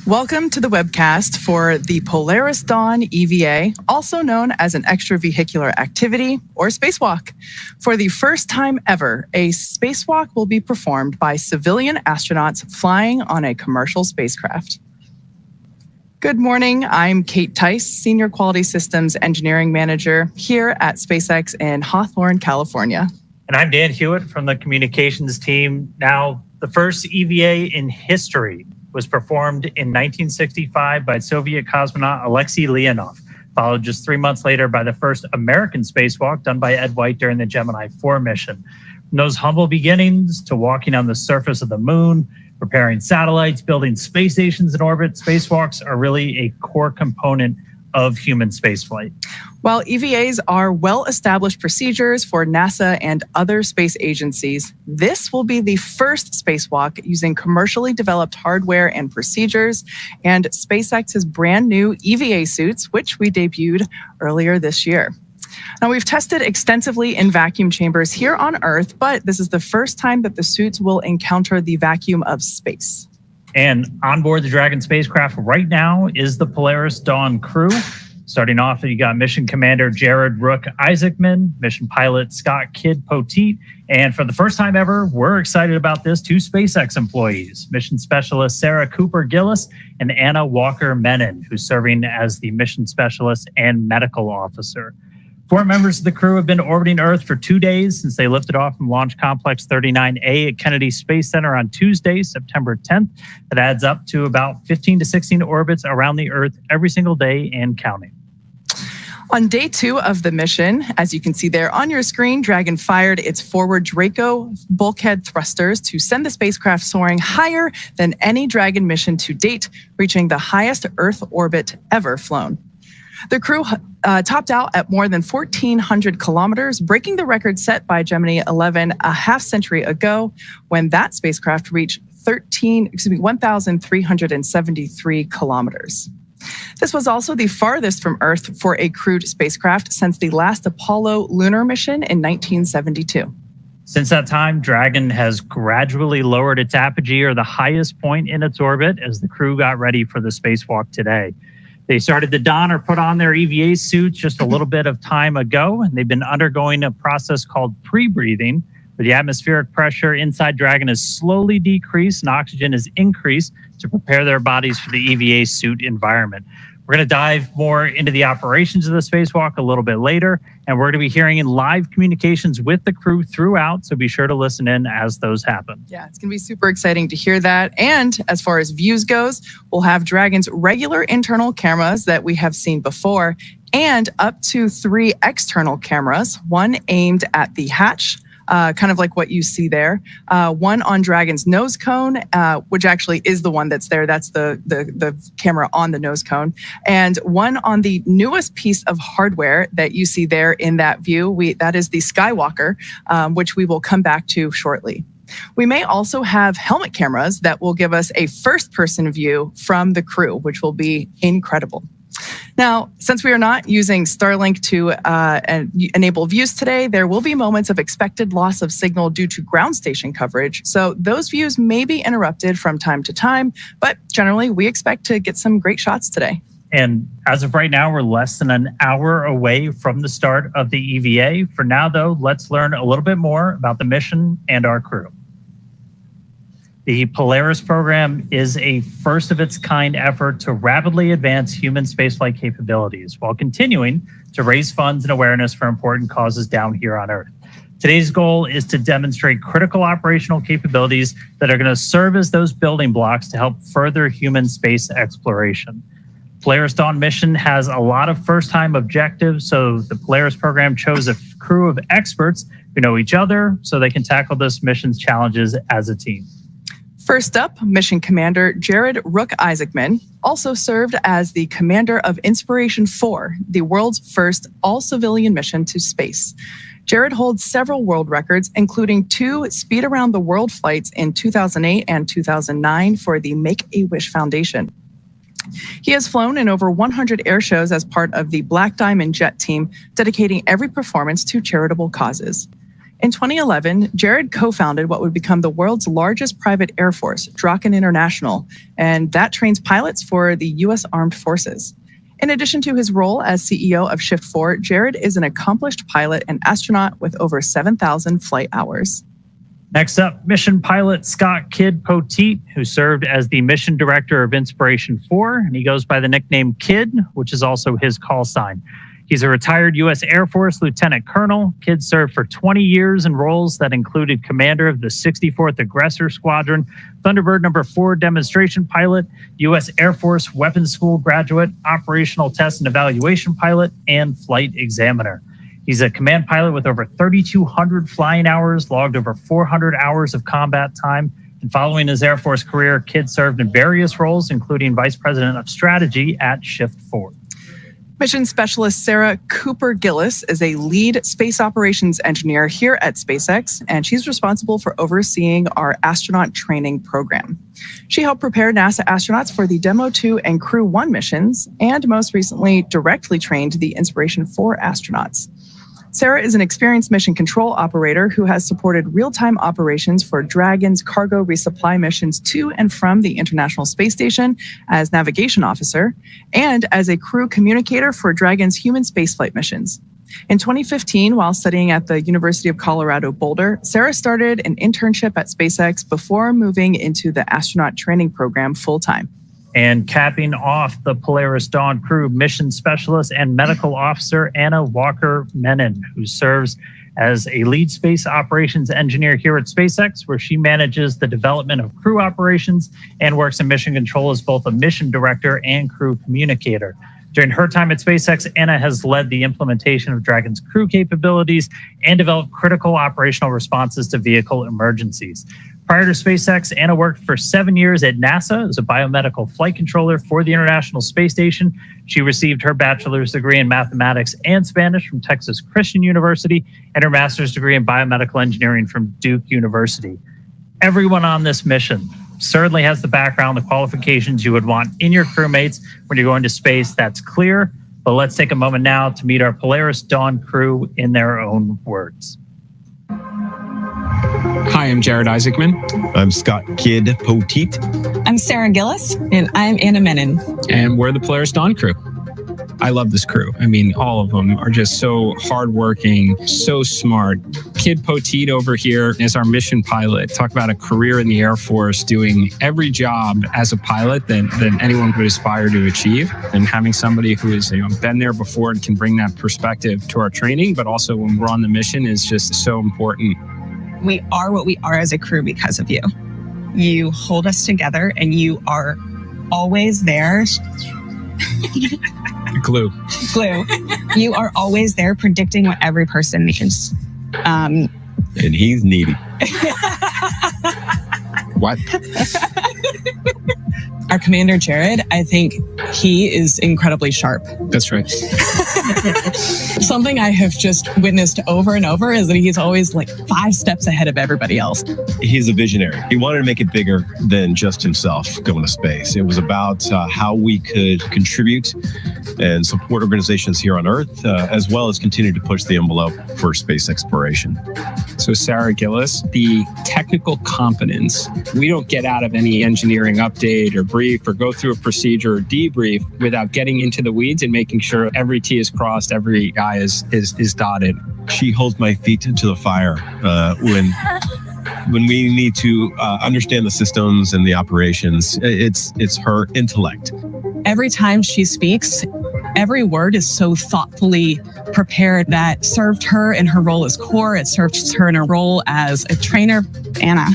Welcome to the webcast for the Polaris Dawn EVA, also known as an extravehicular activity or spacewalk. For the first time ever, a spacewalk will be performed by civilian astronauts flying on a commercial spacecraft. Good morning, I'm Kate Tice, Senior Quality Systems Engineering Manager here at SpaceX in Hawthorne, California. And I'm Dan Hewitt from the communications team. Now, the first EVA in history was performed in 1965 by Soviet cosmonaut Alexei Leonov, followed just 3 months later by the first American spacewalk done by Ed White during the Gemini 4 mission. From those humble beginnings to walking on the surface of the moon, repairing satellites, building space stations in orbit, spacewalks are really a core component of human spaceflight. While EVAs are well-established procedures for NASA and other space agencies, this will be the first spacewalk using commercially developed hardware and procedures, and SpaceX's brand new EVA suits, which we debuted earlier this year. Now, we've tested extensively in vacuum chambers here on Earth, but this is the first time that the suits will encounter the vacuum of space. And on board the Dragon spacecraft right now is the Polaris Dawn crew. Starting off, you got Mission Commander Jared Rook Isaacman, Mission Pilot Scott Kidd Poteet, and for the first time ever, we're excited about this, 2 SpaceX employees, Mission Specialist Sarah Cooper Gillis and Anna Walker Menon, who's serving as the Mission Specialist and Medical Officer. 4 members of the crew have been orbiting Earth for 2 days since they lifted off from Launch Complex 39A at Kennedy Space Center on Tuesday, September 10th. That adds up to about 15 to 16 orbits around the Earth every single day and counting. On day 2 of the mission, as you can see there on your screen, Dragon fired its forward Draco bulkhead thrusters to send the spacecraft soaring higher than any Dragon mission to date, reaching the highest Earth orbit ever flown. The crew topped out at more than 1,400 kilometers, breaking the record set by Gemini 11 a half century ago when that spacecraft reached 1,373 kilometers. This was also the farthest from Earth for a crewed spacecraft since the last Apollo lunar mission in 1972. Since that time, Dragon has gradually lowered its apogee, or the highest point in its orbit, as the crew got ready for the spacewalk today. They started to don or put on their EVA suits just a little bit of time ago, and they've been undergoing a process called pre-breathing, where the atmospheric pressure inside Dragon is slowly decreased and oxygen is increased to prepare their bodies for the EVA suit environment. We're going to dive more into the operations of the spacewalk a little bit later, and we're going to be hearing in live communications with the crew throughout, so be sure to listen in as those happen. Yeah, it's going to be super exciting to hear that. And as far as views goes, we'll have Dragon's regular internal cameras that we have seen before, and up to 3 external cameras, one aimed at the hatch, kind of like what you see there. One on Dragon's nose cone, which actually is the one that's there. That's the camera on the nose cone. And one on the newest piece of hardware that you see there in that view. That is the Skywalker, which we will come back to shortly. We may also have helmet cameras that will give us a first-person view from the crew, which will be incredible. Now, since we are not using Starlink to enable views today, there will be moments of expected loss of signal due to ground station coverage. So those views may be interrupted from time to time, but generally we expect to get some great shots today. And as of right now, we're less than an hour away from the start of the EVA. For now, though, let's learn a little bit more about the mission and our crew. The Polaris program is a first-of-its-kind effort to rapidly advance human spaceflight capabilities while continuing to raise funds and awareness for important causes down here on Earth. Today's goal is to demonstrate critical operational capabilities that are going to serve as those building blocks to help further human space exploration. Polaris Dawn mission has a lot of first-time objectives, so the Polaris program chose a crew of experts who know each other so they can tackle this mission's challenges as a team. First up, Mission Commander Jared Rook-Isaacman also served as the commander of Inspiration 4, the world's first all-civilian mission to space. Jared holds several world records, including 2 speed-around-the-world flights in 2008 and 2009 for the Make-A-Wish Foundation. He has flown in over 100 air shows as part of the Black Diamond Jet team, dedicating every performance to charitable causes. In 2011, Jared co-founded what would become the world's largest private air force, Draken International, and that trains pilots for the U.S. Armed Forces. In addition to his role as CEO of Shift 4, Jared is an accomplished pilot and astronaut with over 7,000 flight hours. Next up, mission pilot Scott Kid Poteet, who served as the mission director of Inspiration 4, and he goes by the nickname Kid, which is also his call sign. He's a retired U.S. Air Force Lieutenant Colonel. Kid served for 20 years in roles that included commander of the 64th Aggressor Squadron, Thunderbird No. 4 demonstration pilot, U.S. Air Force Weapons School graduate, operational test and evaluation pilot, and flight examiner. He's a command pilot with over 3,200 flying hours, logged over 400 hours of combat time. And following his Air Force career, Kid served in various roles, including Vice President of Strategy at Shift 4. Mission Specialist Sarah Cooper-Gillis is a lead space operations engineer here at SpaceX, and she's responsible for overseeing our astronaut training program. She helped prepare NASA astronauts for the Demo 2 and Crew 1 missions, and most recently directly trained the Inspiration 4 astronauts. Sarah is an experienced mission control operator who has supported real-time operations for Dragon's cargo resupply missions to and from the International Space Station as navigation officer and as a crew communicator for Dragon's human spaceflight missions. In 2015, while studying at the University of Colorado Boulder, Sarah started an internship at SpaceX before moving into the astronaut training program full-time. And capping off the Polaris Dawn crew, mission specialist and medical officer Anna Walker-Menon, who serves as a lead space operations engineer here at SpaceX, where she manages the development of crew operations and works in mission control as both a mission director and crew communicator. During her time at SpaceX, Anna has led the implementation of Dragon's crew capabilities and developed critical operational responses to vehicle emergencies. Prior to SpaceX, Anna worked for 7 years at NASA as a biomedical flight controller for the International Space Station. She received her bachelor's degree in mathematics and Spanish from Texas Christian University and her master's degree in biomedical engineering from Duke University. Everyone on this mission certainly has the background, the qualifications you would want in your crewmates when you're going to space. That's clear. But let's take a moment now to meet our Polaris Dawn crew in their own words. Hi, I'm Jared Isaacman. I'm Scott Kidd Poteet. I'm Sarah Gillis. And I'm Anna Menon. And we're the Polaris Dawn crew. I love this crew. I mean, all of them are just so hardworking, so smart. Kidd Poteet over here is our mission pilot. Talk about a career in the Air Force, doing every job as a pilot that anyone could aspire to achieve. And having somebody who has been there before and can bring that perspective to our training, but also when we're on the mission is just so important. We are what we are as a crew because of you. You hold us together and you are always there. Glue. You are always there predicting what every person needs. And he's needy. What? Our commander, Jared, I think he is incredibly sharp. That's right. Something I have just witnessed over and over is that he's always like 5 steps ahead of everybody else. He's a visionary. He wanted to make it bigger than just himself going to space. It was about how we could contribute and support organizations here on Earth, as well as continue to push the envelope for space exploration. So Sarah Gillis, the technical competence, we don't get out of any engineering update or brief or go through a procedure or debrief without getting into the weeds and making sure every T is crossed, every I is dotted. She holds my feet to the fire when we need to understand the systems and the operations. It's her intellect. Every time she speaks, every word is so thoughtfully prepared that served her in her role as core. It served her in her role as a trainer. Anna,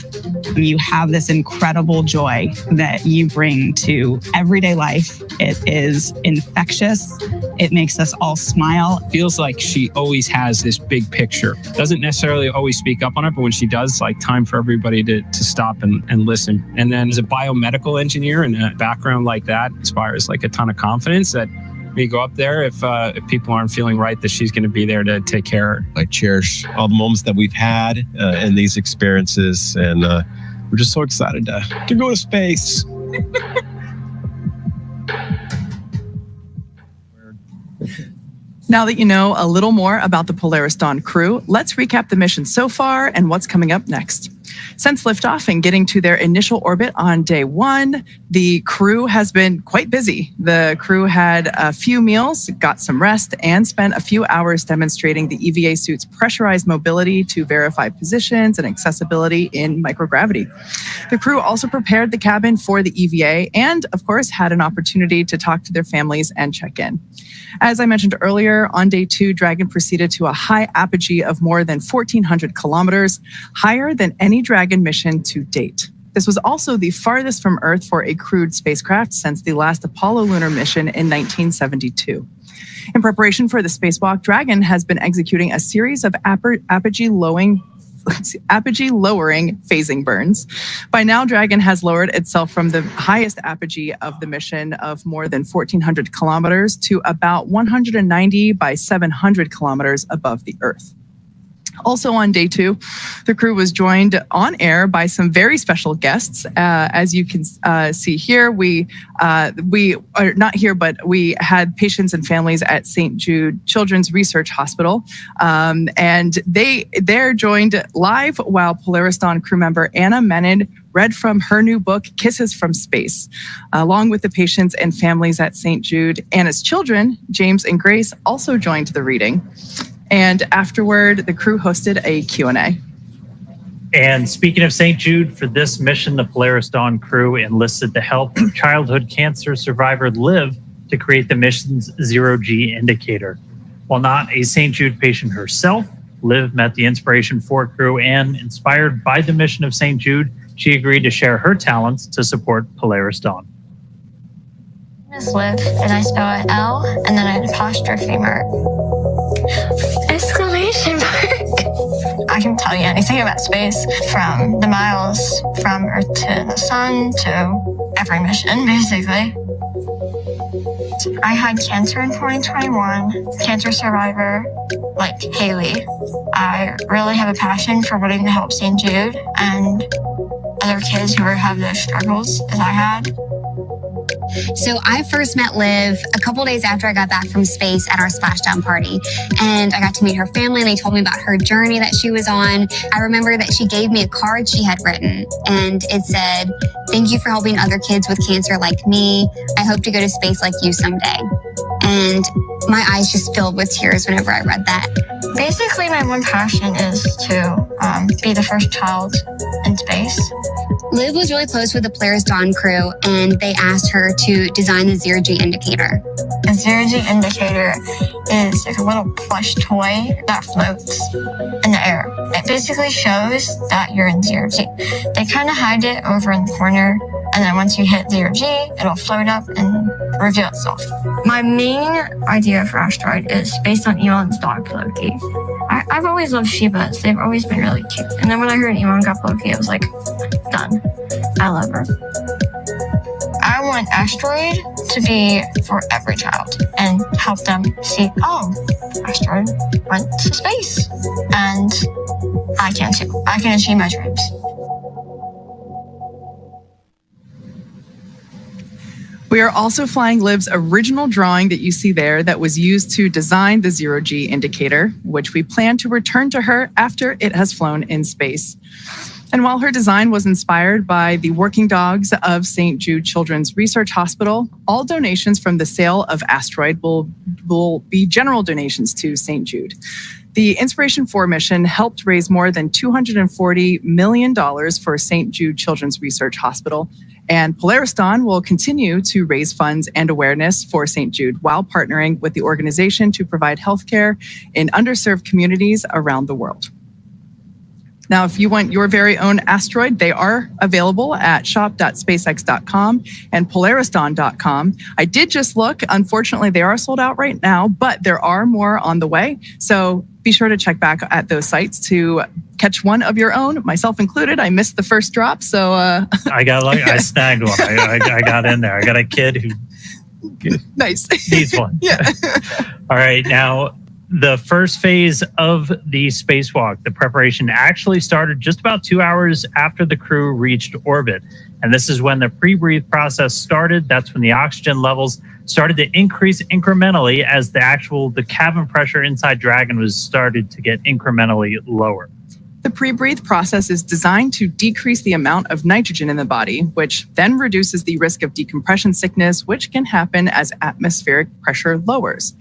you have this incredible joy that you bring to everyday life. It is infectious. It makes us all smile. Feels like she always has this big picture. Doesn't necessarily always speak up on it, but when she does, like time for everybody to stop and listen. And then as a biomedical engineer and a background like that inspires like a ton of confidence that we go up there if people aren't feeling right, that she's going to be there to take care. I cherish all the moments that we've had in these experiences, and we're just so excited to go to space. Now that you know a little more about the Polaris Dawn crew, let's recap the mission so far and what's coming up next. Since liftoff and getting to their initial orbit on day 1, the crew has been quite busy. The crew had a few meals, got some rest, and spent a few hours demonstrating the EVA suit's pressurized mobility to verify positions and accessibility in microgravity. The crew also prepared the cabin for the EVA and, of course, had an opportunity to talk to their families and check in. As I mentioned earlier, on day 2, Dragon proceeded to a high apogee of more than 1,400 kilometers, higher than any Dragon mission to date. This was also the farthest from Earth for a crewed spacecraft since the last Apollo lunar mission in 1972. In preparation for the spacewalk, Dragon has been executing a series of apogee-lowering phasing burns. By now, Dragon has lowered itself from the highest apogee of the mission of more than 1,400 kilometers to about 190 by 700 kilometers above the Earth. Also on day 2, the crew was joined on air by some very special guests. As you can see here, we are not here, but we had patients and families at St. Jude Children's Research Hospital. And they're joined live while Polaris Dawn crew member Anna Menon read from her new book, Kisses from Space. Along with the patients and families at St. Jude, Anna's children, James and Grace, also joined the reading. And afterward, the crew hosted a Q&A. And speaking of St. Jude, for this mission, the Polaris Dawn crew enlisted the help of childhood cancer survivor Liv to create the mission's zero-G indicator. While not a St. Jude patient herself, Liv met the Inspiration 4 crew, and inspired by the mission of St. Jude, she agreed to share her talents to support Polaris Dawn. Is Liv, and I spell it L, and then an apostrophe mark. Exclamation mark. I can tell you anything about space, from the miles from Earth to the sun to every mission, basically. I had cancer in 2021, cancer survivor like Haley. I really have a passion for wanting to help St. Jude and other kids who have those struggles as I had. So I first met Liv a couple days after I got back from space at our splashdown party. And I got to meet her family, and they told me about her journey that she was on. I remember that she gave me a card she had written, and it said, "Thank you for helping other kids with cancer like me. I hope to go to space like you someday." And my eyes just filled with tears whenever I read that. Basically, my one passion is to be the first child in space. Liv was really close with the Polaris Dawn crew, and they asked her to design the zero-G indicator. A zero-G indicator is like a little plush toy that floats in the air. It basically shows that you're in zero-G. They kind of hide it over in the corner, and then once you hit zero-G, it'll float up and reveal itself. My main idea for Asteroid is based on Elon's dog, Loki. I've always loved Shibas. They've always been really cute. And then when I heard Elon got Loki, I was like, done. I love her. I want Asteroid to be for every child and help them see, oh, Asteroid went to space. And I can too. I can achieve my dreams. We are also flying Liv's original drawing that you see there that was used to design the zero-G indicator, which we plan to return to her after it has flown in space. And while her design was inspired by the working dogs of St. Jude Children's Research Hospital, all donations from the sale of Asteroid will be general donations to St. Jude. The Inspiration 4 mission helped raise more than $240 million for St. Jude Children's Research Hospital, and Polaris Dawn will continue to raise funds and awareness for St. Jude while partnering with the organization to provide healthcare in underserved communities around the world. Now, if you want your very own Asteroid, they are available at shop.spacex.com and polarisdawn.com. I did just look. Unfortunately, they are sold out right now, but there are more on the way. So be sure to check back at those sites to catch one of your own, myself included. I missed the first drop, so... I snagged one. I got in there. I got a kid who nice. needs one. Yeah. All right, now... The first phase of the spacewalk, the preparation, actually started just about 2 hours after the crew reached orbit. And this is when the pre-breathe process started. That's when the oxygen levels started to increase incrementally as the cabin pressure inside Dragon was started to get incrementally lower. The pre-breathe process is designed to decrease the amount of nitrogen in the body, which then reduces the risk of decompression sickness, which can happen as atmospheric pressure lowers.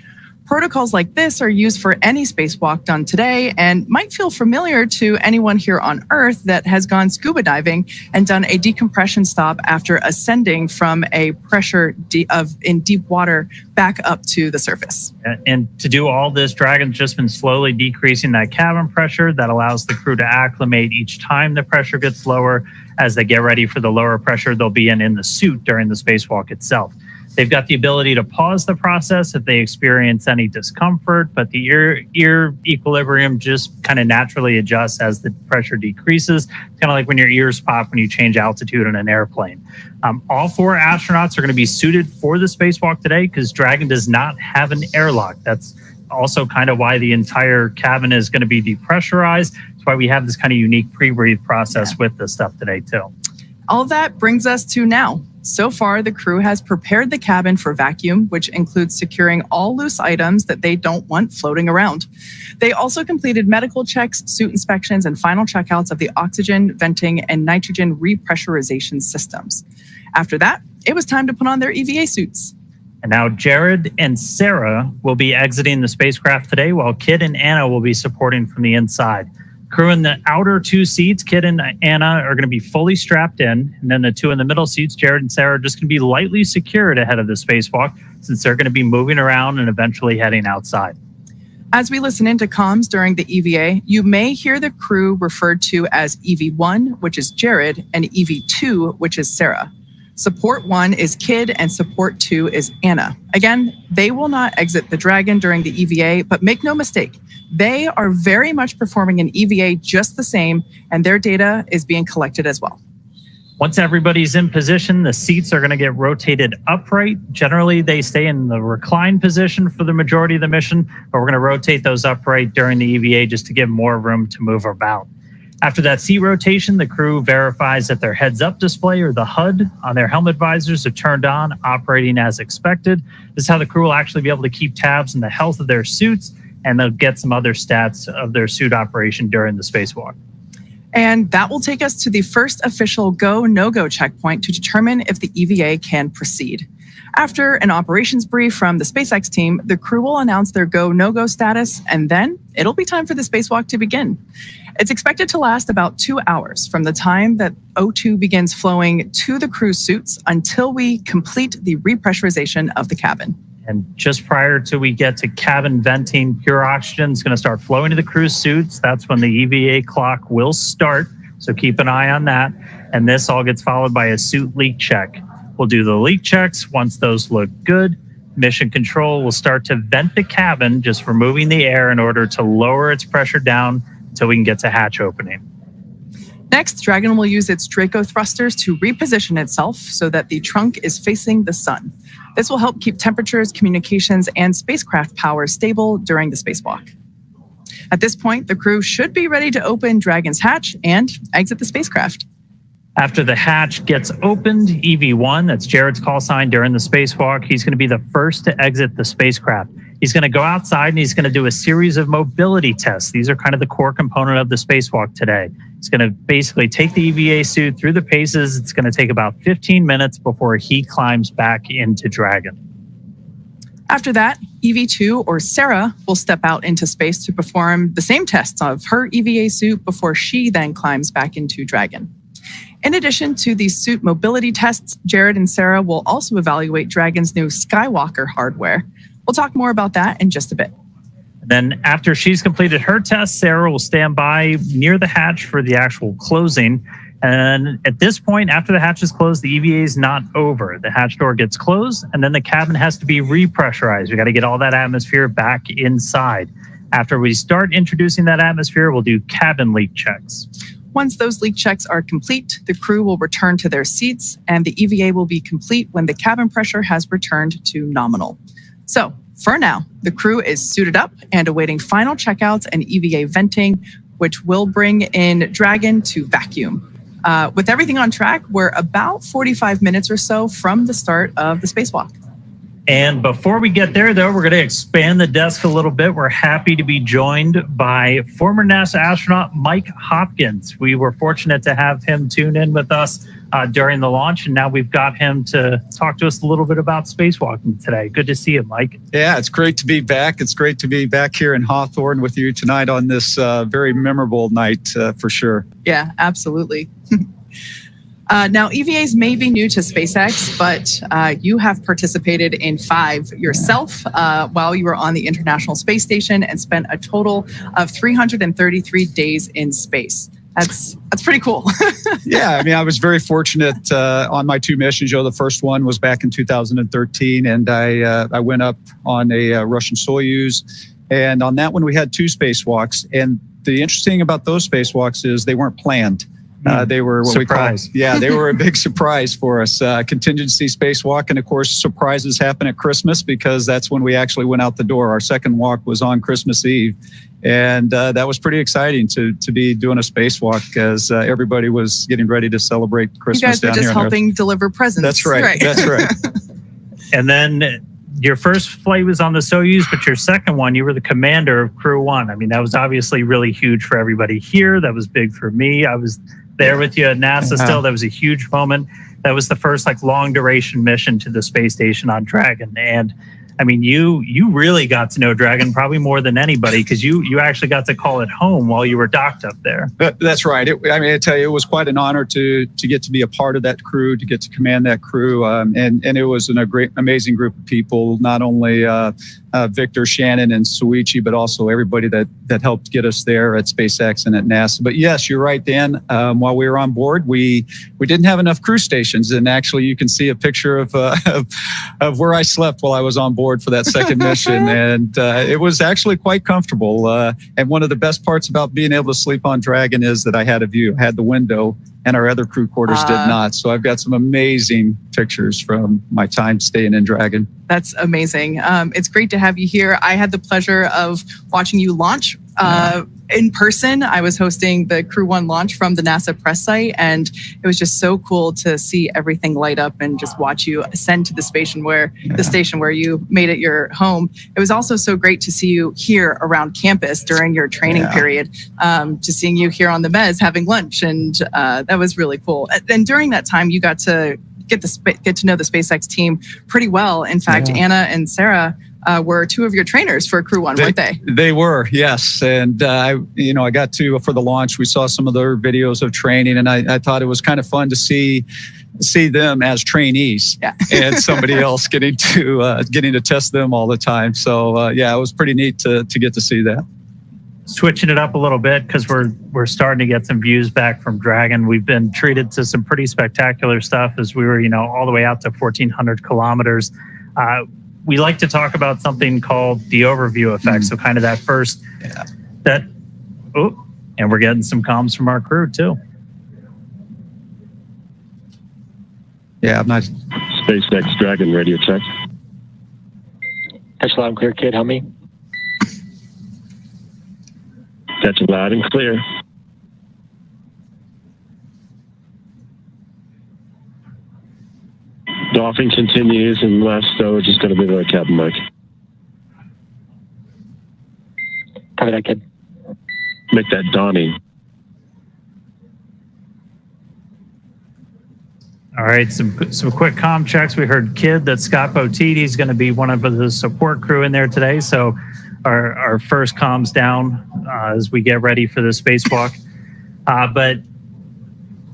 Protocols like this are used for any spacewalk done today and might feel familiar to anyone here on Earth that has gone scuba diving and done a decompression stop after ascending from a pressure in deep water back up to the surface. And to do all this, Dragon's just been slowly decreasing that cabin pressure that allows the crew to acclimate each time the pressure gets lower. As they get ready for the lower pressure they'll be in the suit during the spacewalk itself. They've got the ability to pause the process if they experience any discomfort, but the ear equilibrium just kind of naturally adjusts as the pressure decreases. It's kind of like when your ears pop when you change altitude in an airplane. All 4 astronauts are going to be suited for the spacewalk today because Dragon does not have an airlock. That's also kind of why the entire cabin is going to be depressurized. That's why we have this kind of unique pre-breathe process with this stuff today too. All of that brings us to now. So far, the crew has prepared the cabin for vacuum, which includes securing all loose items that they don't want floating around. They also completed medical checks, suit inspections, and final checkouts of the oxygen, venting, and nitrogen repressurization systems. After that, it was time to put on their EVA suits. And now Jared and Sarah will be exiting the spacecraft today, while Kid and Anna will be supporting from the inside. Crew in the outer two seats, Kid and Anna, are going to be fully strapped in. And then the two in the middle seats, Jared and Sarah, are just going to be lightly secured ahead of the spacewalk since they're going to be moving around and eventually heading outside. As we listen into comms during the EVA, you may hear the crew referred to as EV1, which is Jared, and EV2, which is Sarah. Support 1 is Kid and Support 2 is Anna. Again, they will not exit the Dragon during the EVA, but make no mistake, they are very much performing an EVA just the same, and their data is being collected as well. Once everybody's in position, the seats are going to get rotated upright. Generally, they stay in the recline position for the majority of the mission, but we're going to rotate those upright during the EVA just to give more room to move about. After that seat rotation, the crew verifies that their heads-up display or the HUD on their helmet visors are turned on, operating as expected. This is how the crew will actually be able to keep tabs on the health of their suits, and they'll get some other stats of their suit operation during the spacewalk. And that will take us to the first official go, no-go checkpoint to determine if the EVA can proceed. After an operations brief from the SpaceX team, the crew will announce their go, no-go status, and then it'll be time for the spacewalk to begin. It's expected to last about 2 hours from the time that O2 begins flowing to the crew's suits until we complete the repressurization of the cabin. And just prior to we get to cabin venting, pure oxygen is going to start flowing to the crew's suits. That's when the EVA clock will start, so keep an eye on that. And this all gets followed by a suit leak check. We'll do the leak checks. Once those look good, Mission Control will start to vent the cabin, just removing the air in order to lower its pressure down until we can get to hatch opening. Next, Dragon will use its Draco thrusters to reposition itself so that the trunk is facing the sun. This will help keep temperatures, communications, and spacecraft power stable during the spacewalk. At this point, the crew should be ready to open Dragon's hatch and exit the spacecraft. After the hatch gets opened, EV1, that's Jared's call sign during the spacewalk, he's going to be the first to exit the spacecraft. He's going to go outside and he's going to do a series of mobility tests. These are kind of the core component of the spacewalk today. He's going to basically take the EVA suit through the paces. It's going to take about 15 minutes before he climbs back into Dragon. After that, EV2, or Sarah, will step out into space to perform the same tests of her EVA suit before she then climbs back into Dragon. In addition to these suit mobility tests, Jared and Sarah will also evaluate Dragon's new Skywalker hardware. We'll talk more about that in just a bit. Then after she's completed her test, Sarah will stand by near the hatch for the actual closing. And at this point, after the hatch is closed, the EVA is not over. The hatch door gets closed, and then the cabin has to be repressurized. We got to get all that atmosphere back inside. After we start introducing that atmosphere, we'll do cabin leak checks. Once those leak checks are complete, the crew will return to their seats, and the EVA will be complete when the cabin pressure has returned to nominal. So, for now, the crew is suited up and awaiting final checkouts and EVA venting, which will bring in Dragon to vacuum. With everything on track, we're about 45 minutes or so from the start of the spacewalk. And before we get there, though, we're going to expand the desk a little bit. We're happy to be joined by former NASA astronaut Mike Hopkins. We were fortunate to have him tune in with us during the launch, and now we've got him to talk to us a little bit about spacewalking today. Good to see you, Mike. Yeah, it's great to be back. It's great to be back here in Hawthorne with you tonight on this very memorable night for sure. Yeah, absolutely. Now, EVAs may be new to SpaceX, but you have participated in 5 yourself while you were on the International Space Station and spent a total of 333 days in space. That's pretty cool. Yeah, I mean, I was very fortunate on my 2 missions. The first one was back in 2013, and I went up on a Russian Soyuz. And on that one, we had 2 spacewalks. And the interesting about those spacewalks is they weren't planned. They were what surprise. we call, they were a big surprise for us. Contingency spacewalk, and of course, surprises happen at Christmas because that's when we actually went out the door. Our second walk was on Christmas Eve, and that was pretty exciting to be doing a spacewalk as everybody was getting ready to celebrate Christmas. You guys were down just here helping deliver presents. That's right. That's right. And then your first flight was on the Soyuz, but your second one, you were the commander of Crew 1. I mean, that was obviously really huge for everybody here. That was big for me. I was there with you at NASA still. That was a huge moment. That was the first long duration mission to the space station on Dragon. And I mean, you really got to know Dragon probably more than anybody, because you actually got to call it home while you were docked up there. That's right. I tell you, it was quite an honor to get to be a part of that crew, to get to command that crew, and it was a great, amazing group of people. Not only Victor, Shannon, and Suichi, but also everybody that helped get us there at SpaceX and at NASA. But yes, you're right, Dan. While we were on board, we didn't have enough crew stations, and actually, you can see a picture of where I slept while I was on board for that second mission, and it was actually quite comfortable. And one of the best parts about being able to sleep on Dragon is that I had a view, I had the window, and our other crew quarters did not. So I've got some amazing pictures from my time staying in Dragon. That's amazing. It's great to have you here. I had the pleasure of watching you launch in person. I was hosting the Crew 1 launch from the NASA press site, and it was just so cool to see everything light up and just watch you ascend to the station where you made it your home. It was also so great to see you here around campus during your training period, just seeing you here on the mez having lunch, and that was really cool. And during that time, you got to get to know the SpaceX team pretty well. In fact, Anna and Sarah were two of your trainers for Crew 1, weren't they? They were, yes. And I got to, for the launch, we saw some of their videos of training, and I thought it was kind of fun to see them as trainees and somebody else getting to test them all the time. So it was pretty neat to get to see that. Switching it up a little bit, because we're starting to get some views back from Dragon. We've been treated to some pretty spectacular stuff as we were, and we were to 1,400 kilometers. We like to talk about something called the overview effect. So kind of that first, and we're getting some comms from our crew too. Yeah, I'm not. SpaceX Dragon radio check. Catch loud and clear, kid. Help me. Catch it loud and clear. Doffing continues, and last stowage is going to be the cabin mic. Copy that, kid. Make that donning. All right, some quick comm checks. We heard, Kid, that Scott Potiti is going to be one of the support crew in there today. So our first comms down as we get ready for the spacewalk. But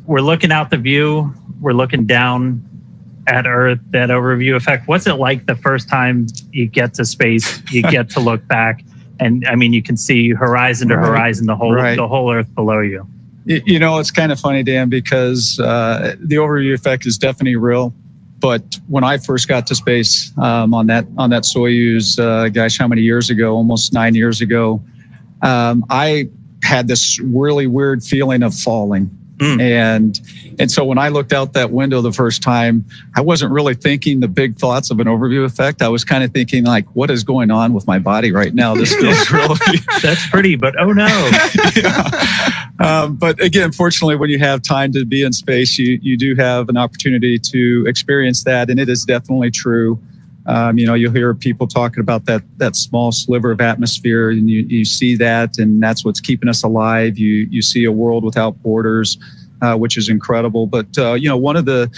we're looking out the view. We're looking down at Earth, that overview effect. What's it like the first time you get to space, you get to look back, and I mean, you can see horizon to horizon, the whole Earth below you. It's kind of funny, Dan, because the overview effect is definitely real. But when I first got to space on that Soyuz, how many years ago? Almost 9 years ago, I had this really weird feeling of falling. And so when I looked out that window the first time, I wasn't really thinking the big thoughts of an overview effect. I was kind of thinking, like, what is going on with my body right now? This feels really... That's pretty, but oh no. But again, fortunately, when you have time to be in space, you do have an opportunity to experience that. And it is definitely true. You'll hear people talking about that small sliver of atmosphere, and you see that, and that's what's keeping us alive. You see a world without borders, which is incredible. But one of the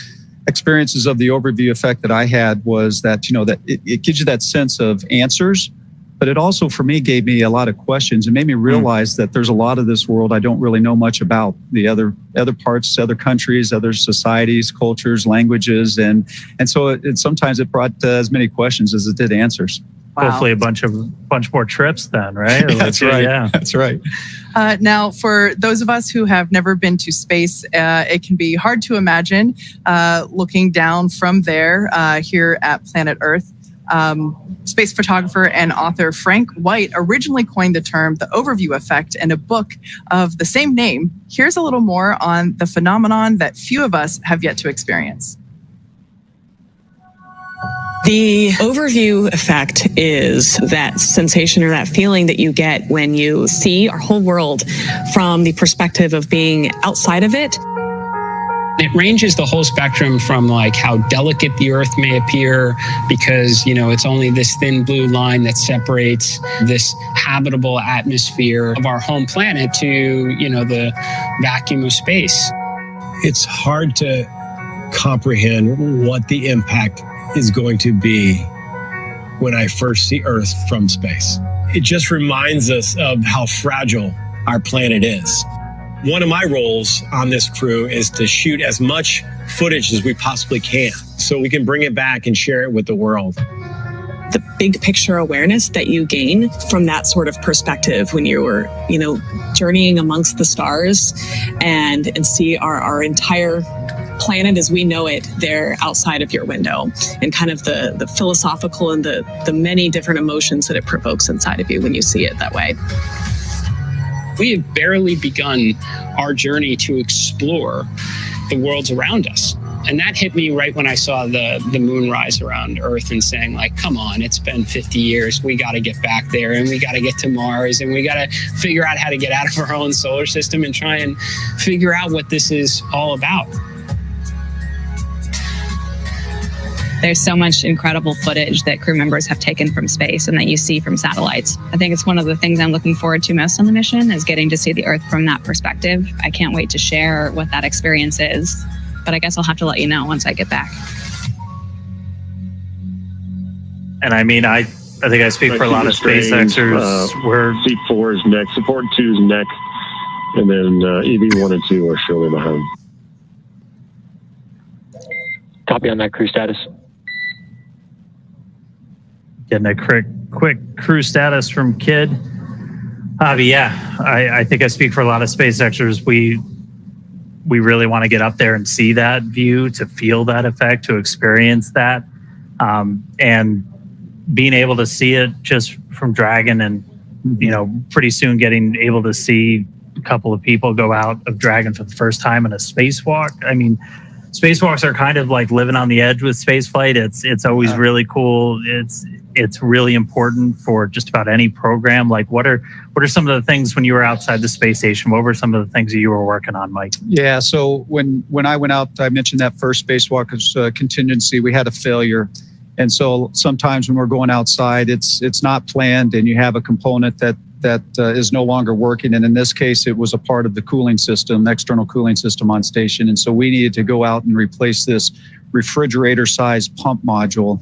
experiences of the overview effect that I had was that that it gives you that sense of answers, but it also, for me, gave me a lot of questions and made me realize that there's a lot of this world I don't really know much about. The other parts, other countries, other societies, cultures, languages, and so sometimes it brought as many questions as it did answers. Wow. Hopefully a bunch more trips then, right? That's right. Yeah. That's right. Now, for those of us who have never been to space, it can be hard to imagine looking down from there here at planet Earth. Space photographer and author Frank White originally coined the term the overview effect in a book of the same name. Here's a little more on the phenomenon that few of us have yet to experience. The overview effect is that sensation or that feeling that you get when you see our whole world from the perspective of being outside of it. It ranges the whole spectrum from like how delicate the Earth may appear because, it's only this thin blue line that separates this habitable atmosphere of our home planet to, the vacuum of space. It's hard to comprehend what the impact is going to be when I first see Earth from space. It just reminds us of how fragile our planet is. One of my roles on this crew is to shoot as much footage as we possibly can so we can bring it back and share it with the world. The big picture awareness that you gain from that sort of perspective when you were, journeying amongst the stars and see our entire planet as we know it there outside of your window, and kind of the philosophical and the many different emotions that it provokes inside of you when you see it that way. We have barely begun our journey to explore the worlds around us. And that hit me right when I saw the moon rise around Earth and saying, like, come on, it's been 50 years. We got to get back there, and we got to get to Mars, and we got to figure out how to get out of our own solar system and try and figure out what this is all about. There's so much incredible footage that crew members have taken from space and that you see from satellites. I think it's one of the things I'm looking forward to most on the mission, is getting to see the Earth from that perspective. I can't wait to share what that experience is, but I guess I'll have to let you know once I get back. And I mean, I think I speak for a lot of SpaceXers. We're Seat 4 is next, Support 2 is next, and then EV 1 and 2 are shortly behind. Copy on that crew status. getting a quick crew status from Kid. Yeah, I think I speak for a lot of SpaceXers. We really want to get up there and see that view, to feel that effect, to experience that, and being able to see it just from Dragon, and pretty soon getting able to see a couple of people go out of Dragon for the first time in a spacewalk. I mean, spacewalks are kind of like living on the edge with spaceflight. It's always really cool. It's really important for just about any program. Like, what are some of the things when you were outside the space station? What were some of the things that you were working on, Mike? Yeah, so when I went out, I mentioned that first spacewalk was contingency. We had a failure. And so sometimes when we're going outside, it's not planned, and you have a component that is no longer working. And in this case, it was a part of the cooling system, external cooling system on station. And so we needed to go out and replace this refrigerator-sized pump module.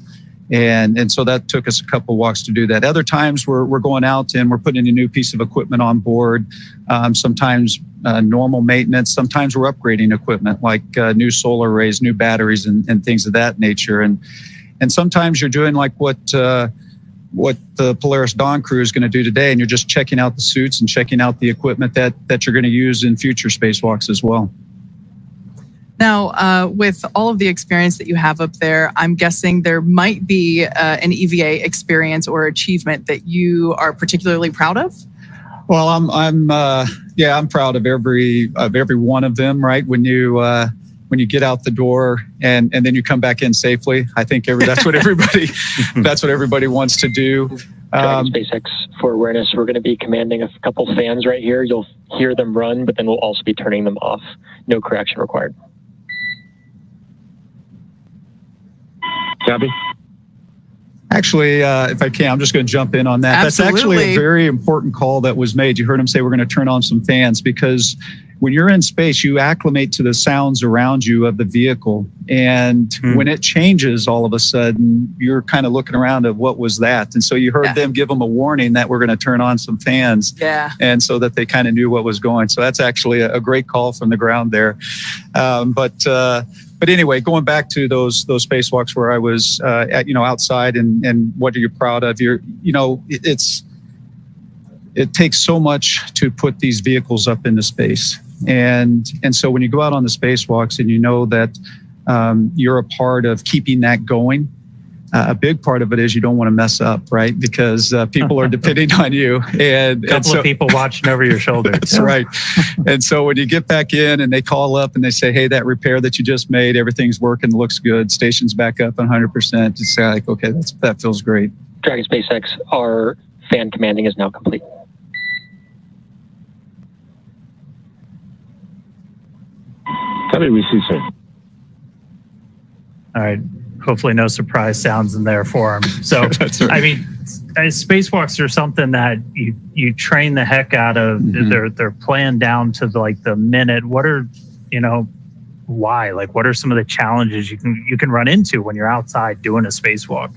And so that took us a couple walks to do that. Other times we're going out and we're putting a new piece of equipment on board. Sometimes normal maintenance. Sometimes we're upgrading equipment like new solar arrays, new batteries, and things of that nature. And sometimes you're doing like what the Polaris Dawn crew is going to do today, and you're just checking out the suits and checking out the equipment that you're going to use in future spacewalks as well. Now, with all of the experience that you have up there, I'm guessing there might be an EVA experience or achievement that you are particularly proud of. Well, I'm proud of every one of them. Right, when you get out the door and then you come back in safely, I think that's what everybody wants to do. Dragon SpaceX, for awareness, we're going to be commanding a couple fans right here. You'll hear them run, but then we'll also be turning them off. No correction required. Copy. Actually, if I can, I'm just going to jump in on that. Absolutely. That's actually a very important call that was made. You heard him say we're going to turn on some fans, because when you're in space, you acclimate to the sounds around you of the vehicle. And when it changes, all of a sudden, you're kind of looking around at what was that. And so you heard them give them a warning that we're going to turn on some fans. Yeah. And so that they kind of knew what was going. So that's actually a great call from the ground there. But anyway, going back to those spacewalks where I was outside, and what are you proud of? It takes so much to put these vehicles up into space. And so when you go out on the spacewalks and you know that you're a part of keeping that going, a big part of it is you don't want to mess up, right? Because people are depending on you. And a couple of people watching over your shoulder. That's right. And so when you get back in and they call up and they say, hey, that repair that you just made, everything's working, looks good, station's back up 100%. It's like, okay, that feels great. Dragon SpaceX, our fan commanding is now complete. How did we see soon? All right. Hopefully no surprise sounds in there for them. So, right. I mean, spacewalks are something that you train the heck out of. Mm-hmm. They're planned down to the minute. What are, why? Like, what are some of the challenges you can run into when you're outside doing a spacewalk?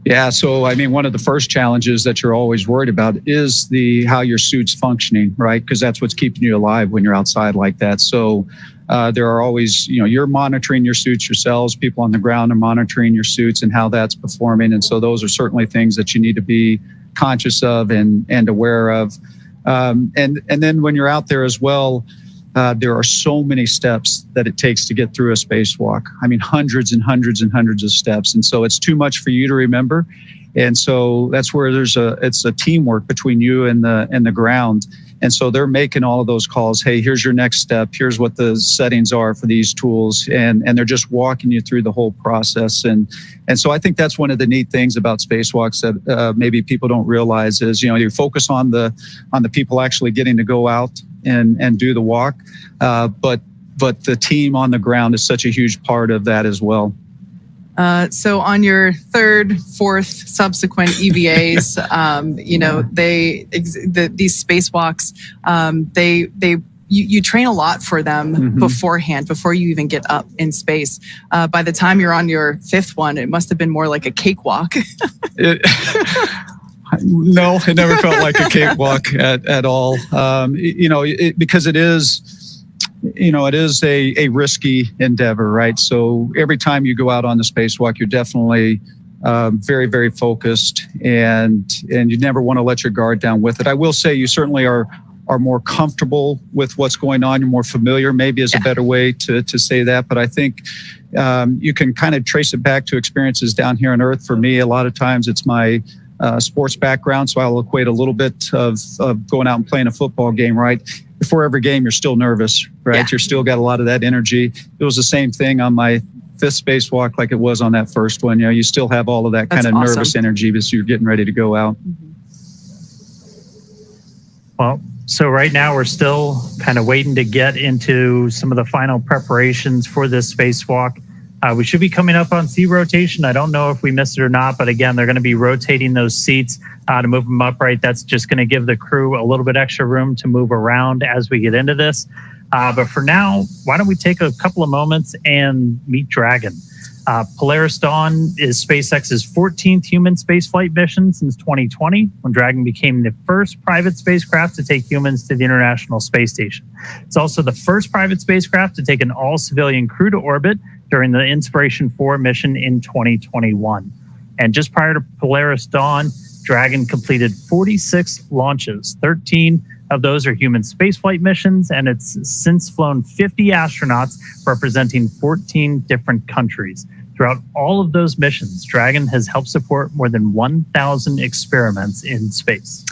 Yeah, so I mean, one of the first challenges that you're always worried about is how your suit's functioning, right? Because that's what's keeping you alive when you're outside like that. So there are always, you're monitoring your suits yourselves. People on the ground are monitoring your suits and how that's performing. And so those are certainly things that you need to be conscious of and aware of. And then when you're out there as well, there are so many steps that it takes to get through a spacewalk. I mean, hundreds and hundreds and hundreds of steps. And so it's too much for you to remember. And so that's where it's a teamwork between you and the ground. And so they're making all of those calls. Hey, here's your next step. Here's what the settings are for these tools. And they're just walking you through the whole process. And so I think that's one of the neat things about spacewalks that maybe people don't realize is, you focus on the people actually getting to go out and do the walk. But the team on the ground is such a huge part of that as well. So on your third, fourth, subsequent EVAs, these spacewalks, you train a lot for them beforehand, before you even get up in space. By the time you're on your fifth one, it must have been more like a cakewalk. No, it never felt like a cakewalk at all. Because it is. It is a risky endeavor, right? So every time you go out on the spacewalk, you're definitely very, very focused, and you never want to let your guard down with it. I will say you certainly are more comfortable with what's going on. You're more familiar, maybe is a better way to say that. But I think you can kind of trace it back to experiences down here on Earth. For me, a lot of times it's my sports background, so I'll equate a little bit of going out and playing a football game, right? Before every game, you're still nervous, right? Yeah. You're still got a lot of that energy. It was the same thing on my fifth spacewalk like it was on that first one. You still have all of that kind of nervous energy as you're getting ready to go out. Well, so right now we're still kind of waiting to get into some of the final preparations for this spacewalk. We should be coming up on seat rotation. I don't know if we missed it or not, but again, they're going to be rotating those seats to move them upright. That's just going to give the crew a little bit extra room to move around as we get into this. But for now, why don't we take a couple of moments and meet Dragon. Polaris Dawn is SpaceX's 14th human spaceflight mission since 2020, when Dragon became the first private spacecraft to take humans to the International Space Station. It's also the first private spacecraft to take an all-civilian crew to orbit during the Inspiration 4 mission in 2021. And just prior to Polaris Dawn, Dragon completed 46 launches. 13 of those are human spaceflight missions, and it's since flown 50 astronauts representing 14 different countries. Throughout all of those missions, Dragon has helped support more than 1,000 experiments in space.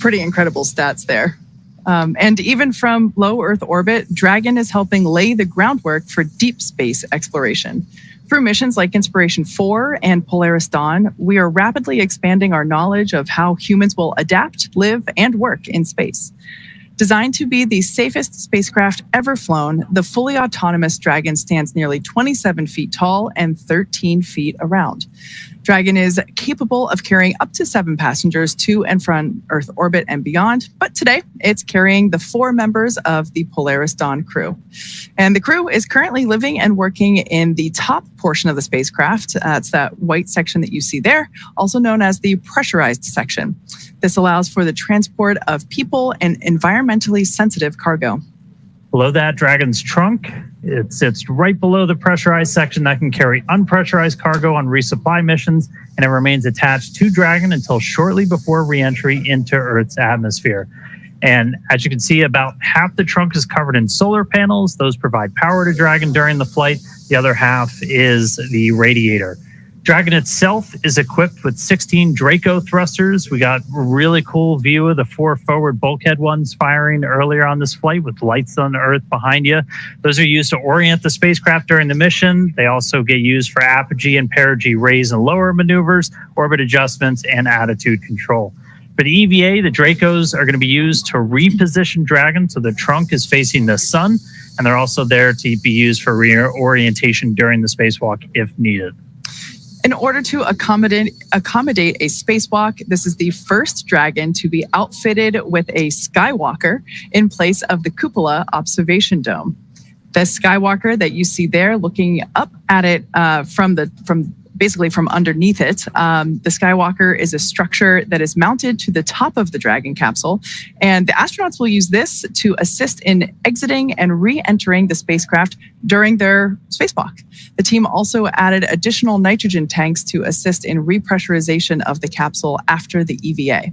Pretty incredible stats there. And even from low Earth orbit, Dragon is helping lay the groundwork for deep space exploration. Through missions like Inspiration 4 and Polaris Dawn, we are rapidly expanding our knowledge of how humans will adapt, live, and work in space. Designed to be the safest spacecraft ever flown, the fully autonomous Dragon stands nearly 27 feet tall and 13 feet around. Dragon is capable of carrying up to 7 passengers to and from Earth orbit and beyond, but today it's carrying the 4 members of the Polaris Dawn crew. And the crew is currently living and working in the top portion of the spacecraft. It's that white section that you see there, also known as the pressurized section. This allows for the transport of people and environmentally sensitive cargo. Below that, Dragon's trunk, it sits right below the pressurized section that can carry unpressurized cargo on resupply missions, and it remains attached to Dragon until shortly before re-entry into Earth's atmosphere. And as you can see, about half the trunk is covered in solar panels. Those provide power to Dragon during the flight. The other half is the radiator. Dragon itself is equipped with 16 Draco thrusters. We got a really cool view of the 4 forward bulkhead ones firing earlier on this flight with lights on Earth behind you. Those are used to orient the spacecraft during the mission. They also get used for apogee and perigee raise and lower maneuvers, orbit adjustments, and attitude control. For the EVA, the Dracos are going to be used to reposition Dragon so the trunk is facing the sun, and they're also there to be used for reorientation during the spacewalk if needed. In order to accommodate a spacewalk, this is the first Dragon to be outfitted with a Skywalker in place of the cupola observation dome. The Skywalker that you see there, looking up at it from basically from underneath it. The Skywalker is a structure that is mounted to the top of the Dragon capsule, and the astronauts will use this to assist in exiting and re-entering the spacecraft during their spacewalk. The team also added additional nitrogen tanks to assist in repressurization of the capsule after the EVA.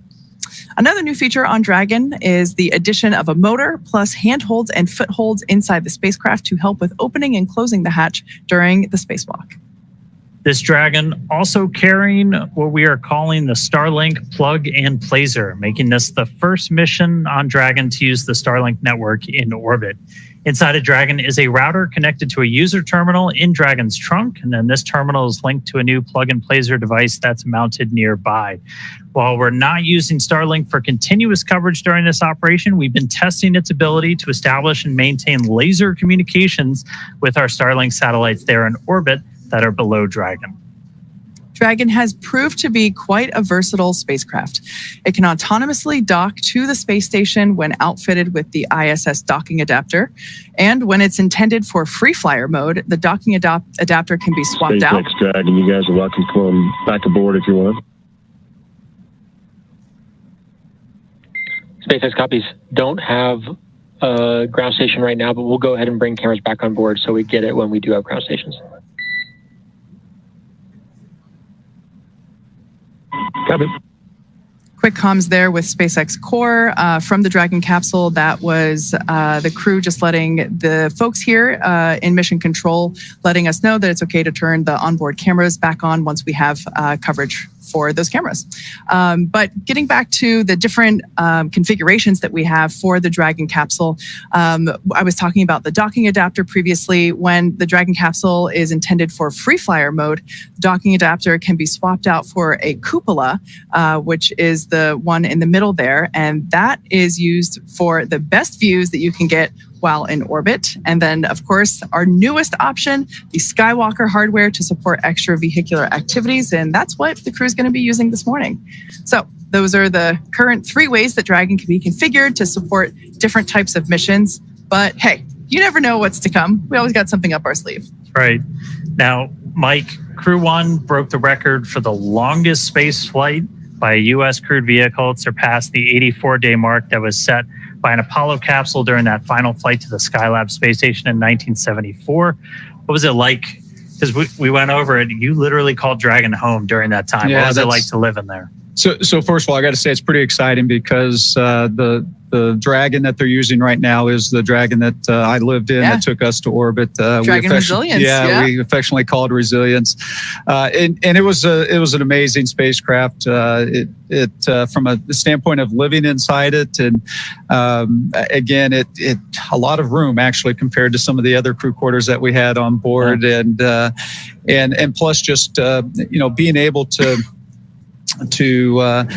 Another new feature on Dragon is the addition of a motor plus handholds and footholds inside the spacecraft to help with opening and closing the hatch during the spacewalk. This Dragon also carrying what we are calling the Starlink plug and placer, making this the first mission on Dragon to use the Starlink network in orbit. Inside of Dragon is a router connected to a user terminal in Dragon's trunk, and then this terminal is linked to a new plug and placer device that's mounted nearby. While we're not using Starlink for continuous coverage during this operation, we've been testing its ability to establish and maintain laser communications with our Starlink satellites there in orbit that are below Dragon. Dragon has proved to be quite a versatile spacecraft. It can autonomously dock to the space station when outfitted with the ISS docking adapter. And when it's intended for free flyer mode, the docking adapter can be swapped out. SpaceX Dragon, you guys are welcome to come back aboard if you want. SpaceX copies. Don't have a ground station right now, but we'll go ahead and bring cameras back on board so we get it when we do have ground stations. Copy. Quick comms there with SpaceX Core from the Dragon capsule. That was the crew just letting the folks here in mission control, letting us know that it's okay to turn the onboard cameras back on once we have coverage for those cameras. But getting back to the different configurations that we have for the Dragon capsule, I was talking about the docking adapter previously. When the Dragon capsule is intended for free flyer mode, the docking adapter can be swapped out for a cupola, which is the one in the middle there. And that is used for the best views that you can get while in orbit. And then, of course, our newest option, the Skywalker hardware to support extra vehicular activities. And that's what the crew is going to be using this morning. So those are the current 3 ways that Dragon can be configured to support different types of missions. But hey, you never know what's to come. We always got something up our sleeve. Right. Now, Mike, Crew 1 broke the record for the longest space flight by a U.S. crewed vehicle. It surpassed the 84-day mark that was set by an Apollo capsule during that final flight to the Skylab space station in 1974. What was it like? Because we went over it. You literally called Dragon home during that time. Yeah, what was it like to live in there? So first of all, I got to say it's pretty exciting because the Dragon that they're using right now is the Dragon that I lived in that took us to orbit. Dragon Resilience. We affectionately called Resilience, and it was an amazing spacecraft. It from a standpoint of living inside it, and again, it a lot of room actually compared to some of the other crew quarters that we had on board, and plus just being able to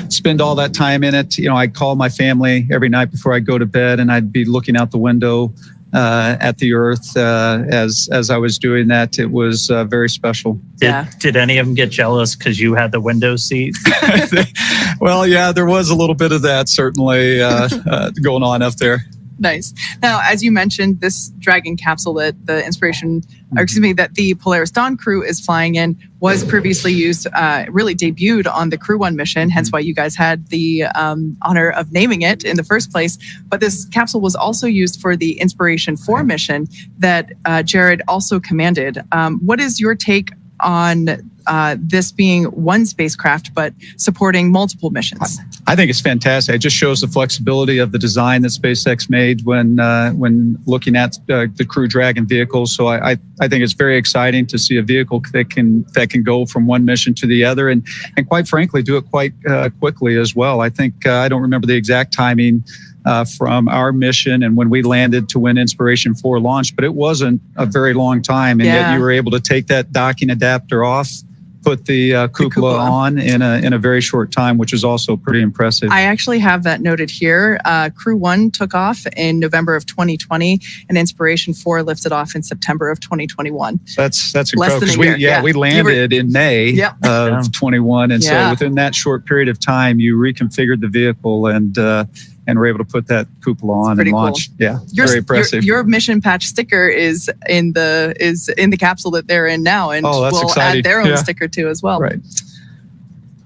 spend all that time in it. I'd call my family every night before I go to bed, and I'd be looking out the window at the Earth as I was doing that. It was very special. Did any of them get jealous because you had the window seat? Well, yeah, there was a little bit of that certainly going on up there. Nice. Now, as you mentioned, this Dragon capsule that that the Polaris Dawn crew is flying in was previously used, really debuted on the Crew 1 mission, hence why you guys had the honor of naming it in the first place. But this capsule was also used for the Inspiration 4 mission that Jared also commanded. What is your take on this being one spacecraft but supporting multiple missions? I think it's fantastic. It just shows the flexibility of the design that SpaceX made when looking at the Crew Dragon vehicles. So I think it's very exciting to see a vehicle that can go from one mission to the other, and quite frankly do it quite quickly as well. I think I don't remember the exact timing from our mission and when we landed to when Inspiration 4 launched, but it wasn't a very long time, and yet you were able to take that docking adapter off, put the cupola on in a very short time, which is also pretty impressive. I actually have that noted here. Crew 1 took off in November of 2020, and Inspiration 4 lifted off in September of 2021. That's incredible. Less than a year. We landed in May of 21, and so within that short period of time, you reconfigured the vehicle, and and we're able to put that cupola on and launch. Cool. Yeah, very impressive. Your mission patch sticker is in the capsule that they're in now, and that's we'll exciting. add their own sticker too as well. Right.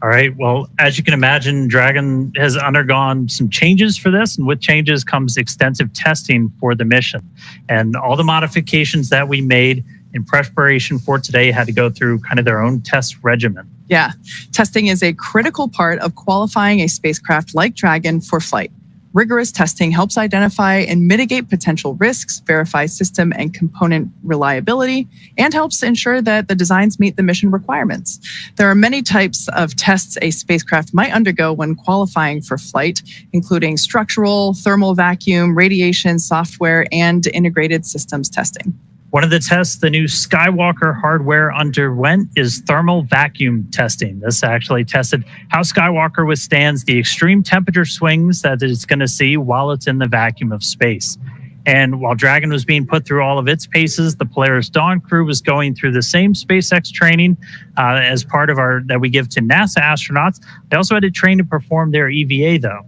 All right. Well, as you can imagine, Dragon has undergone some changes for this, and with changes comes extensive testing for the mission. And all the modifications that we made in preparation for today had to go through kind of their own test regimen. Yeah. Testing is a critical part of qualifying a spacecraft like Dragon for flight. Rigorous testing helps identify and mitigate potential risks, verify system and component reliability, and helps ensure that the designs meet the mission requirements. There are many types of tests a spacecraft might undergo when qualifying for flight, including structural, thermal vacuum, radiation, software, and integrated systems testing. One of the tests the new Skywalker hardware underwent is thermal vacuum testing. This actually tested how Skywalker withstands the extreme temperature swings that it's going to see while it's in the vacuum of space. And while Dragon was being put through all of its paces, the Polaris Dawn crew was going through the same SpaceX training as part of that we give to NASA astronauts. They also had to train to perform their EVA, though.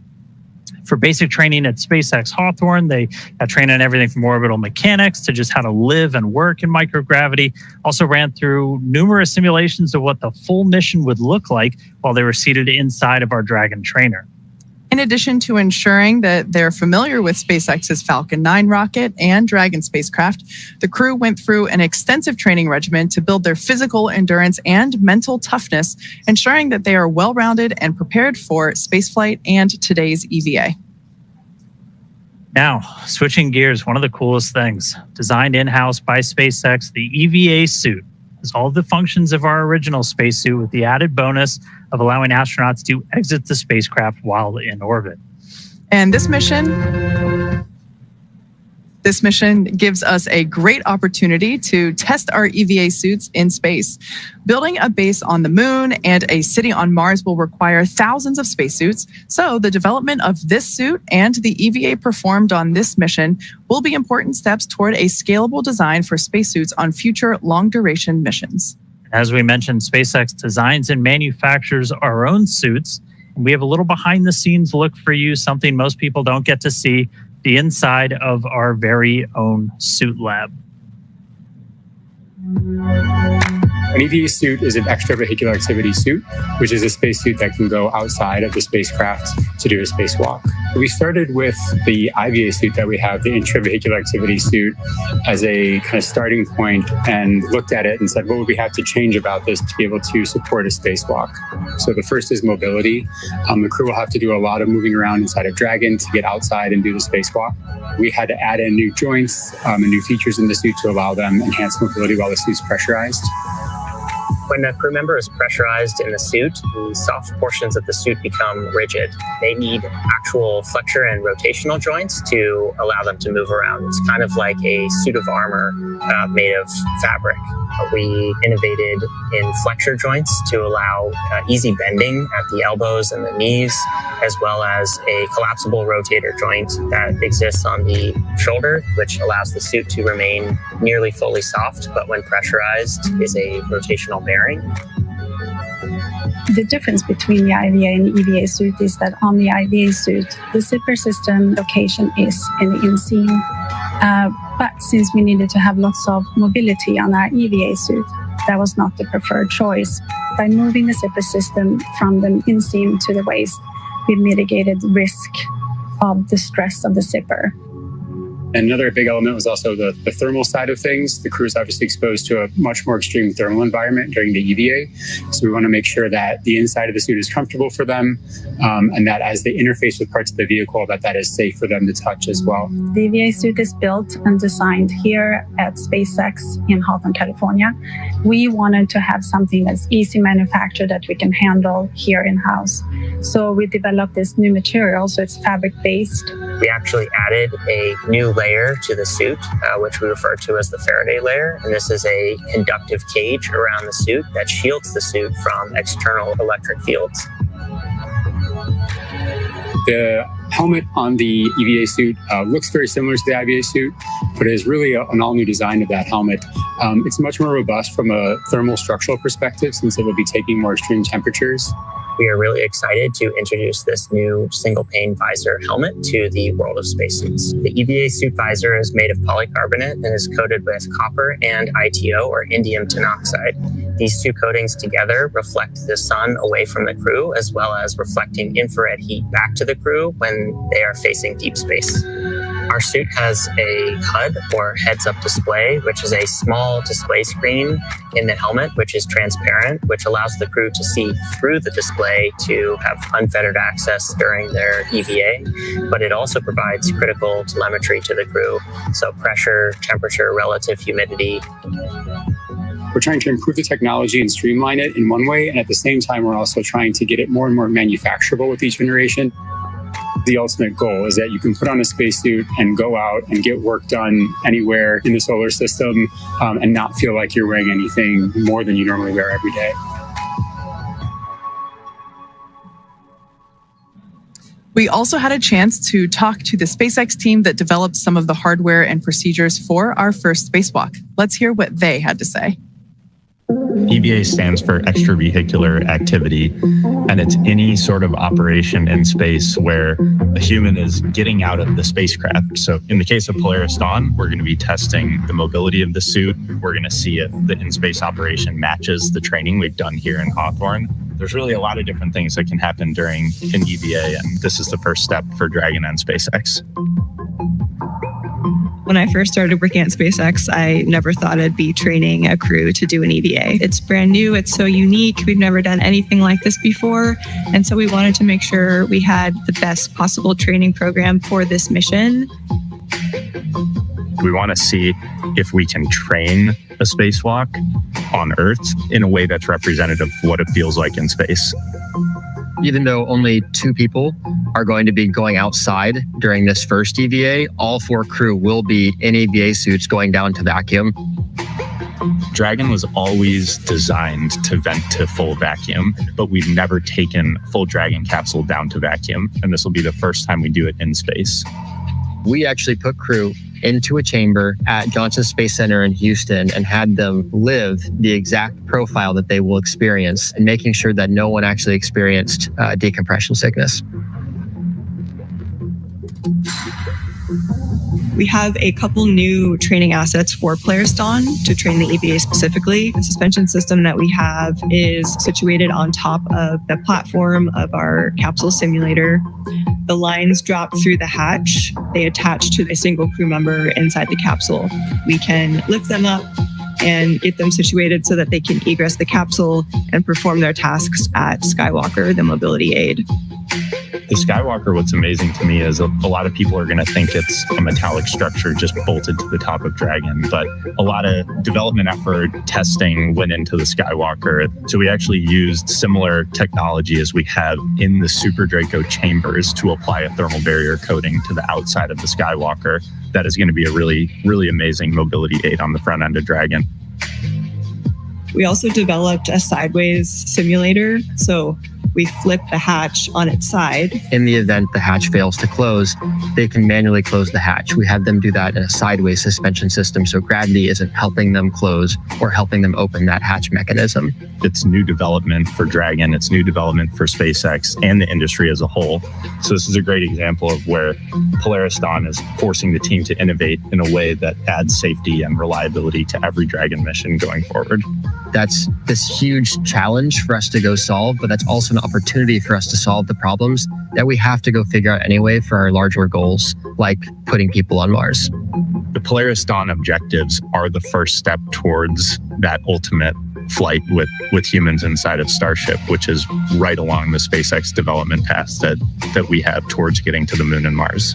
For basic training at SpaceX Hawthorne, they got trained on everything from orbital mechanics to just how to live and work in microgravity. Also ran through numerous simulations of what the full mission would look like while they were seated inside of our Dragon trainer. In addition to ensuring that they're familiar with SpaceX's Falcon 9 rocket and Dragon spacecraft, the crew went through an extensive training regimen to build their physical endurance and mental toughness, ensuring that they are well-rounded and prepared for spaceflight and today's EVA. Now, switching gears, one of the coolest things, designed in-house by SpaceX, the EVA suit has all the functions of our original spacesuit with the added bonus of allowing astronauts to exit the spacecraft while in orbit. And this mission gives us a great opportunity to test our EVA suits in space. Building a base on the moon and a city on Mars will require thousands of spacesuits, so the development of this suit and the EVA performed on this mission will be important steps toward a scalable design for spacesuits on future long-duration missions. As we mentioned, SpaceX designs and manufactures our own suits. We have a little behind-the-scenes look for you, something most people don't get to see, the inside of our very own suit lab. An EVA suit is an extravehicular activity suit, which is a spacesuit that can go outside of the spacecraft to do a spacewalk. We started with the IVA suit that we have, the intravehicular activity suit, as a kind of starting point and looked at it and said, what would we have to change about this to be able to support a spacewalk? So the first is mobility. The crew will have to do a lot of moving around inside of Dragon to get outside and do the spacewalk. We had to add in new joints and new features in the suit to allow them enhanced mobility while the suit's pressurized. When a crew member is pressurized in the suit, the soft portions of the suit become rigid. They need actual flexure and rotational joints to allow them to move around. It's kind of like a suit of armor made of fabric. We innovated in flexure joints to allow easy bending at the elbows and the knees, as well as a collapsible rotator joint that exists on the shoulder, which allows the suit to remain nearly fully soft, but when pressurized is a rotational bearing. The difference between the IVA and the EVA suit is that on the IVA suit, the zipper system location is in the inseam. But since we needed to have lots of mobility on our EVA suit, that was not the preferred choice. By moving the zipper system from the inseam to the waist, we mitigated risk of the stress of the zipper. And another big element was also the thermal side of things. The crew is obviously exposed to a much more extreme thermal environment during the EVA. So we want to make sure that the inside of the suit is comfortable for them and that as they interface with parts of the vehicle, that is safe for them to touch as well. The EVA suit is built and designed here at SpaceX in Hawthorne, California. We wanted to have something that's easy manufactured that we can handle here in-house. So we developed this new material, so it's fabric-based. We actually added a new layer to the suit, which we refer to as the Faraday layer. And this is a conductive cage around the suit that shields the suit from external electric fields. The helmet on the EVA suit looks very similar to the IVA suit, but it is really an all-new design of that helmet. It's much more robust from a thermal structural perspective since it will be taking more extreme temperatures. We are really excited to introduce this new single-pane visor helmet to the world of spacesuits. The EVA suit visor is made of polycarbonate and is coated with copper and ITO, or indium tenoxide. These two coatings together reflect the sun away from the crew, as well as reflecting infrared heat back to the crew when they are facing deep space. Our suit has a HUD, or heads-up display, which is a small display screen in the helmet, which is transparent, which allows the crew to see through the display to have unfettered access during their EVA. But it also provides critical telemetry to the crew, so pressure, temperature, relative humidity. We're trying to improve the technology and streamline it in one way, and at the same time, we're also trying to get it more and more manufacturable with each generation. The ultimate goal is that you can put on a spacesuit and go out and get work done anywhere in the solar system and not feel like you're wearing anything more than you normally wear every day. We also had a chance to talk to the SpaceX team that developed some of the hardware and procedures for our first spacewalk. Let's hear what they had to say. EVA stands for extravehicular activity, and it's any sort of operation in space where a human is getting out of the spacecraft. So in the case of Polaris Dawn, we're going to be testing the mobility of the suit. We're going to see if the in-space operation matches the training we've done here in Hawthorne. There's really a lot of different things that can happen during an EVA, and this is the first step for Dragon and SpaceX. When I first started working at SpaceX, I never thought I'd be training a crew to do an EVA. It's brand new, it's so unique, we've never done anything like this before, and so we wanted to make sure we had the best possible training program for this mission. We want to see if we can train a spacewalk on Earth in a way that's representative of what it feels like in space. Even though only 2 people are going to be going outside during this first EVA, all 4 crew will be in EVA suits going down to vacuum. Dragon was always designed to vent to full vacuum, but we've never taken full Dragon capsule down to vacuum, and this will be the first time we do it in space. We actually put crew into a chamber at Johnson Space Center in Houston and had them live the exact profile that they will experience, and making sure that no one actually experienced decompression sickness. We have a couple new training assets for Polaris Dawn to train the EVA specifically. The suspension system that we have is situated on top of the platform of our capsule simulator. The lines drop through the hatch. They attach to a single crew member inside the capsule. We can lift them up and get them situated so that they can egress the capsule and perform their tasks at Skywalker, the mobility aid. The Skywalker, what's amazing to me is a lot of people are going to think it's a metallic structure just bolted to the top of Dragon, but a lot of development effort, testing went into the Skywalker. So we actually used similar technology as we have in the Super Draco chambers to apply a thermal barrier coating to the outside of the Skywalker. That is going to be a really, really amazing mobility aid on the front end of Dragon. We also developed a sideways simulator. So we flip the hatch on its side. In the event the hatch fails to close, they can manually close the hatch. We have them do that in a sideways suspension system, so gravity isn't helping them close or helping them open that hatch mechanism. It's new development for Dragon, it's new development for SpaceX and the industry as a whole. So this is a great example of where Polaris Dawn is forcing the team to innovate in a way that adds safety and reliability to every Dragon mission going forward. That's this huge challenge for us to go solve, but that's also an opportunity for us to solve the problems that we have to go figure out anyway for our larger goals, like putting people on Mars. The Polaris Dawn objectives are the first step towards that ultimate flight with humans inside of Starship, which is right along the SpaceX development path that we have towards getting to the Moon and Mars.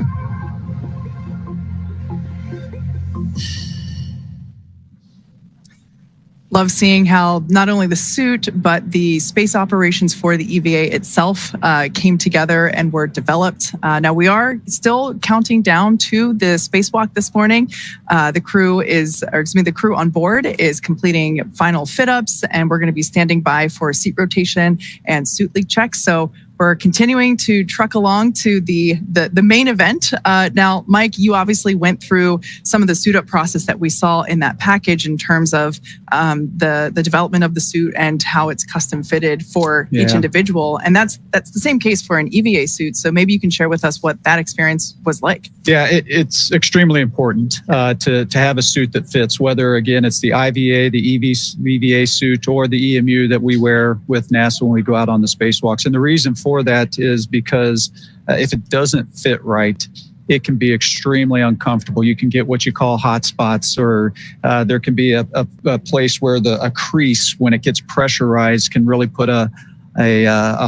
Love seeing how not only the suit, but the space operations for the EVA itself came together and were developed. Now we are still counting down to the spacewalk this morning. The crew on board is completing final fit-ups, and we're going to be standing by for seat rotation and suit leak checks. So we're continuing to truck along to the main event. Now, Mike, you obviously went through some of the suit up process that we saw in that package in terms of the development of the suit and how it's custom fitted for each individual. And that's the same case for an EVA suit. So maybe you can share with us what that experience was like. Yeah, it's extremely important to have a suit that fits, whether, again, it's the IVA, the EVA suit, or the EMU that we wear with NASA when we go out on the spacewalks. And the reason for that is because if it doesn't fit right, it can be extremely uncomfortable. You can get what you call hot spots, or there can be a place where a crease, when it gets pressurized, can really put a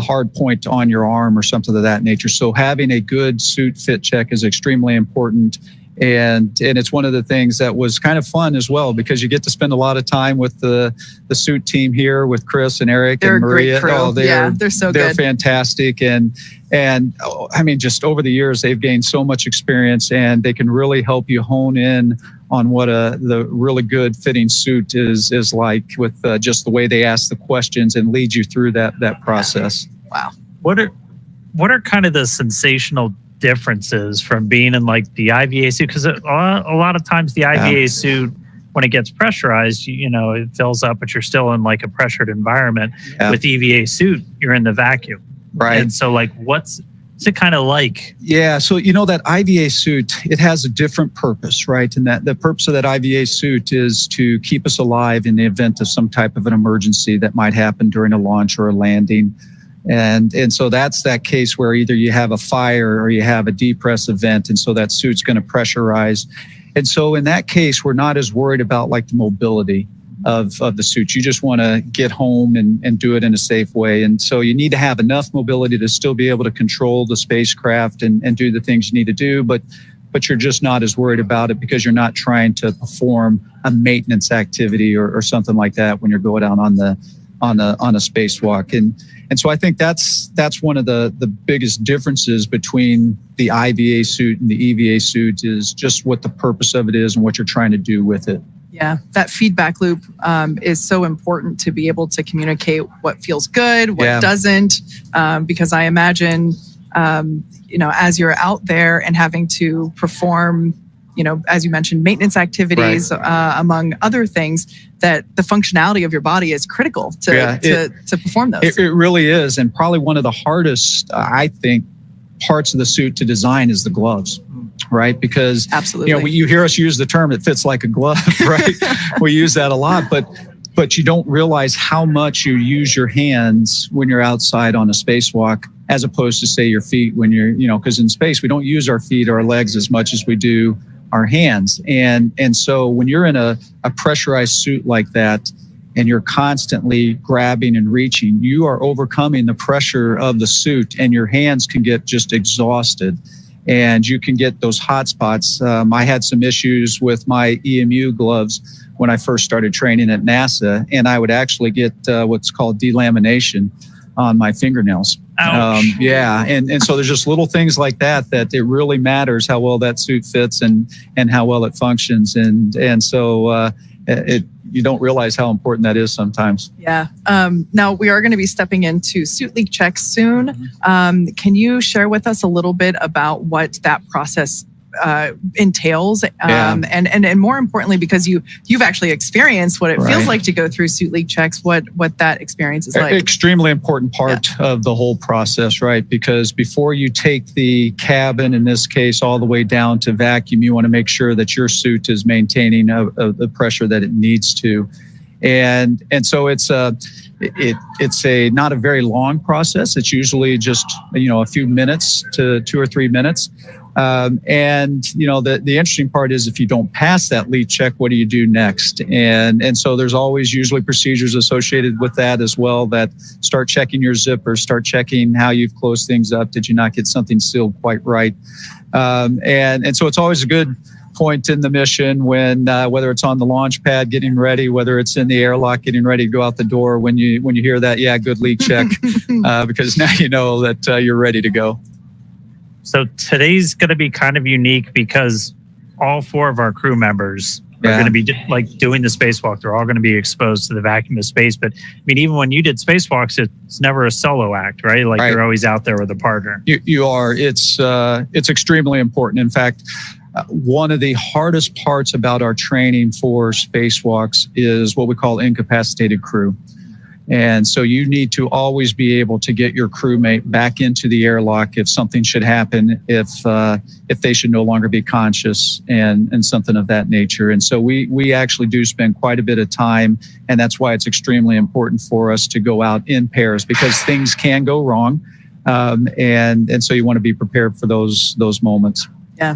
hard point on your arm or something of that nature. So having a good suit fit check is extremely important. And it's one of the things that was kind of fun as well, because you get to spend a lot of time with the suit team here with Chris and Eric they're and Maria. A great crew. They're so good. They're fantastic. And I mean, just over the years, they've gained so much experience, and they can really help you hone in on what the really good fitting suit is like, with just the way they ask the questions and lead you through that process. Wow. What are kind of the sensational differences from being in like the IVA suit? Because a lot of times the IVA suit, when it gets pressurized, it fills up, but you're still in like a pressured environment. With EVA suit, you're in the vacuum. Right. And so like, what's it kind of like? Yeah. So, that IVA suit, it has a different purpose, right? And that the purpose of that IVA suit is to keep us alive in the event of some type of an emergency that might happen during a launch or a landing. And so that's that case where either you have a fire or you have a depress event. And so that suit's going to pressurize. And so in that case, we're not as worried about like the mobility of the suit. You just want to get home and do it in a safe way. And so you need to have enough mobility to still be able to control the spacecraft and do the things you need to do. But you're just not as worried about it because you're not trying to perform a maintenance activity or something like that when you're going out on a spacewalk. And so I think that's one of the biggest differences between the IVA suit and the EVA suit, is just what the purpose of it is and what you're trying to do with it. Yeah, that feedback loop is so important to be able to communicate what feels good, what doesn't, because I imagine, as you're out there and having to perform, as you mentioned, maintenance activities, among other things, that the functionality of your body is critical to perform those. It really is. And probably one of the hardest, I think, parts of the suit to design is the gloves. Right? Because absolutely, you hear us use the term "it fits like a glove," right? We use that a lot, but you don't realize how much you use your hands when you're outside on a spacewalk, as opposed to, say, your feet when you're, because in space we don't use our feet or our legs as much as we do our hands. And so when you're in a pressurized suit like that, and you're constantly grabbing and reaching, you are overcoming the pressure of the suit, and your hands can get just exhausted. And you can get those hot spots. I had some issues with my EMU gloves when I first started training at NASA, and I would actually get what's called delamination on my fingernails. And so there's just little things like that it really matters how well that suit fits and how well it functions. And so you don't realize how important that is sometimes. Yeah. Now we are going to be stepping into suit leak checks soon. Can you share with us a little bit about what that process entails? And more importantly, because you've actually experienced what it feels like to go through suit leak checks, what that experience is like. Extremely important part of the whole process, right? Because before you take the cabin, in this case, all the way down to vacuum, you want to make sure that your suit is maintaining the pressure that it needs to. And so it's not a very long process. It's usually just, a few minutes to 2 or 3 minutes. The interesting part is, if you don't pass that leak check, what do you do next? And so there's always usually procedures associated with that as well, that start checking your zippers, start checking how you've closed things up. Did you not get something sealed quite right? And so it's always a good point in the mission when, whether it's on the launch pad getting ready, whether it's in the airlock getting ready to go out the door, when you hear that, good leak check, because now you know that you're ready to go. So today's going to be kind of unique because all 4 of our crew members are going to be like doing the spacewalk. They're all going to be exposed to the vacuum of space. But I mean, even when you did spacewalks, it's never a solo act, right? Like you're always out there with a partner. You are. It's extremely important. In fact, one of the hardest parts about our training for spacewalks is what we call incapacitated crew. And so you need to always be able to get your crewmate back into the airlock if something should happen, if they should no longer be conscious and something of that nature. And so we actually do spend quite a bit of time, and that's why it's extremely important for us to go out in pairs, because things can go wrong. And so you want to be prepared for those moments. Yeah.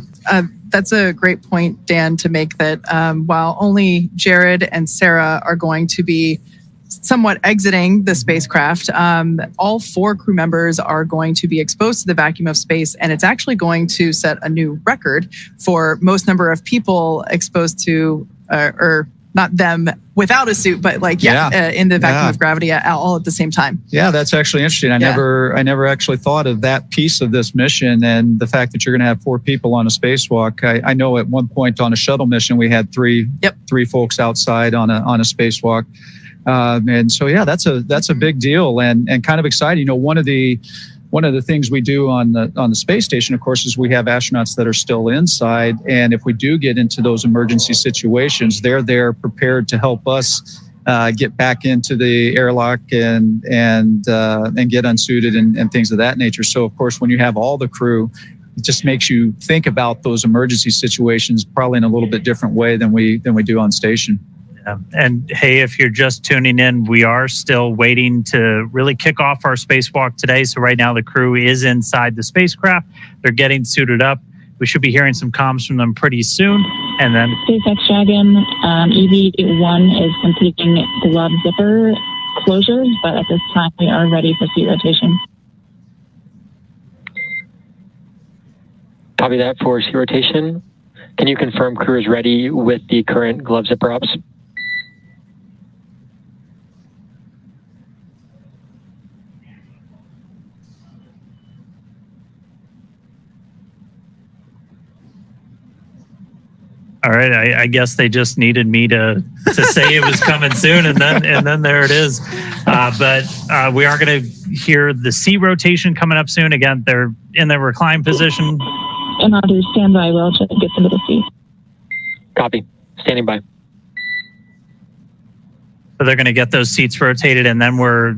That's a great point, Dan, to make that while only Jared and Sarah are going to be somewhat exiting the spacecraft, all 4 crew members are going to be exposed to the vacuum of space, and it's actually going to set a new record for most number of people exposed to, or not them without a suit, but like in the vacuum of gravity all at the same time. Yeah, that's actually interesting. I never actually thought of that piece of this mission, and the fact that you're going to have 4 people on a spacewalk. I know at one point on a shuttle mission we had three folks outside on a spacewalk. And so, that's a big deal and kind of exciting. You know, one of the things we do on the space station, of course, is we have astronauts that are still inside. And if we do get into those emergency situations, they're there prepared to help us get back into the airlock and get unsuited and things of that nature. So, of course, when you have all the crew, it just makes you think about those emergency situations probably in a little bit different way than we do on station. And hey, if you're just tuning in, we are still waiting to really kick off our spacewalk today. So right now the crew is inside the spacecraft. They're getting suited up. We should be hearing some comms from them pretty soon. And then SpaceX Dragon EV1 is completing glove zipper closures, but at this time we are ready for seat rotation. Copy that for seat rotation. Can you confirm crew is ready with the current glove zipper ops? All right, I guess they just needed me to say it was coming soon, and then there it is. But we are going to hear the seat rotation coming up soon. Again, they're in their recline position. And I'll do standby well to get to the seat. Copy. Standing by. So they're going to get those seats rotated, and then we're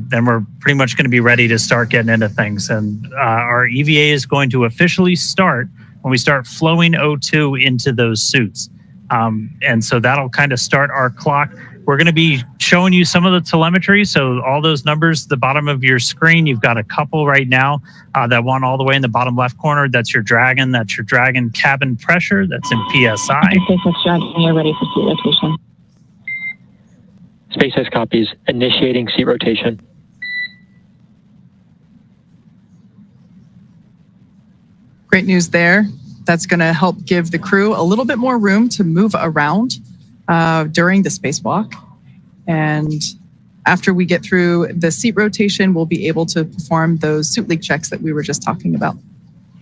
pretty much going to be ready to start getting into things. And our EVA is going to officially start when we start flowing O2 into those suits. And so that'll kind of start our clock. We're going to be showing you some of the telemetry. So all those numbers, the bottom of your screen, you've got a couple right now. That one all the way in the bottom left corner, that's your Dragon. That's your Dragon cabin pressure. That's in PSI. SpaceX Dragon, you're ready for seat rotation. SpaceX copies. Initiating seat rotation. Great news there. That's going to help give the crew a little bit more room to move around during the spacewalk. And after we get through the seat rotation, we'll be able to perform those suit leak checks that we were just talking about.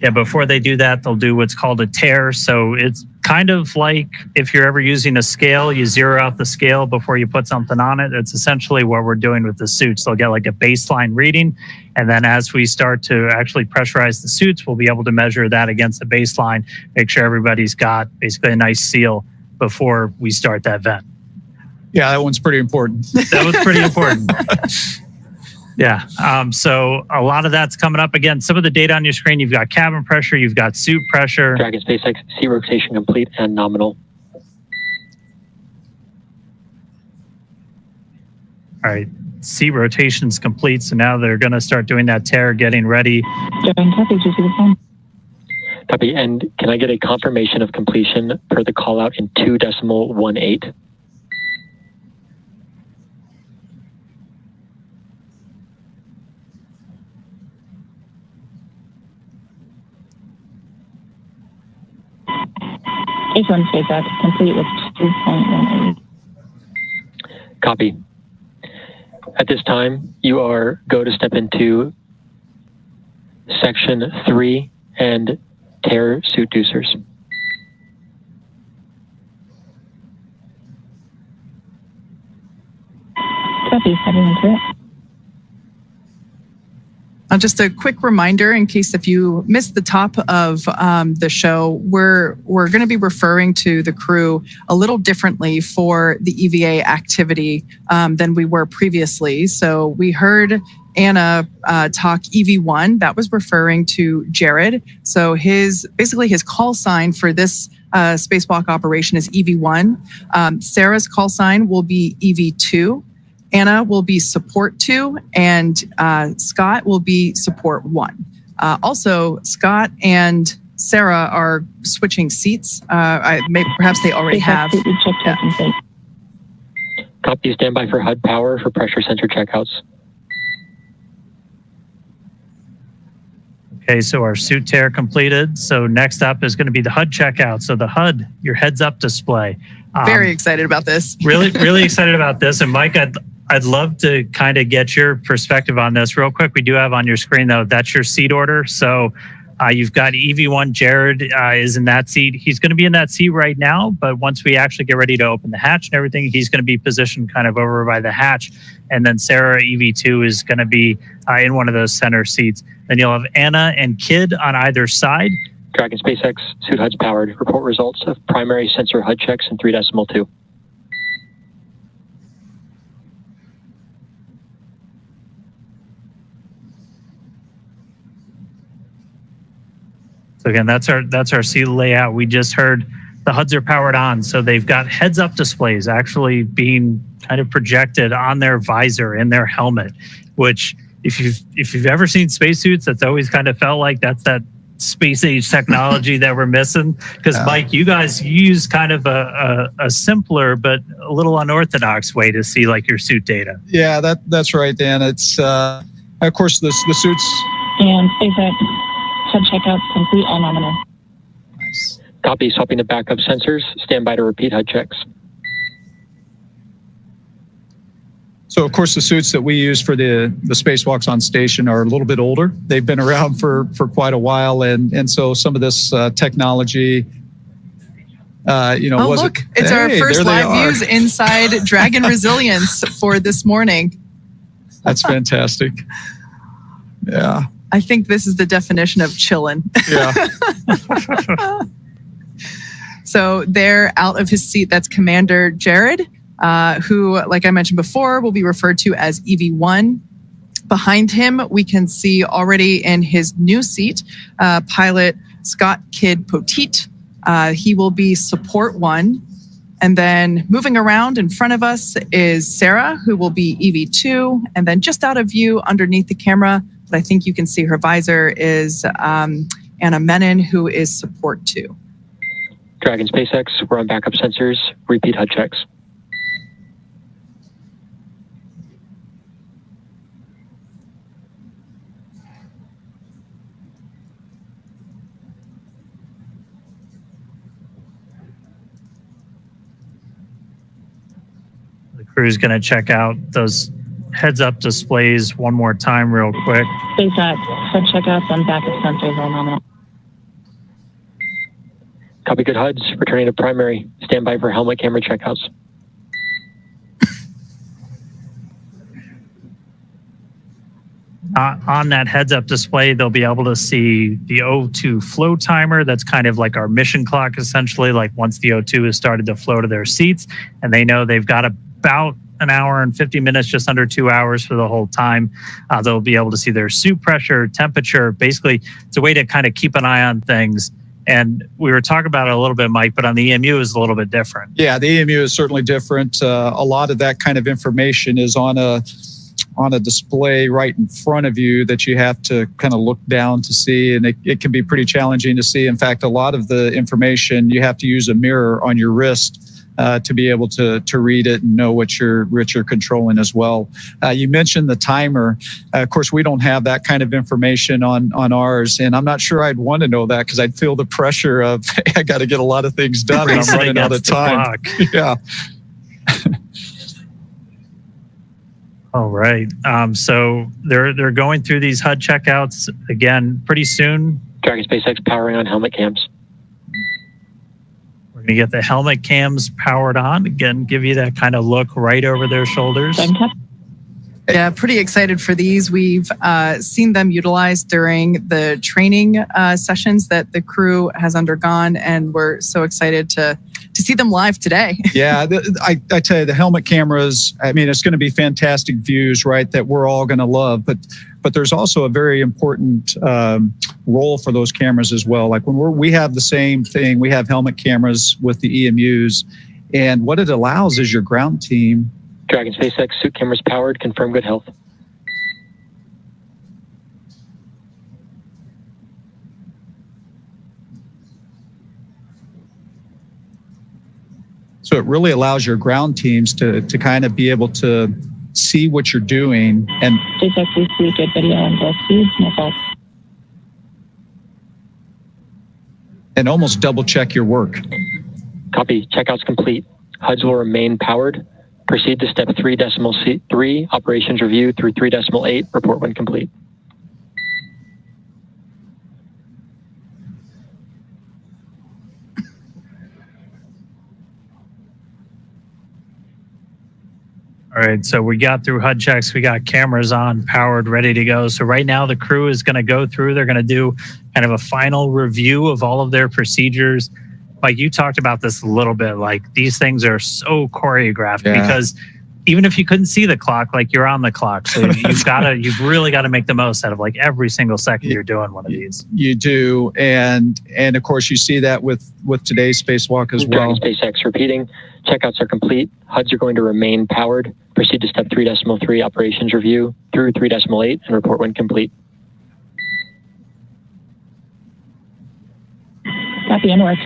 Yeah, before they do that, they'll do what's called a tear. So it's kind of like if you're ever using a scale, you zero out the scale before you put something on it. It's essentially what we're doing with the suits. They'll get like a baseline reading. And then as we start to actually pressurize the suits, we'll be able to measure that against the baseline, make sure everybody's got basically a nice seal before we start that vent. Yeah, that one's pretty important. That was pretty important. Yeah. So a lot of that's coming up. Again, some of the data on your screen, you've got cabin pressure, you've got suit pressure. Dragon SpaceX, seat rotation complete and nominal. All right. Seat rotation's complete. So now they're going to start doing that tear, getting ready. Dragon, copy, just the phone. Copy. And can I get a confirmation of completion per the call out in 2.18? H1 SpaceX, complete with 2.18. Copy. At this time, you are go to step into section 3 and tear suit deucers. Copy. Heading into it. Just a quick reminder, in case if you missed the top of the show, we're going to be referring to the crew a little differently for the EVA activity than we were previously. So we heard Anna talk EV1. That was referring to Jared. So his call sign for this spacewalk operation is EV1. Sarah's call sign will be EV2. Anna will be support 2, and Scott will be support 1. Also, Scott and Sarah are switching seats. Perhaps they already have. Yeah. Copy. Standby for HUD power for pressure sensor checkouts. Okay, so our suit tear completed. So next up is going to be the HUD checkout. So the HUD, your heads up display. Very excited about this. really excited about this. And Mike, I'd love to kind of get your perspective on this real quick. We do have on your screen, though, that's your seat order. So you've got EV1. Jared is in that seat. He's going to be in that seat right now, but once we actually get ready to open the hatch and everything, he's going to be positioned kind of over by the hatch. And then Sarah, EV2, is going to be in one of those center seats. Then you'll have Anna and Kid on either side. Dragon SpaceX, suit HUD's powered. Report results of primary sensor HUD checks in 3.2. So again, that's our seat layout. We just heard the HUDs are powered on, so they've got heads-up displays actually being kind of projected on their visor in their helmet. Which, if you've ever seen spacesuits, that's always kind of felt like that's that space age technology that we're missing. Because Mike, you guys use kind of a simpler but a little unorthodox way to see like your suit data. Yeah, that's right, Dan. It's of course the suits and SpaceX. HUD checkout complete, all nominal. Nice. Copy. Swapping to backup sensors. Stand by to repeat HUD checks. So, of course, the suits that we use for the spacewalks on station are a little bit older. They've been around for quite a while, and so some of this technology, look, it's our first live views inside Dragon Resilience for this morning. That's fantastic. Yeah. I think this is the definition of chillin'. Yeah. So they're out of his seat. That's Commander Jared, who, like I mentioned before, will be referred to as EV1. Behind him, we can see already in his new seat, pilot Scott Kid Poteet. He will be support 1. And then moving around in front of us is Sarah, who will be EV2. And then just out of view underneath the camera, but I think you can see her visor, is Anna Menon, who is support 2. Dragon SpaceX, we're on backup sensors. Repeat HUD checks. The crew's going to check out those heads-up displays one more time real quick. SpaceX, HUD checkouts on backup sensors, all nominal. Copy. Good HUDs. Returning to primary. Stand by for helmet camera checkouts. On that heads-up display, they'll be able to see the O2 flow timer. That's kind of like our mission clock, essentially. Like once the O2 has started to flow to their seats, and they know they've got about an hour and 50 minutes, just under 2 hours for the whole time. They'll be able to see their suit pressure, temperature. Basically, it's a way to kind of keep an eye on things. And we were talking about it a little bit, Mike, but on the EMU is a little bit different. Yeah, the EMU is certainly different. A lot of that kind of information is on a display right in front of you that you have to kind of look down to see, and it can be pretty challenging to see. In fact, a lot of the information, you have to use a mirror on your wrist to be able to read it and know what you're controlling as well. You mentioned the timer. Of course, we don't have that kind of information on ours, and I'm not sure I'd want to know that because I'd feel the pressure of, hey, I got to get a lot of things done and I'm running out of time. Yeah. All right. So they're going through these HUD checkouts again pretty soon. Dragon SpaceX powering on helmet cams. We're going to get the helmet cams powered on. Again, give you that kind of look right over their shoulders. Yeah, pretty excited for these. We've seen them utilized during the training sessions that the crew has undergone, and we're so excited to see them live today. Yeah, I tell you, the helmet cameras, I mean, it's going to be fantastic views, right, that we're all going to love. But there's also a very important role for those cameras as well. Like when we have the same thing, we have helmet cameras with the EMUs, and what it allows is your ground team. Dragon SpaceX suit cameras powered. Confirm good health. So it really allows your ground teams to kind of be able to see what you're doing. And SpaceX is really good video on both views. No faults. And almost double check your work. Copy. Checkout's complete. HUDs will remain powered. Proceed to step 3.3, operations review through 3.8, report when complete. All right, so we got through HUD checks, we got cameras on, powered, ready to go. So right now the crew is gonna go through, they're gonna do kind of a final review of all of their procedures. Like you talked about this a little bit, like these things are so choreographed because even if you couldn't see the clock, like you're on the clock. So you've really got to make the most out of like every single second you're doing one of these. You do. And of course you see that with today's spacewalk as well. Dragon SpaceX repeating. Checkouts are complete. HUDs are going to remain powered. Proceed to step 3.3, operations review through 3.8 and report when complete. Copy and work.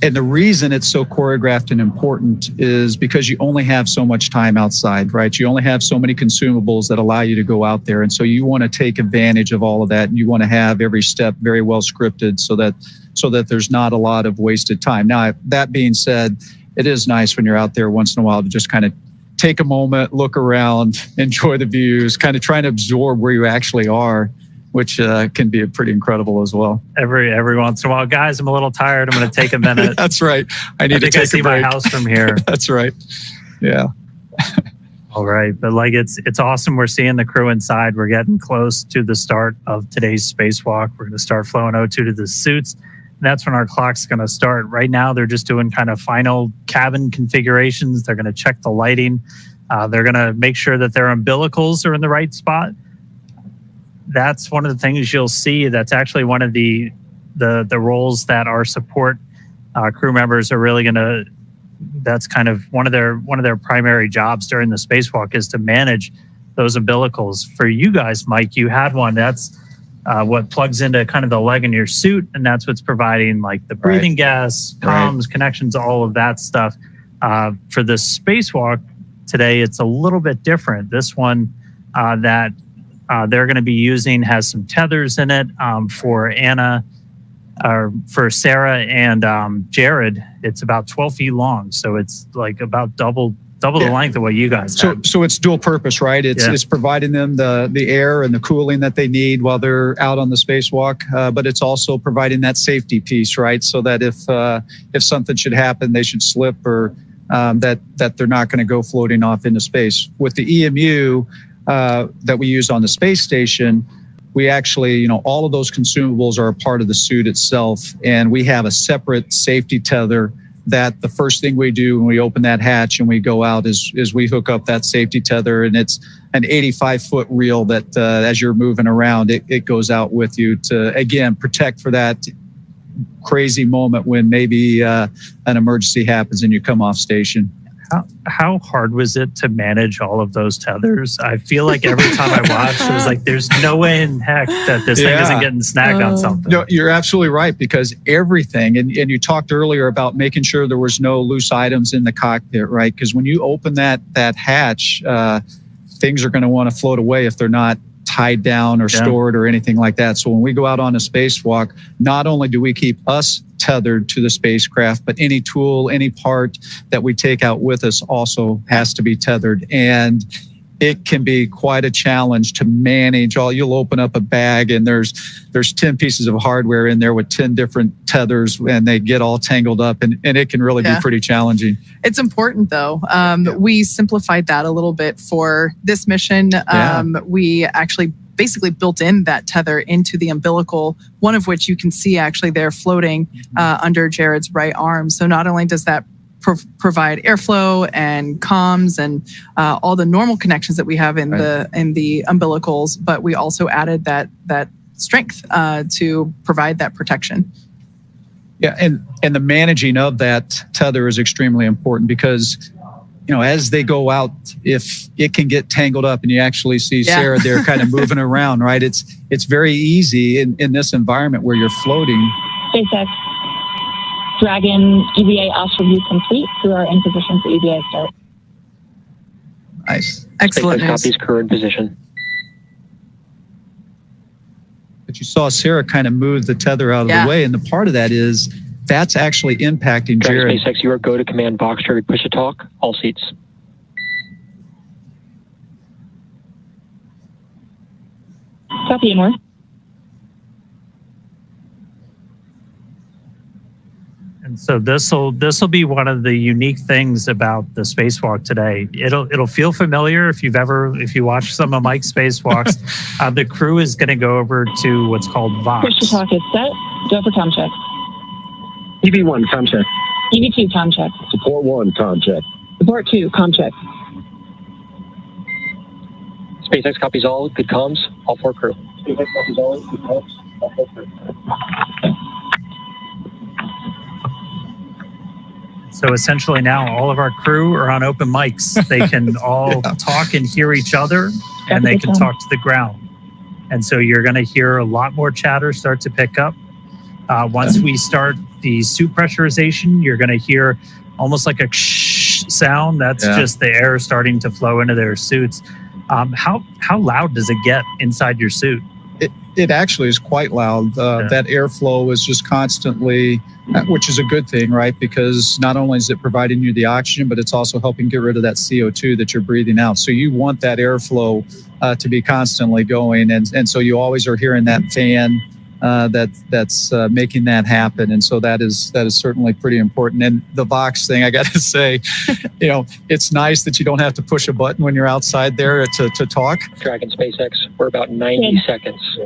And the reason it's so choreographed and important is because you only have so much time outside, right? You only have so many consumables that allow you to go out there. And so you want to take advantage of all of that. And you want to have every step very well scripted so that there's not a lot of wasted time. Now, that being said, it is nice when you're out there once in a while to just kind of take a moment, look around, enjoy the views, kind of trying to absorb where you actually are, which can be pretty incredible as well. Every once in a while, guys, I'm a little tired. I'm going to take a minute. That's right. I need to take a break. I see my house from here. That's right. Yeah. All right. But like, it's awesome. We're seeing the crew inside. We're getting close to the start of today's spacewalk. We're going to start flowing O2 to the suits. And that's when our clock's going to start. Right now, they're just doing kind of final cabin configurations. They're going to check the lighting. They're going to make sure that their umbilicals are in the right spot. That's one of the things you'll see. That's actually one of the roles that our support crew members are really going to. That's kind of one of their primary jobs during the spacewalk is to manage those umbilicals. For you guys, Mike, you had one. That's what plugs into kind of the leg in your suit, and that's what's providing like the breathing gas, comms, connections, all of that stuff. For the spacewalk today, it's a little bit different. This one that they're going to be using has some tethers in it for for Sarah and Jared. It's about 12 feet long, so it's like about double the length of what you guys have. So it's dual purpose, right? It's providing them the air and the cooling that they need while they're out on the spacewalk, but it's also providing that safety piece, right? So that if something should happen, they should slip or that they're not going to go floating off into space. With the EMU that we use on the space station, we actually, all of those consumables are a part of the suit itself, and we have a separate safety tether that the first thing we do when we open that hatch and we go out is we hook up that safety tether, and it's an 85-foot reel that as you're moving around, it goes out with you to, again, protect for that crazy moment when maybe an emergency happens and you come off station. How hard was it to manage all of those tethers? I feel like every time I watched, it was like, there's no way in heck that this thing isn't getting snagged on something. No, you're absolutely right, because everything, and you talked earlier about making sure there was no loose items in the cockpit, right? Because when you open that hatch, things are going to want to float away if they're not tied down or stored or anything like that. So when we go out on a spacewalk, not only do we keep us tethered to the spacecraft, but any tool, any part that we take out with us also has to be tethered. And it can be quite a challenge to manage all. You'll open up a bag and there's 10 pieces of hardware in there with 10 different tethers, and they get all tangled up, and it can really be pretty challenging. It's important though. We simplified that a little bit for this mission. We actually basically built in that tether into the umbilical, one of which you can see actually there floating under Jared's right arm. So not only does that provide airflow and comms and all the normal connections that we have in the umbilicals, but we also added that strength to provide that protection. Yeah, and the managing of that tether is extremely important because, you know, as they go out, if it can get tangled up, and you actually see Sarah there kind of moving around, right? It's very easy in this environment where you're floating. SpaceX Dragon EVA astral view complete through our in position for EVA start. Nice. Excellent. SpaceX copies crew in position. But you saw Sarah kind of move the tether out of the way, and the part of that is that's actually impacting Jared. SpaceX, you are go to command box trigger push to talk, all seats. Copy, more. And so this will be one of the unique things about the spacewalk today. It'll feel familiar if you watch some of Mike's spacewalks. The crew is going to go over to what's called Vox. Push to talk is set. Go for com check. EV1, com check. EV2, com check. Support 1, com check. Support 2, com check. SpaceX copies all, good comms, all 4 crew. SpaceX copies all, good comms, all 4 crew. So essentially now all of our crew are on open mics. They can all talk and hear each other, and they can talk to the ground. And so you're going to hear a lot more chatter start to pick up. Once we start the suit pressurization, you're going to hear almost like a sound. That's just the air starting to flow into their suits. How loud does it get inside your suit? It actually is quite loud. That airflow is just constantly, which is a good thing, right? Because not only is it providing you the oxygen, but it's also helping get rid of that CO2 that you're breathing out. So you want that airflow to be constantly going. And so you always are hearing that fan that's making that happen. And so that is certainly pretty important. And the Vox thing, I got to say, you know, it's nice that you don't have to push a button when you're outside there to talk. Dragon SpaceX, we're about 90 seconds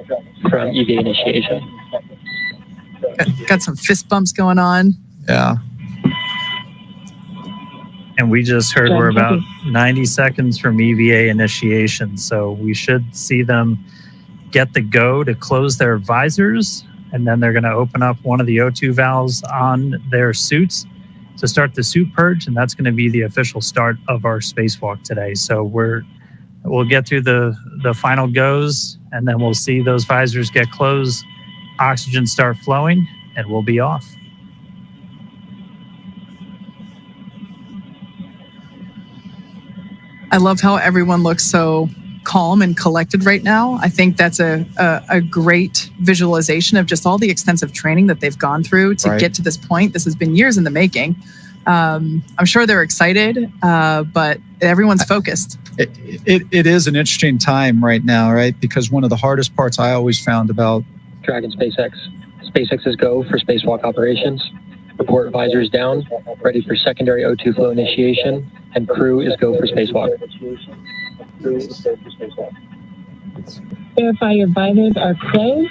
from EVA initiation. Got some fist bumps going on. Yeah. And we just heard we're about 90 seconds from EVA initiation. So we should see them get the go to close their visors, and then they're going to open up one of the O2 valves on their suits to start the suit purge, and that's going to be the official start of our spacewalk today. So we'll get through the final goes, and then we'll see those visors get closed, oxygen start flowing, and we'll be off. I love how everyone looks so calm and collected right now. I think that's a great visualization of just all the extensive training that they've gone through to get to this point. This has been years in the making. I'm sure they're excited, but everyone's focused. It is an interesting time right now, right? Because one of the hardest parts I always found about Dragon SpaceX. SpaceX is go for spacewalk operations. Report visors down, ready for secondary O2 flow initiation, and crew is go for spacewalk. Verify your visors are closed.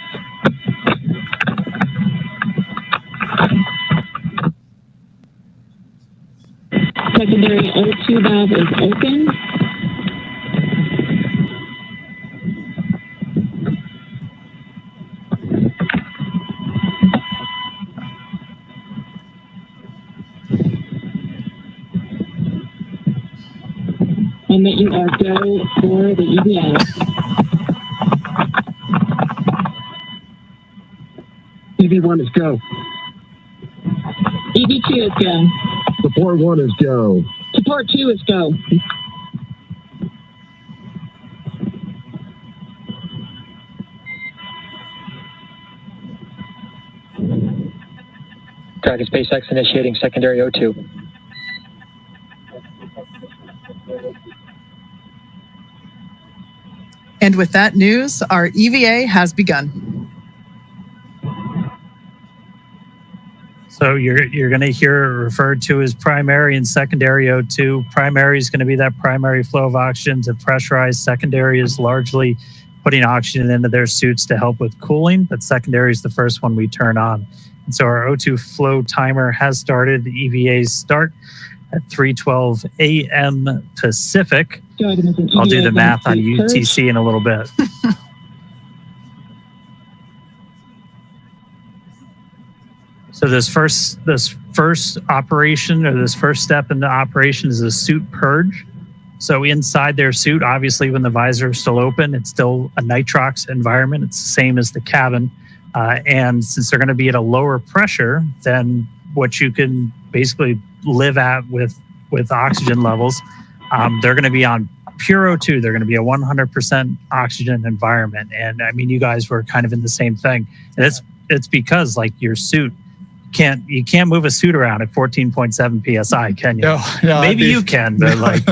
Secondary O2 valve is open. And that you are go for the EVA. EV1 is go. EV2 is go. Support 1 is go. Support 2 is go. Dragon SpaceX initiating secondary O2. And with that news, our EVA has begun. So you're going to hear it referred to as primary and secondary O2. Primary is going to be that primary flow of oxygen to pressurize. Secondary is largely putting oxygen into their suits to help with cooling, but secondary is the first one we turn on. And so our O2 flow timer has started. The EVAs start at 3:12 a.m. Pacific. I'll do the math on UTC in a little bit. So this first operation, or this first step in the operation, is a suit purge. So inside their suit, obviously when the visor is still open, it's still a nitrox environment. It's the same as the cabin. And since they're going to be at a lower pressure than what you can basically live at with oxygen levels, they're going to be on pure O2. They're going to be a 100% oxygen environment. And I mean, you guys were kind of in the same thing. And it's because like your suit, you can't move a suit around at 14.7 psi, can you? No, maybe you can, but like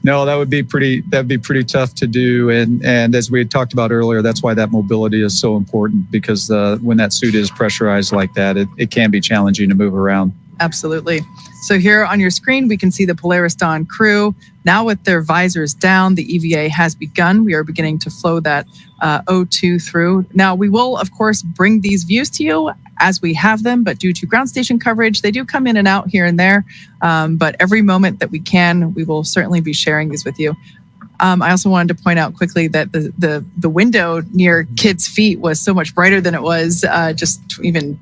no, that'd be pretty tough to do. And as we had talked about earlier, that's why that mobility is so important, because when that suit is pressurized like that, it can be challenging to move around. Absolutely. So here on your screen, we can see the Polaris Dawn crew. Now with their visors down, the EVA has begun. We are beginning to flow that O2 through. Now we will, of course, bring these views to you as we have them, but due to ground station coverage, they do come in and out here and there. But every moment that we can, we will certainly be sharing these with you. I also wanted to point out quickly that the window near Kit's feet was so much brighter than it was just even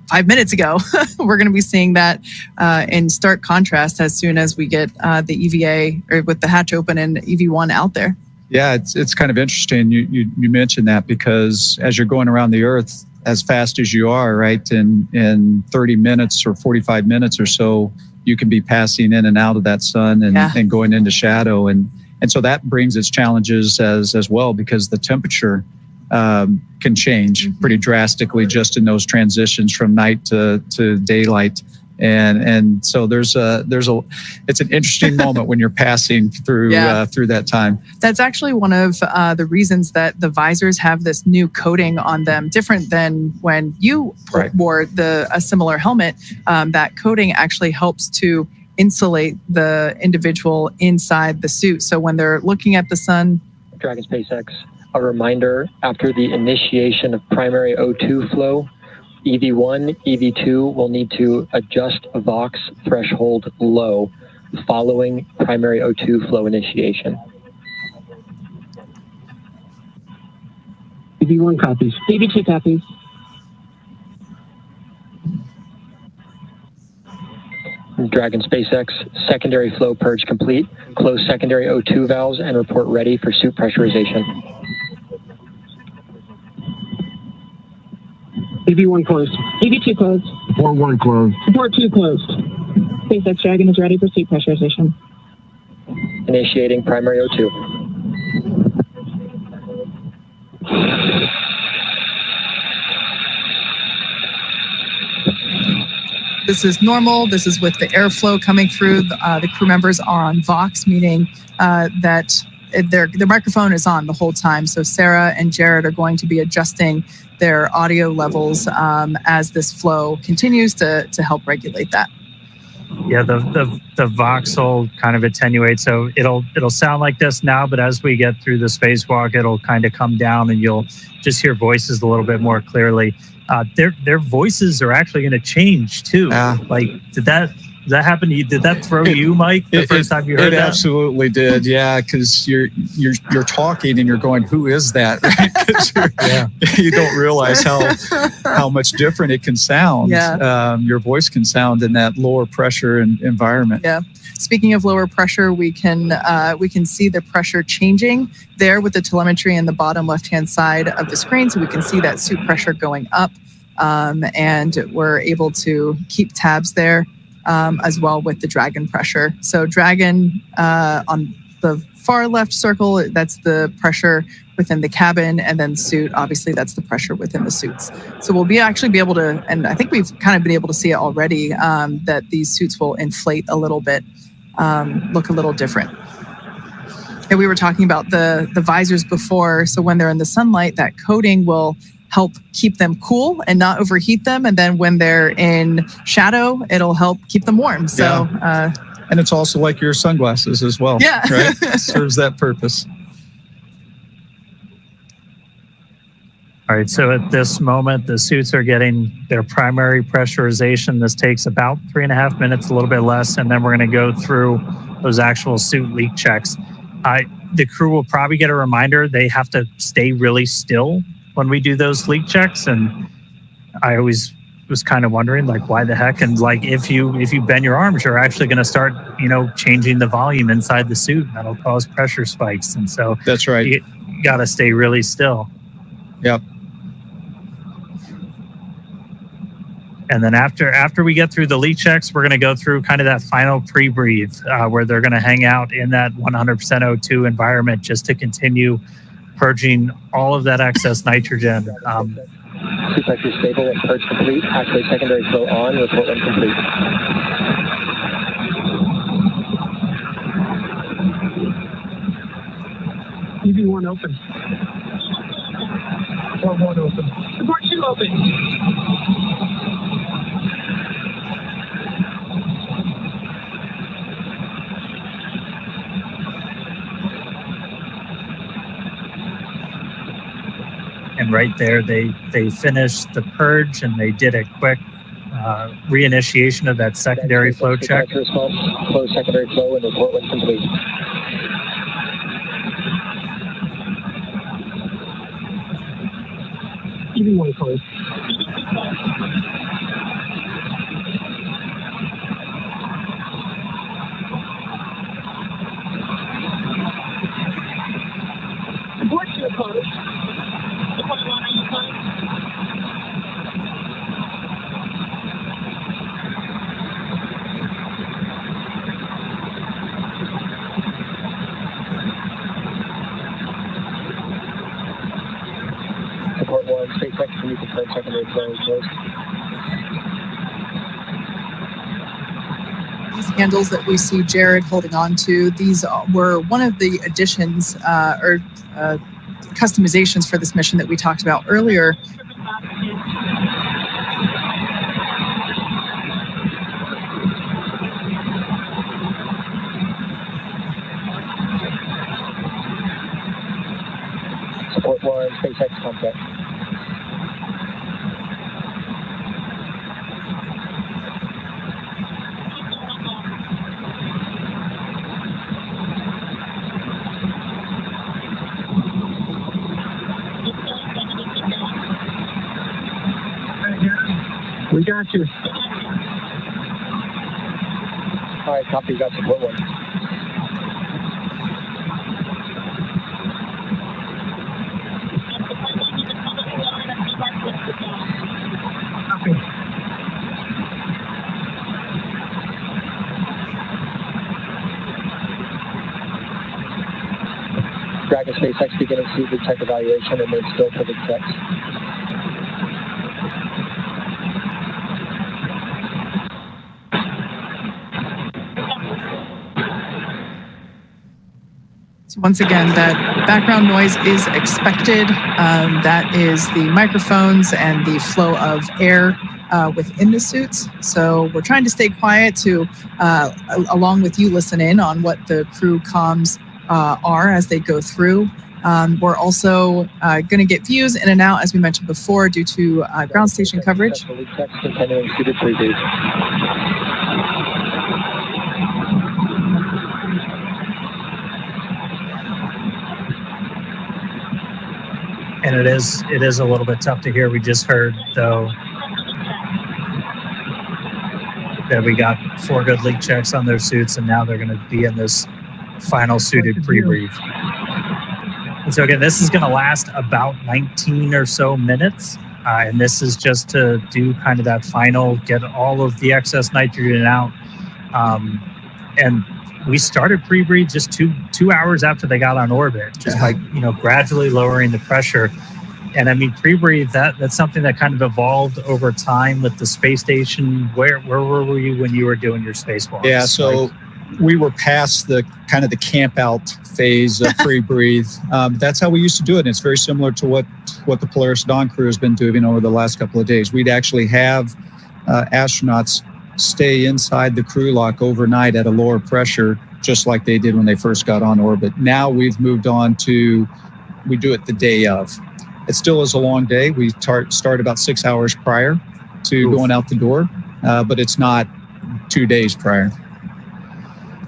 5 minutes ago. We're going to be seeing that in stark contrast as soon as we get the EVA, or with the hatch open and EV1 out there. Yeah, it's kind of interesting. You mentioned that, because as you're going around the Earth as fast as you are, right, in 30 minutes or 45 minutes or so, you can be passing in and out of that sun and going into shadow. And so that brings its challenges as well, because the temperature can change pretty drastically just in those transitions from night to daylight. And so it's an interesting moment when you're passing through that time. That's actually one of the reasons that the visors have this new coating on them, different than when you wore a similar helmet. That coating actually helps to insulate the individual inside the suit. So when they're looking at the sun. Dragon SpaceX, a reminder, after the initiation of primary O2 flow, EV1, EV2 will need to adjust VOX threshold low following primary O2 flow initiation. EV1 copies. EV2 copies. Dragon SpaceX, secondary flow purge complete. Close secondary O2 valves and report ready for suit pressurization. EV1 closed. EV2 closed. Port 1 closed. Port 2 closed. SpaceX Dragon is ready for seat pressurization. Initiating primary O2. This is normal. This is with the airflow coming through. The crew members are on Vox, meaning that their microphone is on the whole time. So Sarah and Jared are going to be adjusting their audio levels as this flow continues to help regulate that. Yeah, the Vox will kind of attenuate, so it'll sound like this now, but as we get through the spacewalk, it'll kind of come down, and you'll just hear voices a little bit more clearly. Their voices are actually going to change too. Like, did that happen to you? Did that throw you, Mike, the first time you heard that? It absolutely did. Yeah, because you're talking and you're going, who is that? Right? You don't realize how much different it can sound. Your voice can sound in that lower pressure environment. Yeah. Speaking of lower pressure, we can see the pressure changing there with the telemetry in the bottom left-hand side of the screen. So we can see that suit pressure going up, and we're able to keep tabs there as well with the Dragon pressure. So Dragon on the far left circle, that's the pressure within the cabin, and then suit, obviously that's the pressure within the suits. So we'll actually be able to, and I think we've kind of been able to see it already, that these suits will inflate a little bit, look a little different. Yeah, we were talking about the visors before. So when they're in the sunlight, that coating will help keep them cool and not overheat them. And then when they're in shadow, it'll help keep them warm. So, and it's also like your sunglasses as well. Yeah. Right? Serves that purpose. All right, so at this moment, the suits are getting their primary pressurization. This takes about 3.5 minutes, a little bit less, and then we're going to go through those actual suit leak checks. The crew will probably get a reminder they have to stay really still when we do those leak checks, and I always was kind of wondering, like, why the heck? And like, if you bend your arms, you're actually going to start, changing the volume inside the suit. That'll cause pressure spikes, and so that's right. You got to stay really still. Yep. And then after we get through the leak checks, we're going to go through kind of that final pre-breathe where they're going to hang out in that 100% O2 environment just to continue purging all of that excess nitrogen. Suit pressure stable and purge complete. Activate secondary flow on. Report when complete. EV1 open. Port 1 open. Port 2 open. And right there, they finished the purge and they did a quick reinitiation of that secondary flow check. Response, close secondary flow and report when complete. EV1 closed. Report 2 closed. Support 1, SpaceX, can you confirm secondary flow closed? These handles that we see Jared holding on to, these were one of the additions or customizations for this mission that we talked about earlier. Support 1, SpaceX contact. We got you. All right, copy. Got support 1. Copy. Dragon SpaceX beginning suit leak check evaluation and then still for the checks. So once again, that background noise is expected. That is the microphones and the flow of air within the suits. So we're trying to stay quiet to, along with you, listen in on what the crew comms are as they go through. We're also going to get views in and out, as we mentioned before, due to ground station coverage. Continuing suited preview. And it is a little bit tough to hear. We just heard, though, that we got 4 good leak checks on their suits, and now they're going to be in this final suited pre-brief. And so again, this is going to last about 19 or so minutes. And this is just to do kind of that final, get all of the excess nitrogen out. And we started pre-breathe just two hours after they got on orbit, just gradually lowering the pressure. And I mean, pre-breathe, that's something that kind of evolved over time with the space station. Where were you when you were doing your spacewalks? Yeah, so we were past the kind of the camp out phase of pre-breathe. That's how we used to do it. And it's very similar to what the Polaris Dawn crew has been doing over the last couple of days. We'd actually have astronauts stay inside the crew lock overnight at a lower pressure, just like they did when they first got on orbit. Now we've moved on to, we do it the day of. It still is a long day. We start about 6 hours prior to going out the door, but it's not 2 days prior.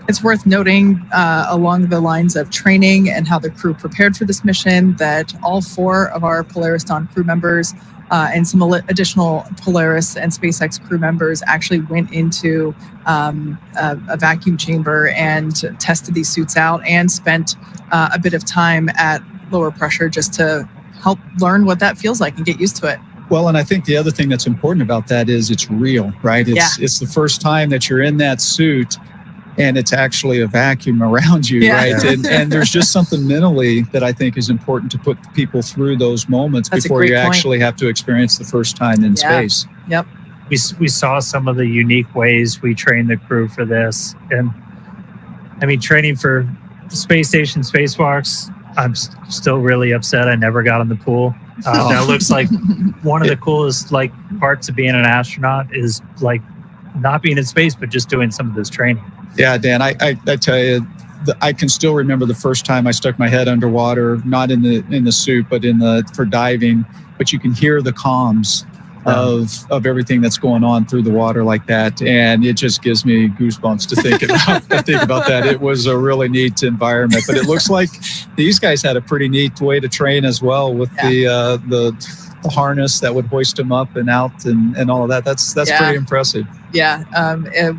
It's worth noting along the lines of training and how the crew prepared for this mission that all 4 of our Polaris Dawn crew members and some additional Polaris and SpaceX crew members actually went into a vacuum chamber and tested these suits out and spent a bit of time at lower pressure just to help learn what that feels like and get used to it. Well, and I think the other thing that's important about that is it's real, right? It's the first time that you're in that suit and it's actually a vacuum around you, right? And there's just something mentally that I think is important to put people through those moments before you actually have to experience the first time in space. Yep. We saw some of the unique ways we trained the crew for this. And I mean, training for space station spacewalks, I'm still really upset I never got in the pool. That looks like one of the coolest parts of being an astronaut is not being in space, but just doing some of this training. Yeah, Dan, I tell you, I can still remember the first time I stuck my head underwater, not in the suit, but for diving. But you can hear the comms of everything that's going on through the water like that, and it just gives me goosebumps to think about that. It was a really neat environment, but it looks like these guys had a pretty neat way to train as well with the harness that would hoist them up and out and all of that. That's pretty impressive. Yeah,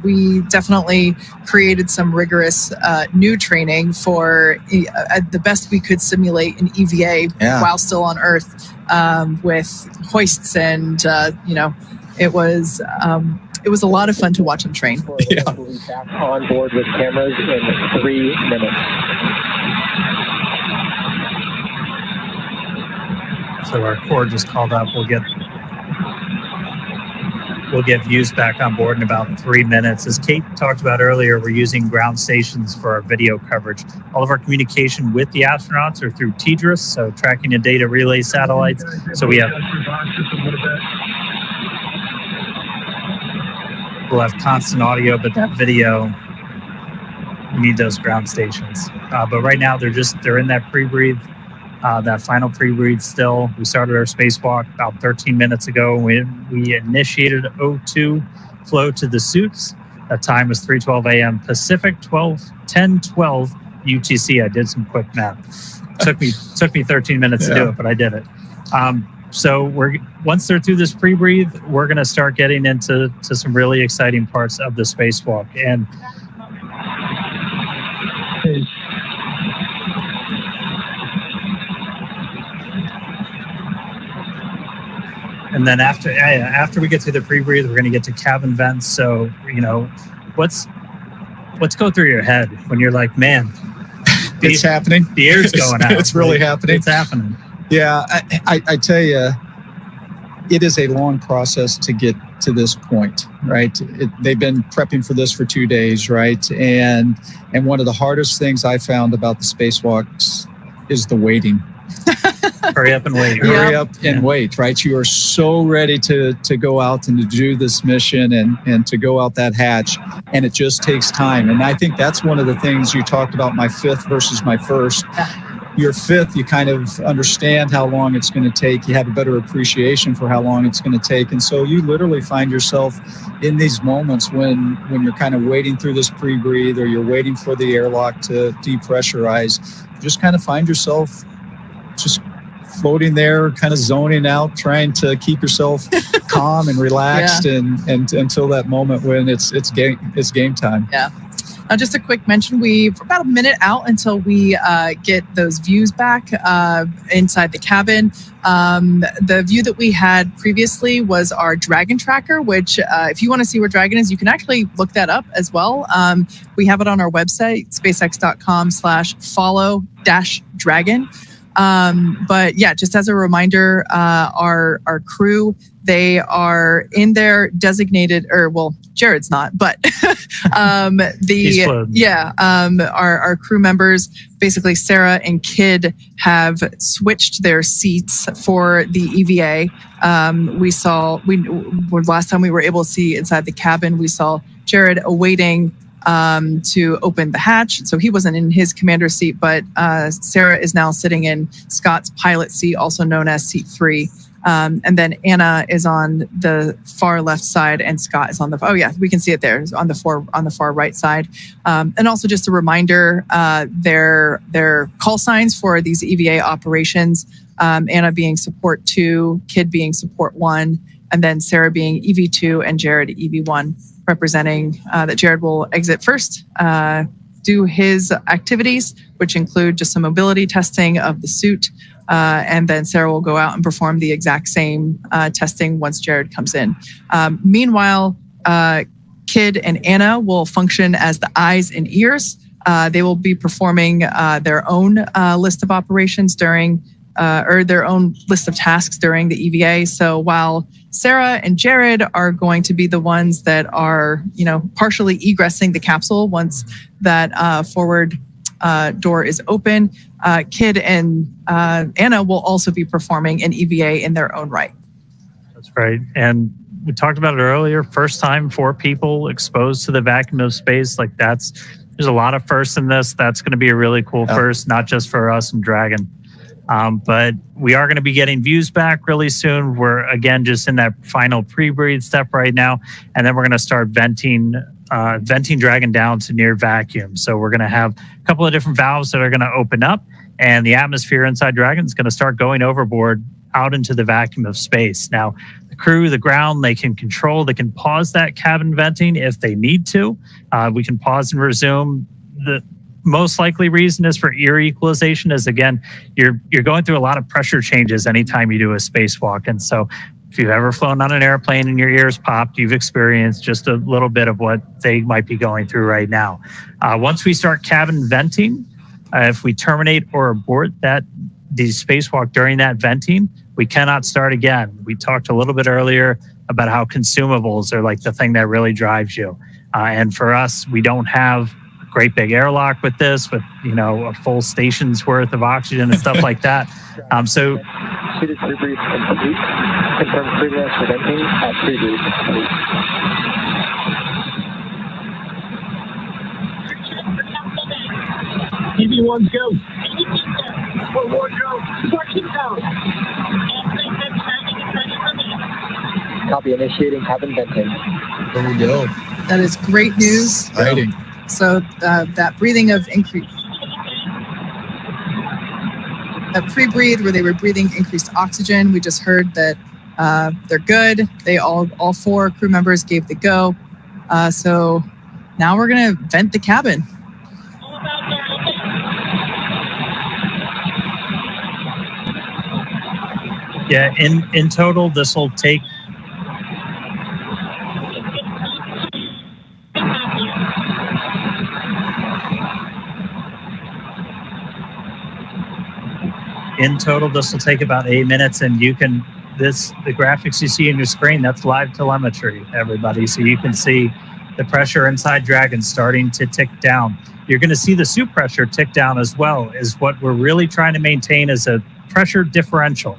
we definitely created some rigorous new training for the best we could simulate an EVA while still on Earth with hoists and it was a lot of fun to watch them train. Yeah. Back on board with cameras in 3 minutes. So our core just called up. We'll get views back on board in about 3 minutes. As Kate talked about earlier, we're using ground stations for our video coverage. All of our communication with the astronauts are through TDRS, so tracking and data relay satellites. So we'll have constant audio, but that video, we need those ground stations. But right now they're in that pre-breathe. That final pre-breathe still. We started our spacewalk about 13 minutes ago. We initiated O2 flow to the suits. That time was 3:12 a.m. Pacific, 10:12 UTC. I did some quick math. Took me 13 minutes to do it, but I did it. So once they're through this pre-breathe, we're going to start getting into some really exciting parts of the spacewalk. And then after we get to the pre-breathe, we're going to get to cabin vents. So, what's going through your head when you're like, man, it's happening. The air's going out. It's really happening. It's happening. Yeah, I tell you, it is a long process to get to this point, right? They've been prepping for this for 2 days, right? And one of the hardest things I found about the spacewalks is the waiting. Hurry up and wait. Hurry up and wait, right? You are so ready to go out and to do this mission and to go out that hatch, and it just takes time. And I think that's one of the things you talked about, my fifth versus my first. Your fifth, you kind of understand how long it's going to take. You have a better appreciation for how long it's going to take. And so you literally find yourself in these moments when you're kind of waiting through this pre-breathe or you're waiting for the airlock to depressurize, you just kind of find yourself just floating there, kind of zoning out, trying to keep yourself calm and relaxed and until that moment when it's game time. Yeah. Just a quick mention, we're about a minute out until we get those views back inside the cabin. The view that we had previously was our Dragon tracker, which if you want to see where Dragon is, you can actually look that up as well. We have it on our website, spacex.com/follow-dragon. But yeah, just as a reminder, our crew, they are in their designated, or well, Jared's not, but our crew members, basically Sarah and Kid, have switched their seats for the EVA. Last time we were able to see inside the cabin, we saw Jared awaiting to open the hatch. So he wasn't in his commander's seat, but Sarah is now sitting in Scott's pilot seat, also known as seat 3. And then Anna is on the far left side, and Scott is on the, oh yeah, we can see it there, on the far right side. And also just a reminder, their call signs for these EVA operations, Anna being support 2, Kid being support 1, and then Sarah being EV2 and Jared EV1, representing that Jared will exit first, do his activities, which include just some mobility testing of the suit. And then Sarah will go out and perform the exact same testing once Jared comes in. Meanwhile, Kid and Anna will function as the eyes and ears. They will be performing their own list of operations during, or their own list of tasks during the EVA. So while Sarah and Jared are going to be the ones that are, partially egressing the capsule once that forward door is open, Kid and Anna will also be performing an EVA in their own right. That's right. And we talked about it earlier, first time 4 people exposed to the vacuum of space. There's a lot of firsts in this. That's going to be a really cool first, not just for us and Dragon. But we are going to be getting views back really soon. We're, again, just in that final pre-breathe step right now. And then we're going to start venting Dragon down to near vacuum. So we're going to have a couple of different valves that are going to open up, and the atmosphere inside Dragon is going to start going overboard out into the vacuum of space. Now, the crew, the ground, they can control, they can pause that cabin venting if they need to. We can pause and resume. The most likely reason is for ear equalization, is again, you're going through a lot of pressure changes anytime you do a spacewalk. And so if you've ever flown on an airplane and your ears popped, you've experienced just a little bit of what they might be going through right now. Once we start cabin venting, if we terminate or abort the spacewalk during that venting, we cannot start again. We talked a little bit earlier about how consumables are like the thing that really drives you. And for us, we don't have a great big airlock with this, with a full station's worth of oxygen and stuff like that. So Seated pre-breathe complete. Confirm pre-rest for venting at pre-breathe complete. EV1 go. One more go. Parking down. Copy, initiating cabin venting. There we go. That is great news. Exciting. So that breathing of increase, that pre-breathe where they were breathing increased oxygen, we just heard that they're good. They all 4 crew members gave the go. So now we're gonna vent the cabin. yeah, in total, this will take about 8 minutes, and you can, the graphics you see on your screen, that's live telemetry, everybody. So you can see the pressure inside Dragon starting to tick down. You're going to see the suit pressure tick down as well, is what we're really trying to maintain is a pressure differential.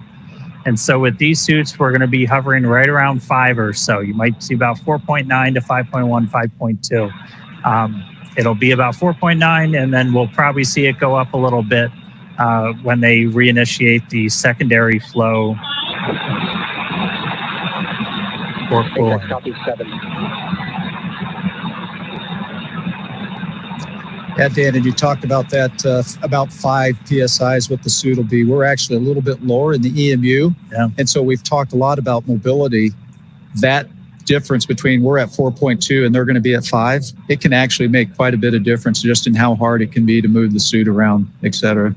And so with these suits, we're going to be hovering right around 5 or so. You might see about 4.9 to 5.1, 5.2. It'll be about 4.9, and then we'll probably see it go up a little bit when they reinitiate the secondary flow for cooling. Copy 7. Yeah, Dan, and you talked about that, about 5 PSI is what the suit will be. We're actually a little bit lower in the EMU. Yeah. And so we've talked a lot about mobility. That difference between we're at 4.2 and they're going to be at 5, it can actually make quite a bit of difference just in how hard it can be to move the suit around, et cetera.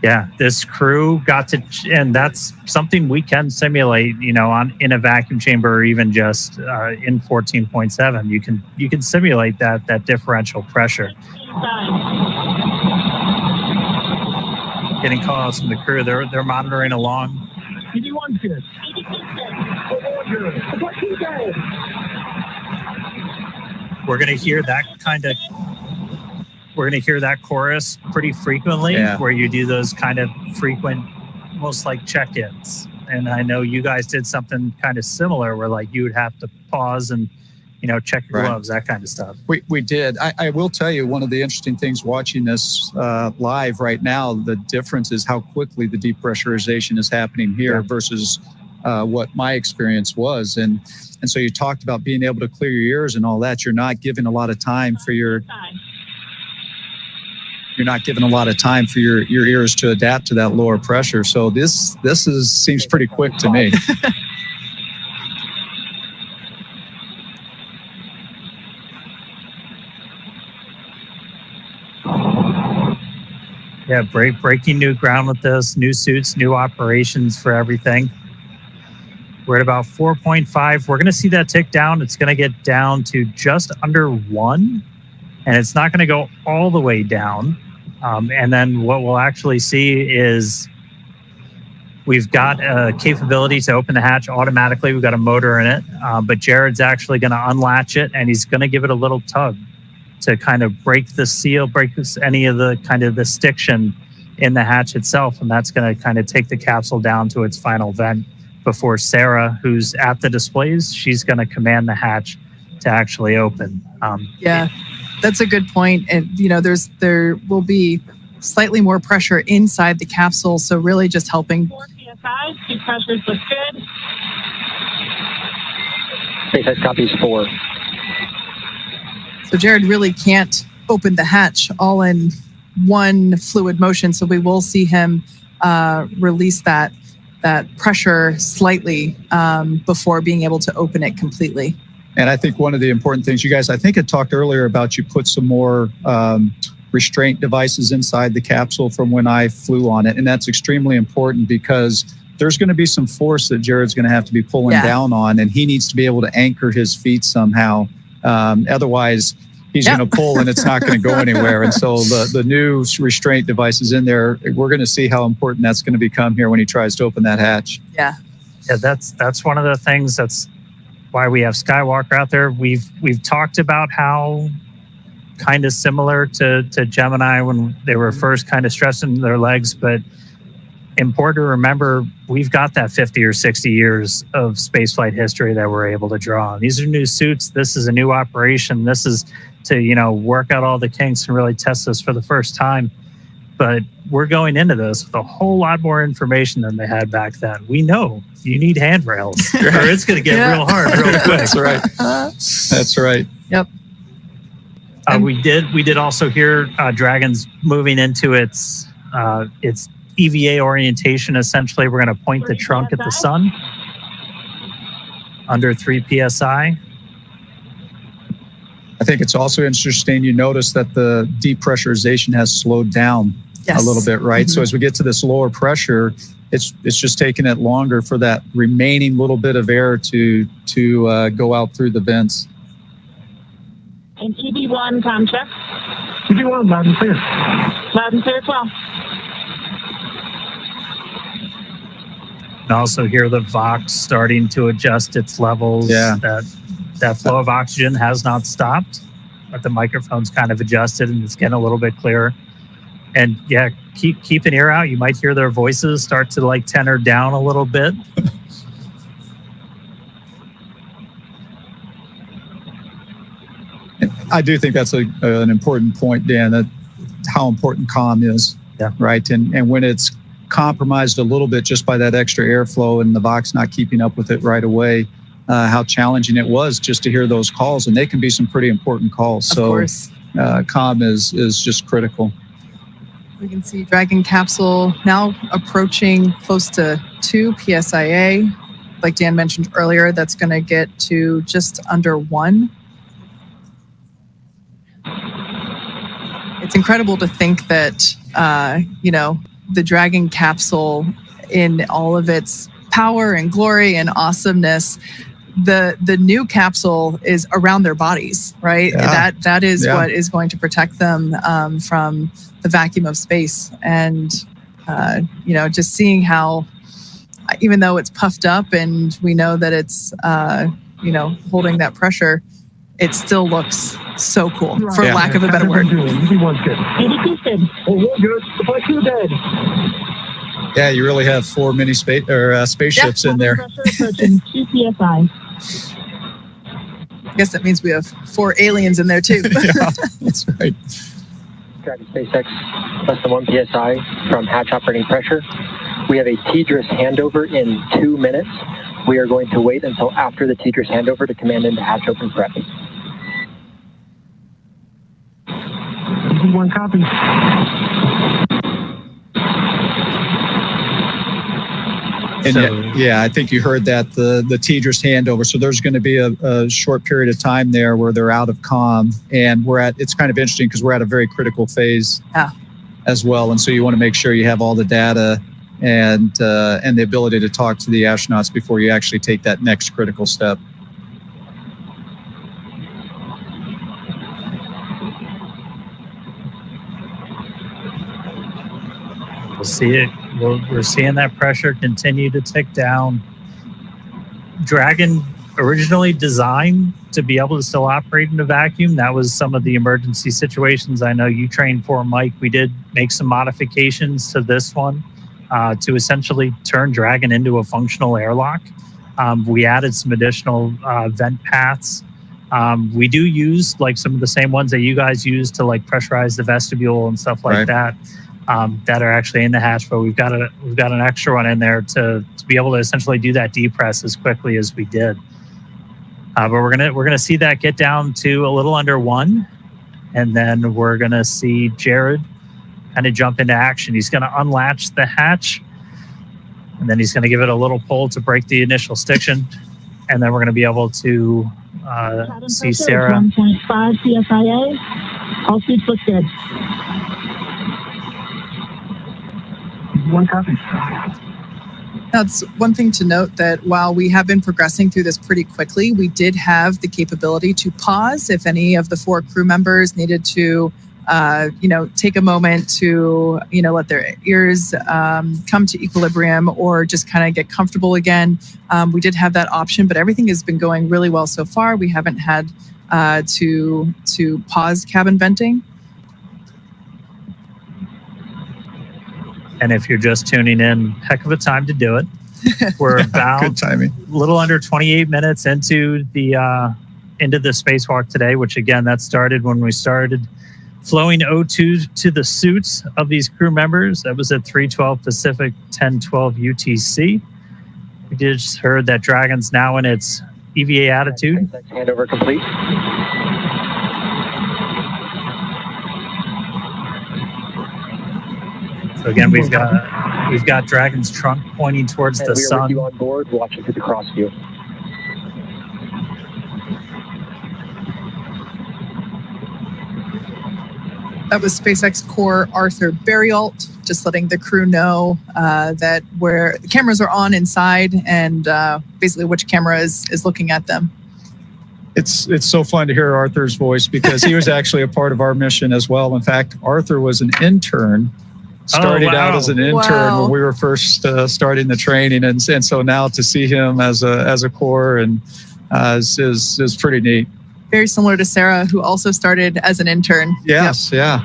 Yeah, this crew got to, and that's something we can simulate, in a vacuum chamber, or even just in 14.7. You can simulate that differential pressure. getting calls from the crew. They're monitoring along. EV1's good. We're going to hear that chorus pretty frequently, where you do those kind of frequent, almost like check-ins. And I know you guys did something kind of similar where like you would have to pause and, check your gloves, that kind of stuff. We did. I will tell you, one of the interesting things watching this live right now, the difference is how quickly the depressurization is happening here versus what my experience was. And so you talked about being able to clear your ears and all that. You're not giving a lot of time for your ears to adapt to that lower pressure. So this seems pretty quick to me. Yeah, breaking new ground with this, new suits, new operations for everything. We're at about 4.5. We're going to see that tick down. It's going to get down to just under 1, and it's not going to go all the way down. And then what we'll actually see is we've got a capability to open the hatch automatically. We've got a motor in it, but Jared's actually going to unlatch it, and he's going to give it a little tug to kind of break the seal, any of the kind of the stiction in the hatch itself. And that's going to kind of take the capsule down to its final vent before Sarah, who's at the displays, she's going to command the hatch to actually open. That's a good point. And, there will be slightly more pressure inside the capsule. So really just helping. 4 PSI, seat pressures look good. SpaceX copies 4. So Jared really can't open the hatch all in one fluid motion. So we will see him release that pressure slightly before being able to open it completely. And I think one of the important things, you guys, I think I talked earlier about you put some more restraint devices inside the capsule from when I flew on it. And that's extremely important because there's going to be some force that Jared's going to have to be pulling down on, and he needs to be able to anchor his feet somehow. Otherwise, he's going to pull and it's not going to go anywhere. And so the new restraint devices in there, we're going to see how important that's going to become here when he tries to open that hatch. Yeah, that's one of the things. That's why we have Skywalker out there. We've talked about how kind of similar to Gemini when they were first kind of stressing their legs, but important to remember, we've got that 50 or 60 years of spaceflight history that we're able to draw on. These are new suits. This is a new operation. This is to, work out all the kinks and really test this for the first time. But we're going into this with a whole lot more information than they had back then. We know you need handrails or it's going to get real hard real quick. That's right. That's right. Yep. We did also hear Dragon's moving into its EVA orientation. Essentially, we're going to point the trunk at the sun under 3 PSI. I think it's also interesting. You notice that the depressurization has slowed down a little bit, right? So as we get to this lower pressure, it's just taking it longer for that remaining little bit of air to go out through the vents. And EV1 com check. EV1 loud and clear. Loud and clear as well. And also hear the Vox starting to adjust its levels. Yeah. That flow of oxygen has not stopped, but the microphone's kind of adjusted and it's getting a little bit clearer. And yeah, keep an ear out. You might hear their voices start to like tenor down a little bit. I do think that's an important point, Dan, that how important comm is, right? And when it's compromised a little bit just by that extra airflow and the Vox not keeping up with it right away, how challenging it was just to hear those calls. And they can be some pretty important calls. Of course. Comm is just critical. We can see Dragon capsule now approaching close to 2 PSIA. Like Dan mentioned earlier, that's going to get to just under 1. It's incredible to think that, the Dragon capsule in all of its power and glory and awesomeness, the new capsule is around their bodies, right? Yeah. That is what is going to protect them from the vacuum of space. And Just seeing how, even though it's puffed up and we know that it's, holding that pressure, it still looks so cool, for lack of a better word. Yeah, you really have 4 mini spaceships in there. I guess that means we have 4 aliens in there too. Yeah, that's right. Dragon SpaceX, less than 1 psi from hatch operating pressure. We have a TDRS handover in 2 minutes. We are going to wait until after the TDRS handover to command into hatch open prep. One copy. And I think you heard that the TDRS handover. So there's going to be a short period of time there where they're out of comm, and it's kind of interesting because we're at a very critical phase as well. And so you want to make sure you have all the data and the ability to talk to the astronauts before you actually take that next critical step. We'll see it. We're seeing that pressure continue to tick down. Dragon originally designed to be able to still operate in a vacuum. That was some of the emergency situations I know you trained for, Mike. We did make some modifications to this one to essentially turn Dragon into a functional airlock. We added some additional vent paths. We do use like some of the same ones that you guys use to like pressurize the vestibule and stuff like that. That are actually in the hatch, but we've got an extra one in there to be able to essentially do that depress as quickly as we did. But we're gonna see that get down to a little under 1, and then we're gonna see Jared kind of jump into action. He's gonna unlatch the hatch, and then he's gonna give it a little pull to break the initial stiction, and then we're gonna be able to see Sarah. 1.5 psia. All suits look good. One copy. That's one thing to note, that while we have been progressing through this pretty quickly, we did have the capability to pause if any of the 4 crew members needed to, take a moment to, let their ears come to equilibrium or just kind of get comfortable again. We did have that option, but everything has been going really well so far. We haven't had to pause cabin venting. And if you're just tuning in, heck of a time to do it. We're about good timing. A little under 28 minutes into the spacewalk today, which again, that started when we started flowing O2 to the suits of these crew members. That was at 3:12 Pacific, 10:12 UTC. We just heard that Dragon's now in its EVA attitude. Handover complete. So again, we've got Dragon's trunk pointing towards the sun. We are with you on board, watching through the cross view. That was SpaceX core Arthur Berrialt, just letting the crew know that where the cameras are on inside and basically which camera is looking at them. It's so fun to hear Arthur's voice because he was actually a part of our mission as well. In fact, Arthur was an intern. Started out as an intern when we were first starting the training, and so now to see him as a core and is pretty neat. Very similar to Sarah, who also started as an intern. Yes, yeah.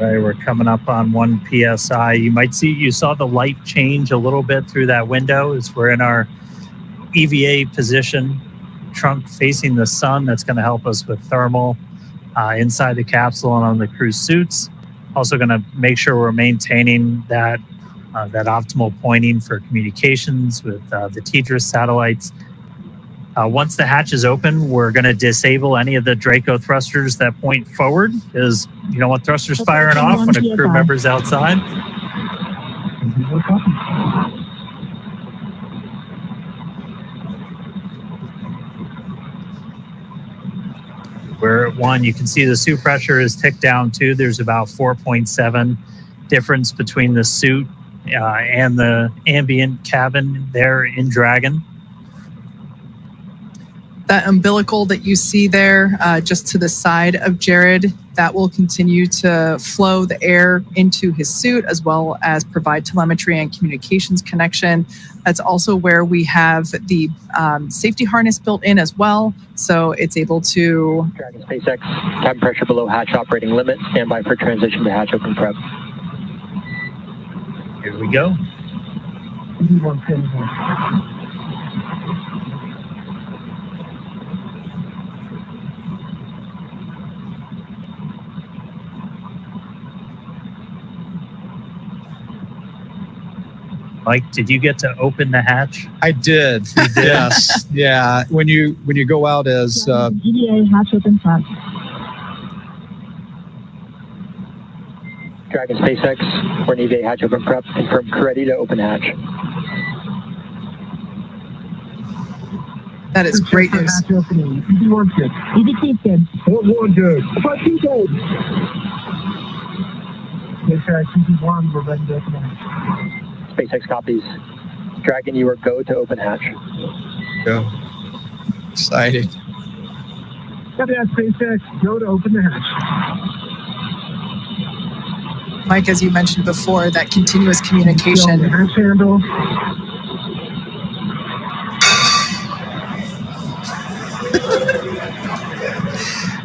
Right, we're coming up on 1 psi. You saw the light change a little bit through that window as we're in our EVA position, trunk facing the sun. That's going to help us with thermal inside the capsule and on the crew suits. Also going to make sure we're maintaining that optimal pointing for communications with the TDRS satellites. Once the hatch is open, we're going to disable any of the Draco thrusters that point forward, because you don't want thrusters firing off when a crew member's outside. We're at 1. You can see the suit pressure is ticked down too. There's about 4.7 difference between the suit and the ambient cabin there in Dragon. That umbilical that you see there, just to the side of Jared, that will continue to flow the air into his suit as well as provide telemetry and communications connection. That's also where we have the safety harness built in as well. So it's able to... Dragon SpaceX, cabin pressure below hatch operating limit. Stand by for transition to hatch open prep. Here we go. Mike, did you get to open the hatch? I did. Yes. Yeah. When you go out as EVA hatch open front. Dragon SpaceX, we're in EVA hatch open prep. Confirm crew ready to open hatch. That is great news. EV2 good. What good? EV1, we're ready to open hatch. SpaceX copies. Dragon, you are go to open hatch. Go. Excited. Copy that, SpaceX. Go to open the hatch. Mike, as you mentioned before, that continuous communication. Hatch handle.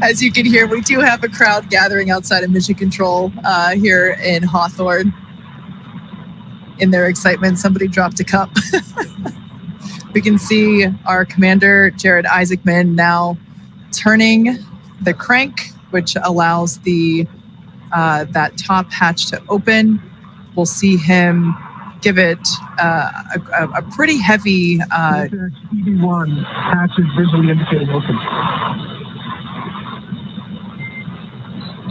As you can hear, we do have a crowd gathering outside of Mission Control here in Hawthorne. In their excitement, somebody dropped a cup. We can see our commander, Jared Isaacman, now turning the crank, which allows the that top hatch to open. We'll see him give it a pretty heavy... EV1, hatch is visually indicating open.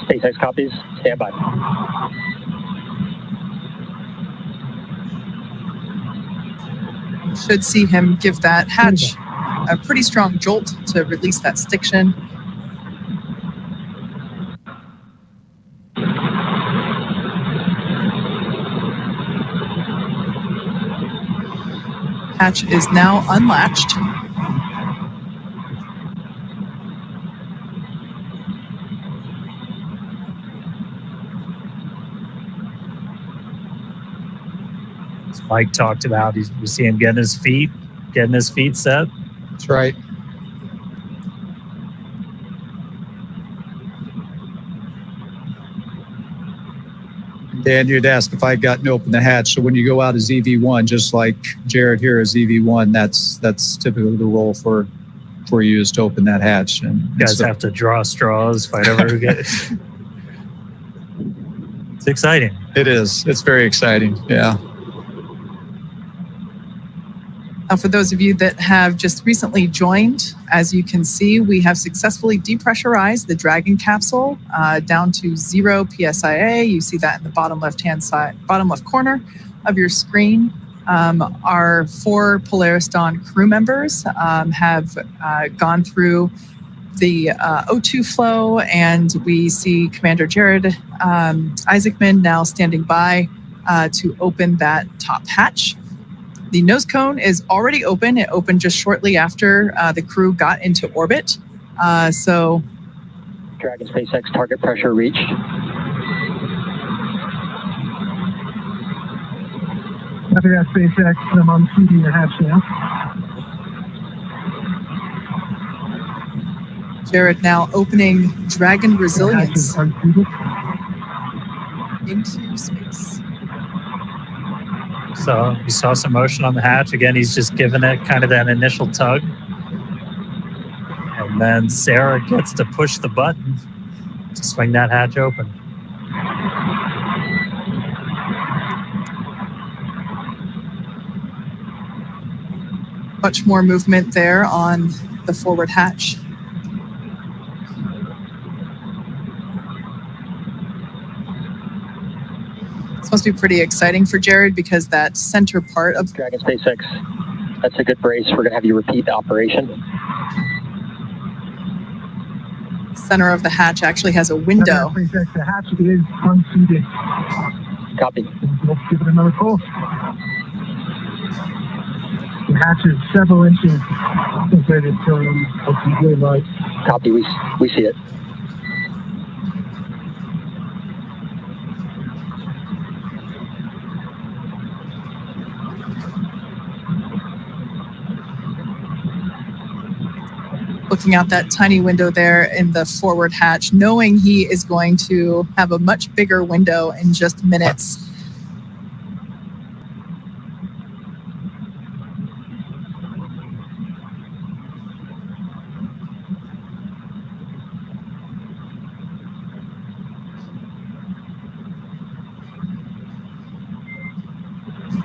SpaceX copies. Stand by. Should see him give that hatch a pretty strong jolt to release that stiction. Hatch is now unlatched. Mike talked about, you see him getting his feet set. That's right. Dan, you'd asked if I'd gotten open the hatch. So when you go out as EV1, just like Jared here as EV1, that's typically the role for you is to open that hatch. And you guys have to draw straws, fight over who gets. It's exciting. It is. It's very exciting. Yeah. For those of you that have just recently joined, as you can see, we have successfully depressurized the Dragon capsule down to 0 PSIA. You see that in the bottom left corner of your screen. Our 4 Polaris Dawn crew members have gone through the O2 flow, and we see Commander Jared Isaacman now standing by to open that top hatch. The nose cone is already open. It opened just shortly after the crew got into orbit. So, Dragon SpaceX target pressure reached. Copy that, SpaceX. I'm unseating the hatch now. Jared now opening Dragon Resilience into space. So you saw some motion on the hatch. Again, he's just giving it kind of that initial tug. And then Sarah gets to push the button to swing that hatch open. Much more movement there on the forward hatch. This must be pretty exciting for Jared because that center part of Dragon SpaceX, that's a good brace. We're going to have you repeat the operation. Center of the hatch actually has a window. SpaceX, the hatch is unseated. Copy. Let's give it another pull. The hatch is several inches concentrated on green light. Copy. We see it. Looking out that tiny window there in the forward hatch, knowing he is going to have a much bigger window in just minutes.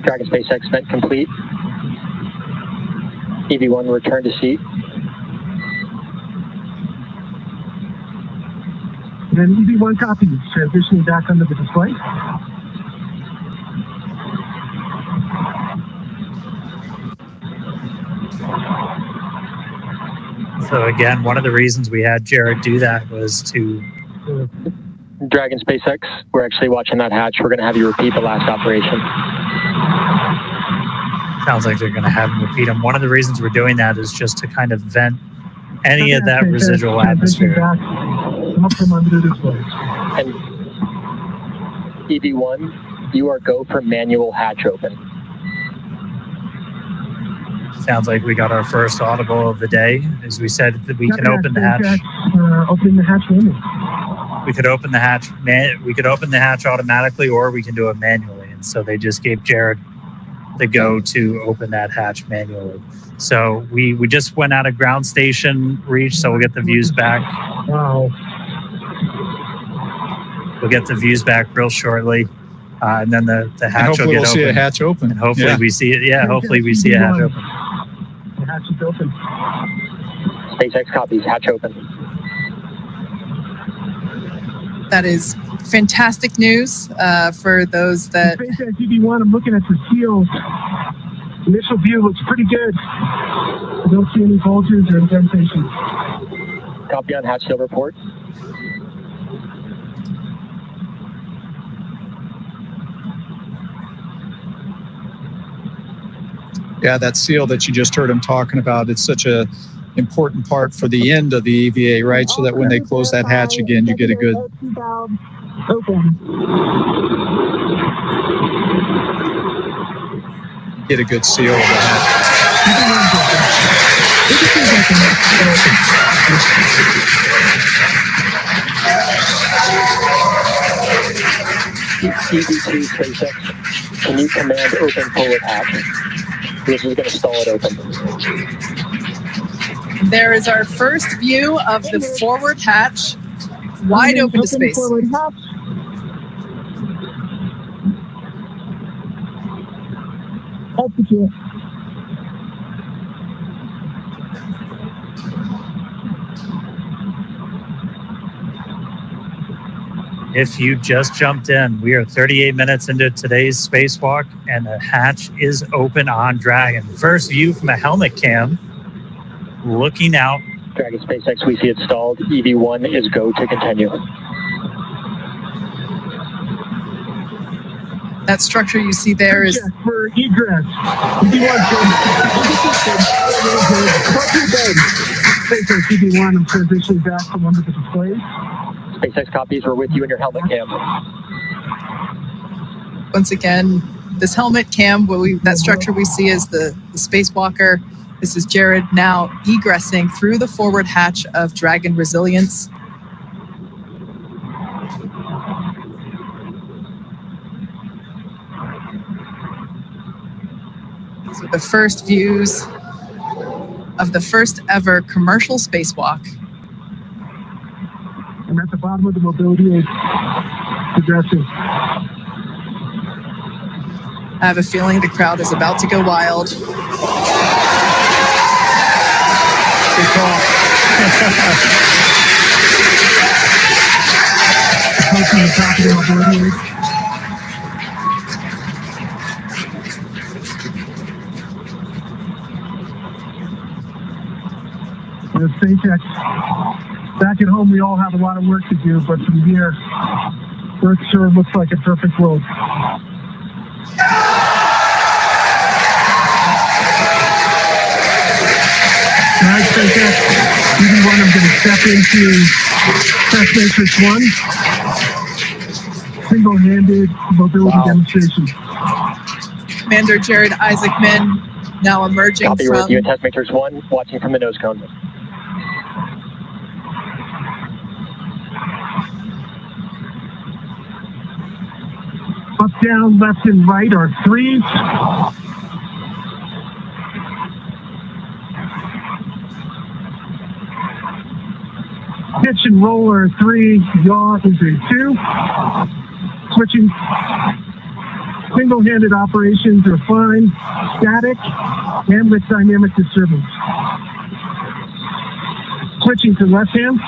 Dragon SpaceX vent complete. EV1 return to seat. And EV1 copies, transitioning back under the display. So again, one of the reasons we had Jared do that was to... Dragon SpaceX, we're actually watching that hatch. We're going to have you repeat the last operation. Sounds like they're going to have him repeat them. One of the reasons we're doing that is just to kind of vent any of that residual atmosphere. Up from under the display. And EV1, you are go for manual hatch open. Sounds like we got our first audible of the day. As we said, that we can open the hatch. Opening the hatch manually. We could open the hatch. We could open the hatch automatically, or we can do it manually. And so they just gave Jared the go to open that hatch manually. So we just went out of ground station reach, so we'll get the views back. Wow. We'll get the views back real shortly, and then the hatch will get we'll open. See a hatch open. And hopefully we see it. Yeah, hopefully we see a hatch open. The hatch is open. SpaceX copies. Hatch open. That is fantastic news for those that... SpaceX EV1, I'm looking at the seals. Initial view looks pretty good. I don't see any bulges or indentations. Copy on hatch seal report. Yeah, that seal that you just heard him talking about, it's such a important part for the end of the EVA, right? So that when they close that hatch again, you get a good... Get a good seal of the hatch. EV2 SpaceX, can you command open forward hatch? This is going to stall it open. There is our first view of the forward hatch, wide open to space. Forward hatch. Altitude. If you just jumped in, we are 38 minutes into today's spacewalk, and the hatch is open on Dragon. First view from a helmet cam, looking out. Dragon SpaceX, we see it stalled. EV1 is go to continue. That structure you see there is... For egress. SpaceX EV1, I'm transitioning back from under the display. SpaceX copies, we're with you in your helmet cam. Once again, this helmet cam, that structure we see is the spacewalker. This is Jared now egressing through the forward hatch of Dragon Resilience. These are the first views of the first ever commercial spacewalk. And at the bottom of the mobility is progressive. I have a feeling the crowd is about to go wild. Good call. Approaching the top of the mobility is. SpaceX. Back at home, we all have a lot of work to do, but from here, Earth sure looks like a perfect world. right, SpaceX. EV1, I'm going to step into Test Matrix 1. Single-handed mobility demonstration. Commander Jared Isaacman now emerging Copy, from... review Test Matrix 1, watching from the nose cone. Up, down, left, and right are 3s. Pitch and roll are 3. Yaw is a 2. Switching. Single-handed operations are fine. Static and with dynamic disturbance. Switching to left hand.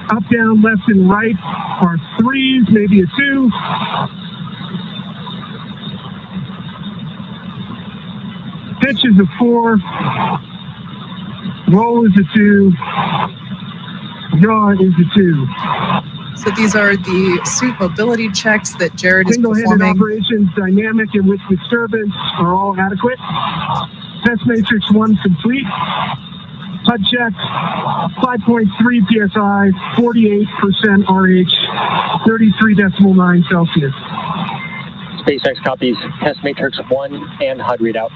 Up, down, left, and right are 3s, maybe a 2. Pitch is a 4. Roll is a 2. Yaw is a 2. So these are the suit mobility checks that Jared is Single-handed performing. operations, dynamic and with disturbance are all adequate. Test Matrix 1 complete. HUD check, 5.3 PSI, 48% RH, 33.9 Celsius. SpaceX copies Test Matrix 1 and HUD readout.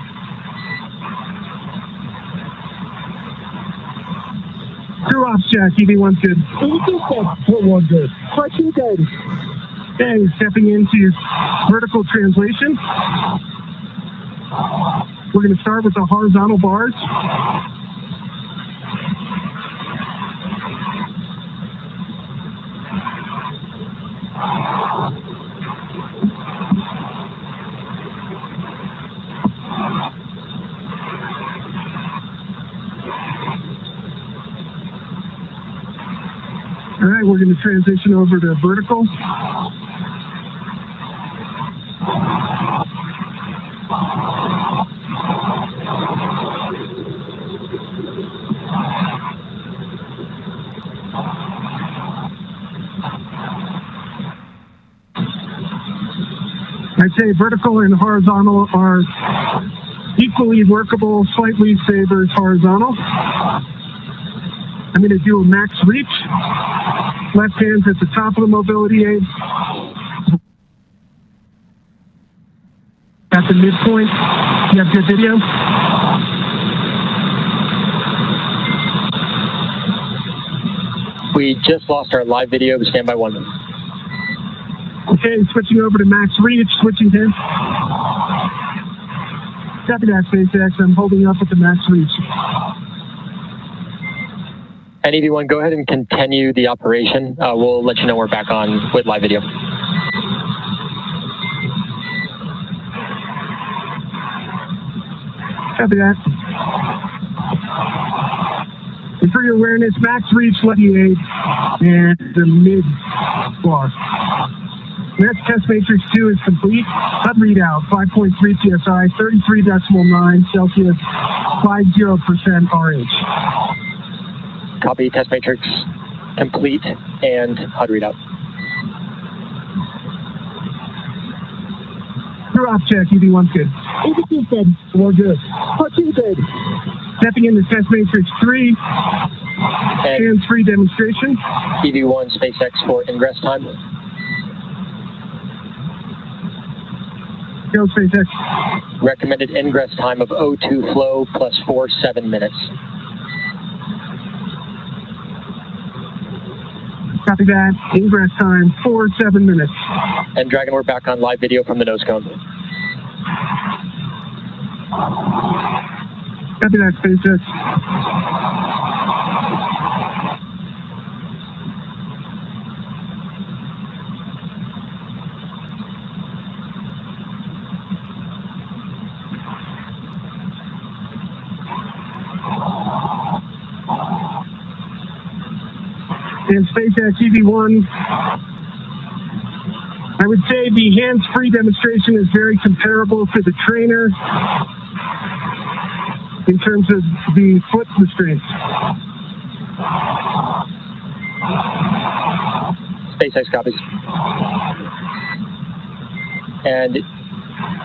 Crew ops check, EV1's good. EV1 good. Question good. Okay, stepping into vertical translation. We're going to start with the horizontal bars. All right, we're going to transition over to vertical. I'd say vertical and horizontal are equally workable, slightly favors horizontal. I'm going to do a max reach. Left hand's at the top of the mobility aid. At the midpoint. You have good video? We just lost our live video. Stand by 1 minute. Okay, switching over to max reach. Switching hands. Copy that, SpaceX. I'm holding up at the max reach. And EV1, go ahead and continue the operation. We'll let you know we're back on with live video. Copy that. And for your awareness, max reach, levy aid, and the mid bar. Next, Test Matrix 2 is complete. HUD readout, 5.3 PSI, 33.9 Celsius, 50% RH. Copy, Test Matrix complete and HUD readout. Crew ops check, EV1's good. EV2's good. We're good. R2's good. Stepping into Test Matrix 3, hands-free demonstration. EV1 SpaceX for ingress time. Go, SpaceX. Recommended ingress time of O2 flow plus 7 minutes. Copy that. Ingress time, 7 minutes. And Dragon, we're back on live video from the nose cone. Copy that, SpaceX. And SpaceX EV1, I would say the hands-free demonstration is very comparable to the trainer. in terms of the foot restraints. SpaceX copies. And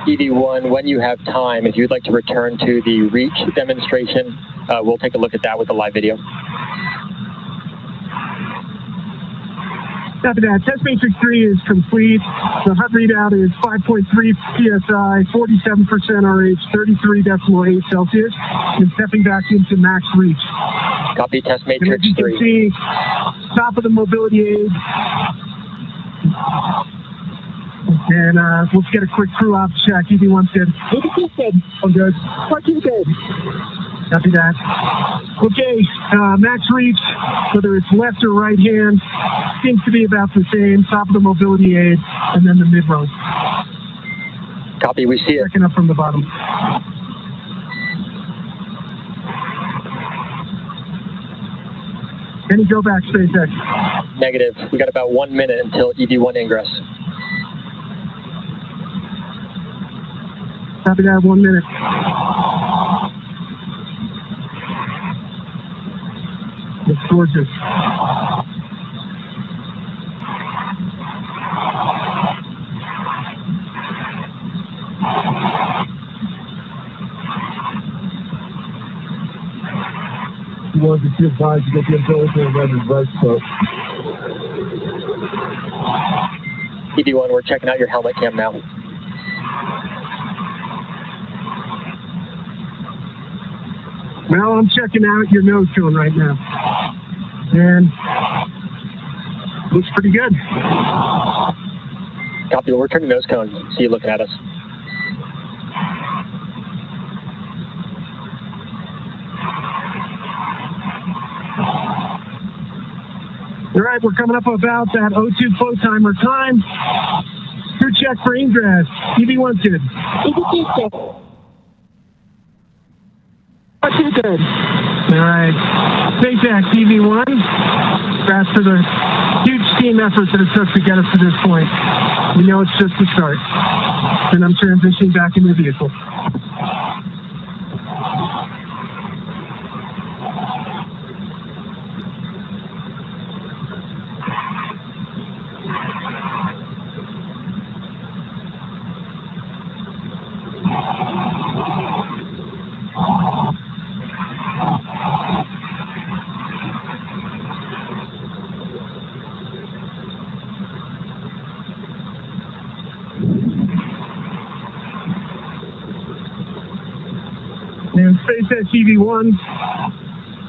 EV1, when you have time, if you'd like to return to the reach demonstration, we'll take a look at that with the live video. After that, test matrix 3 is complete. The HUD readout is 5.3 PSI, 47% RH, 33.8 Celsius, and stepping back into max reach. Copy test matrix 3. And as you can see, top of the mobility aid. And let's get a quick crew off check. EV1 said, I'm good. What you did? Copy that. Okay, max reach, whether it's left or right hand, seems to be about the same. Top of the mobility aid, and then the mid-row. Copy, we see it. Checking up from the bottom. Any go back, SpaceX? Negative. We got about 1 minute until EV1 ingress. Copy that, 1 minute. It's gorgeous. You want to see advised to get the ability to run reverse close. EV1, we're checking out your helmet cam now. Well, I'm checking out your nose cone right now. And looks pretty good. Copy, we're turning nose cone. See you looking at us. All right, we're coming up about that O2 flow timer time. Crew check for ingress. EV1 good. What you good? All right. SpaceX EV1. Congrats for the huge team efforts that it took to get us to this point. We know it's just the start. And I'm transitioning back into the vehicle. And SpaceX EV1,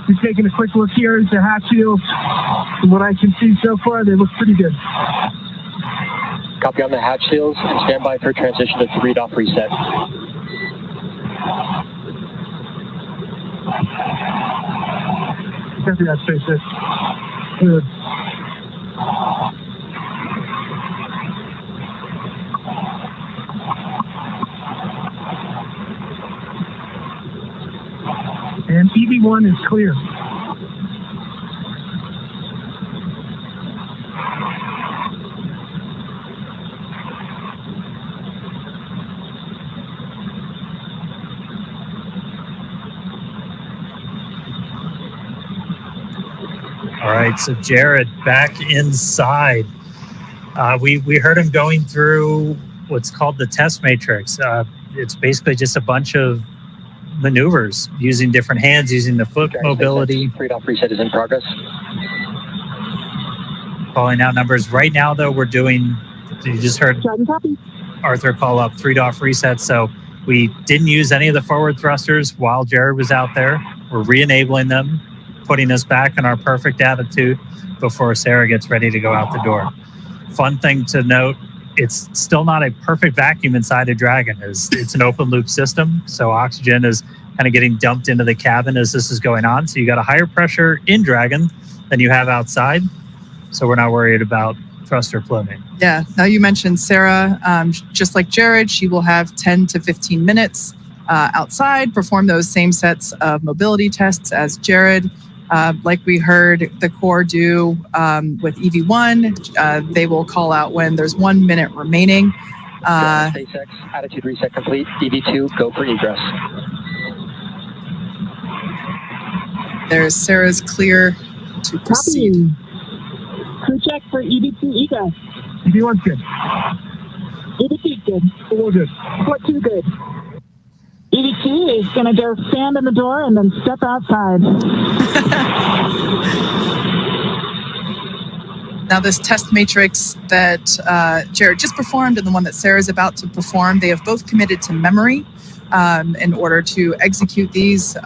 just taking a quick look here at the hatch shields. From what I can see so far, they look pretty good. Copy on the hatch seals and stand by for transition to 3-off reset. Copy that, SpaceX. Good. And EV1 is clear. All right, so Jared back inside. We heard him going through what's called the test matrix. It's basically just a bunch of maneuvers using different hands, using the foot mobility. 3-off reset is in progress. Calling out numbers. Right now, though, we're doing, you just heard Arthur call up 3-off reset. So we didn't use any of the forward thrusters while Jared was out there. We're re-enabling them, putting us back in our perfect attitude before Sarah gets ready to go out the door. Fun thing to note, it's still not a perfect vacuum inside a Dragon. It's an open loop system, so oxygen is kind of getting dumped into the cabin as this is going on. So you got a higher pressure in Dragon than you have outside. So we're not worried about thruster pluming. Yeah. Now you mentioned Sarah, just like Jared, she will have 10 to 15 minutes outside, perform those same sets of mobility tests as Jared. Like we heard the Corps do with EV1, they will call out when there's 1 minute remaining. SpaceX, attitude reset complete. EV2, go for egress. There's Sarah's clear to proceed. Crew check for EV2 egress. EV1's good. EV2's good. All good. What two good? EV2 is going to go stand in the door and then step outside. Now, this test matrix that Jared just performed and the one that Sarah's about to perform, they have both committed to memory in order to execute these.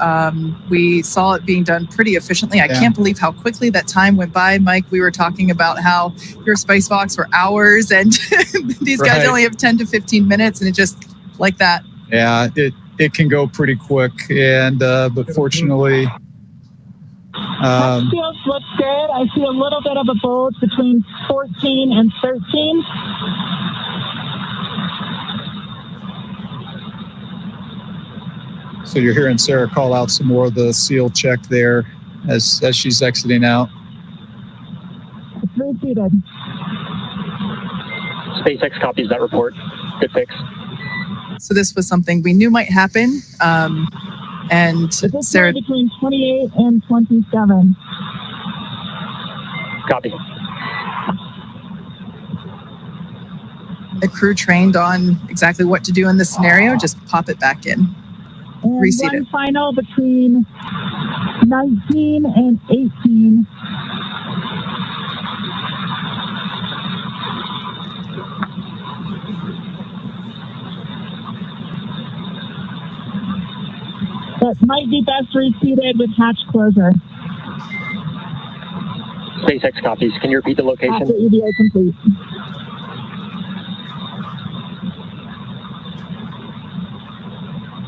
We saw it being done pretty efficiently. I can't believe how quickly that time went by. Mike, we were talking about how your spacewalks were hours and these guys only have 10 to 15 minutes, and it just like that. Yeah, it can go pretty quick, and but fortunately, Feels looks good. I see a little bit of a bulge between 14 and 13. so you're hearing Sarah call out some more of the seal check there as she's exiting out. It's reseated. SpaceX copies that report. Good fix. So this was something we knew might happen. And Sarah, between 28 and 27. Copy. the crew trained on exactly what to do in this scenario. Just pop it back in. And Reseat one it. final between 19 and 18. That might be best reseated with hatch closure. SpaceX copies. Can you repeat the location? After EVA complete.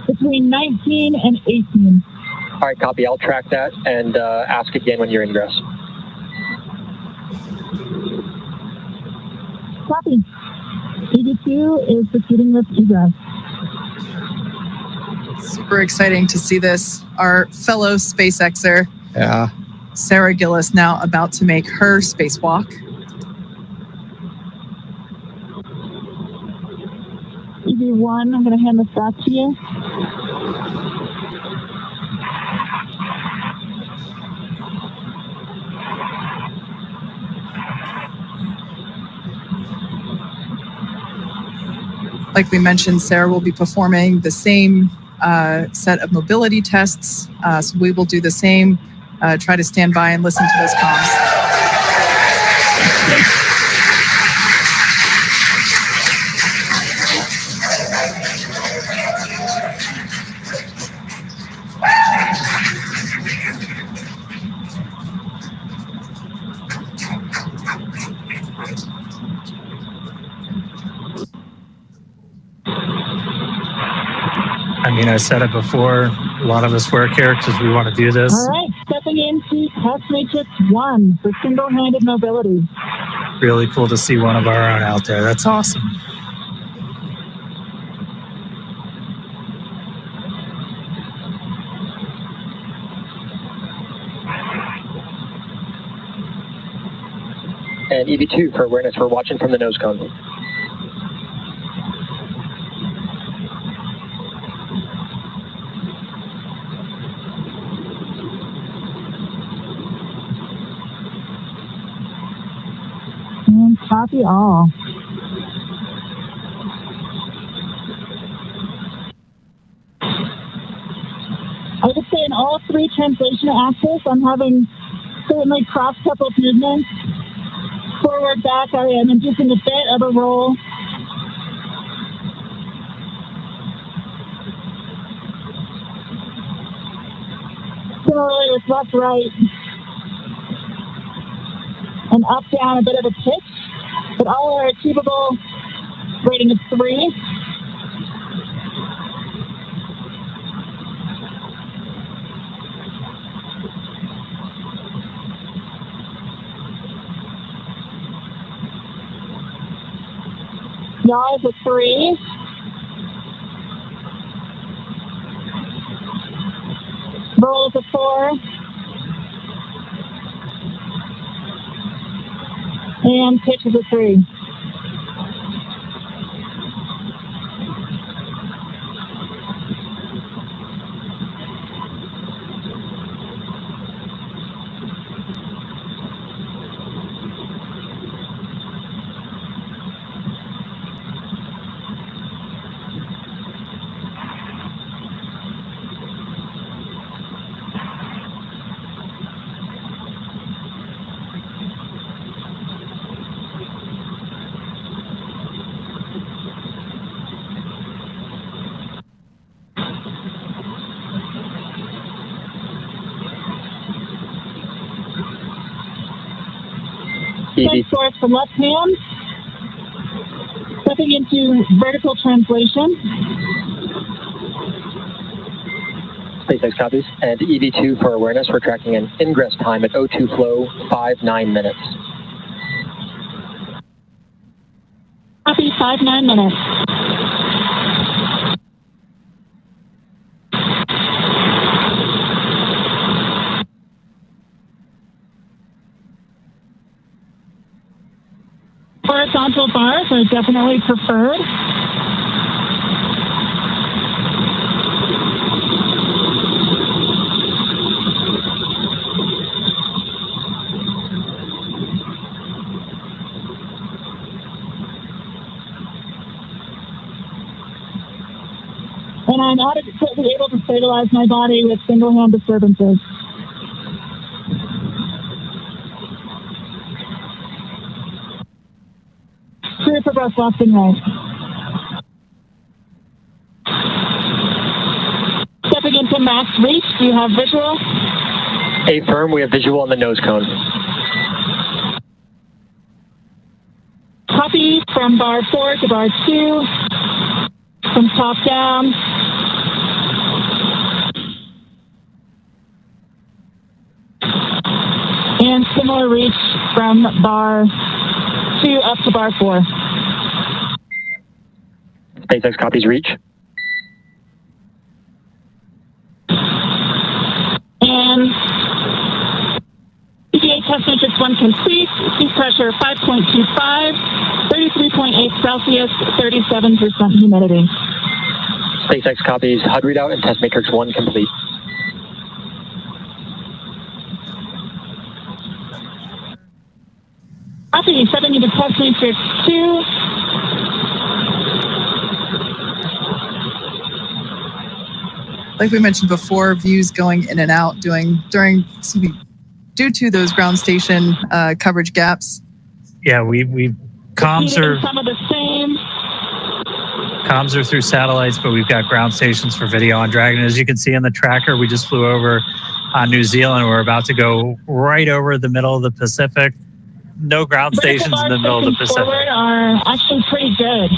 Between 19 and 18. All right, copy. I'll track that and ask again when you're ingress. Copy. EV2 is proceeding with egress. Super exciting to see this. Our fellow SpaceXer, Yeah. Sarah Gillis, now about to make her spacewalk. EV1, I'm going to hand this back to you. Like we mentioned, Sarah will be performing the same set of mobility tests. So we will do the same. Try to stand by and listen to those comms. I mean, I said it before, a lot of us work here because we want to do this. All right, stepping into test matrix 1 for single-handed mobility. Really cool to see one of our own out there. That's awesome. And EV2 for awareness, we're watching from the nose cone. And copy all. I would say in all three translation axes, I'm having certainly cross-coupled movements. Forward, back, I am inducing a bit of a roll. Similarly with left, right, and up, down, a bit of a pitch, but all are achievable, rating of 3. Yaw is a 3. Roll is a 4. And pitch is a 3. source from left hand. Stepping into vertical translation. SpaceX copies. And EV2 for awareness, we're tracking an ingress time at O2 flow, 5-9 minutes. Copy, 5-9 minutes. Horizontal bars are definitely preferred. And I'm adequately able to stabilize my body with single-hand disturbances. Clear for both left and right. Stepping into max reach, do you have visual? Affirm, we have visual on the nose cone. Copy from bar 4 to bar 2, from top down. And similar reach from bar 2 up to bar 4. SpaceX copies reach. And EVA test matrix 1 complete. Seat pressure 5.25, 33.8 Celsius, 37% humidity. SpaceX copies HUD readout and test matrix 1 complete. Copy, stepping into test matrix 2. Like we mentioned before, views going in and out due to those ground station coverage gaps. Yeah, we comms are Some of the same. comms are through satellites, but we've got ground stations for video on Dragon. As you can see on the tracker, we just flew over New Zealand. We're about to go right over the middle of the Pacific. No ground stations in the middle of the Pacific. Forward are actually pretty good.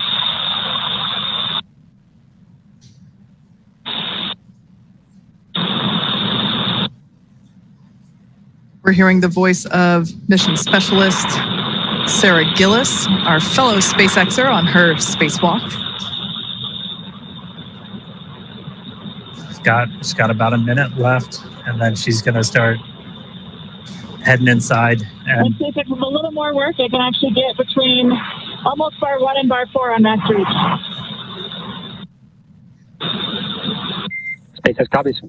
We're hearing the voice of mission specialist Sarah Gillis, our fellow SpaceXer on her spacewalk. She's got about a minute left, and then she's going to start heading inside. And Let's see if with a little more work, I can actually get between almost bar 1 and bar 4 on max reach. SpaceX copies.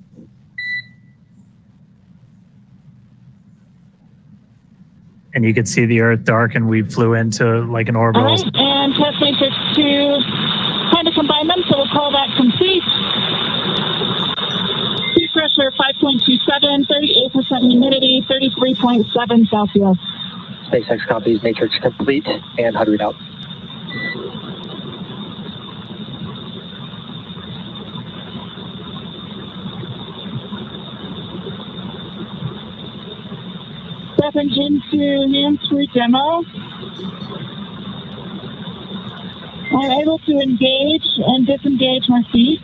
and you could see the Earth dark, and we flew into like an orbital. All right, and test matrix 2, time to combine them, so we'll call that complete. Sea pressure 5.27, 38% humidity, 33.7 Celsius. SpaceX copies, matrix complete, and HUD readout. Step engine to hands-free demo. I'm able to engage and disengage my feet.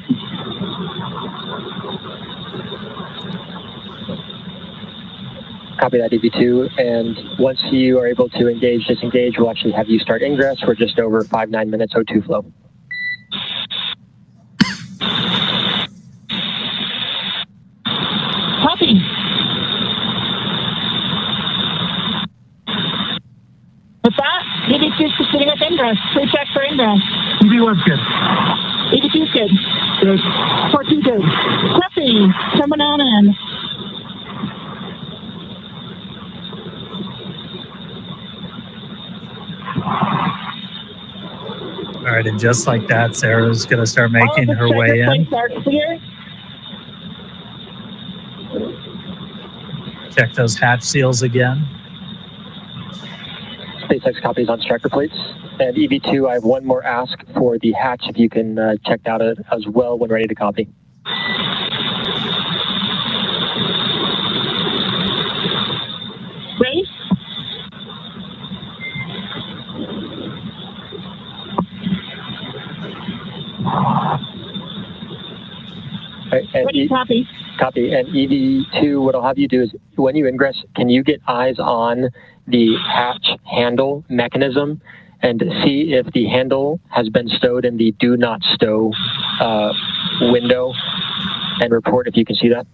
Copy that, DB2. And once you are able to engage, disengage, we'll actually have you start ingress. We're just over 5-9 minutes O2 flow. Copy. With that, EV2 is proceeding with ingress. Pre-check for ingress. EV1's good. EV2's good. Good. 14 good. Copy. Coming on in. All right, and just like that, Sarah's going to start making her way in. Check those hatch seals again. SpaceX copies on striker plates. And EV2, I have one more ask for the hatch, if you can check that out as well when ready to copy. Ready? Ready, copy. Copy. And EV2, what I'll have you do is when you ingress, can you get eyes on the hatch handle mechanism and see if the handle has been stowed in the do not stow window and report if you can see that?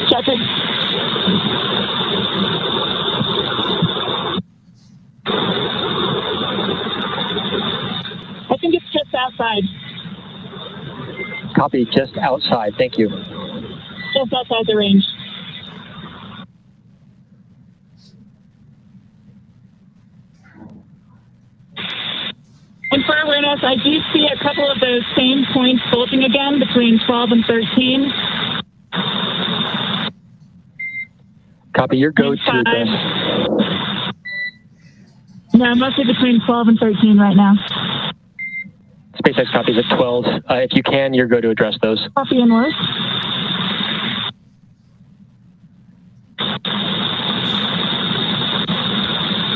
Checking. I think it's just outside. Copy, just outside. Thank you. Just outside the range. And for awareness, I do see a couple of those same points bulging again between 12 and 13. Copy, your go-to address. No, mostly between 12 and 13 right now. SpaceX copies at 12. If you can, your go-to address those. Copy and work.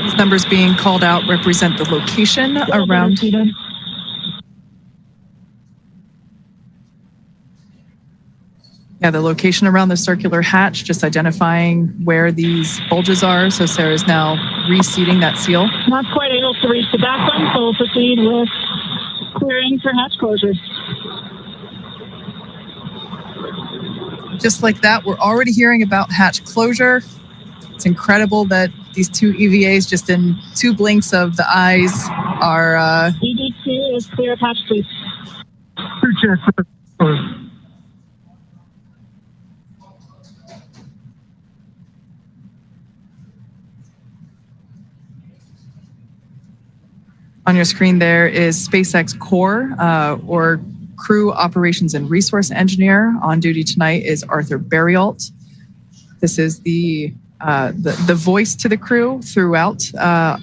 These numbers being called out represent the location around. Yeah, the location around the circular hatch, just identifying where these bulges are. So Sarah's now reseating that seal. Not quite able to reach the back one, so we'll proceed with clearing for hatch closure. Just like that, we're already hearing about hatch closure. It's incredible that these two EVAs, just in 2 blinks of the eyes, are... ED2 is clear of hatch, please. Two checks. On your screen there is SpaceX Core, or Crew Operations and Resource Engineer. On duty tonight is Arthur Berrialt. This is the voice to the crew throughout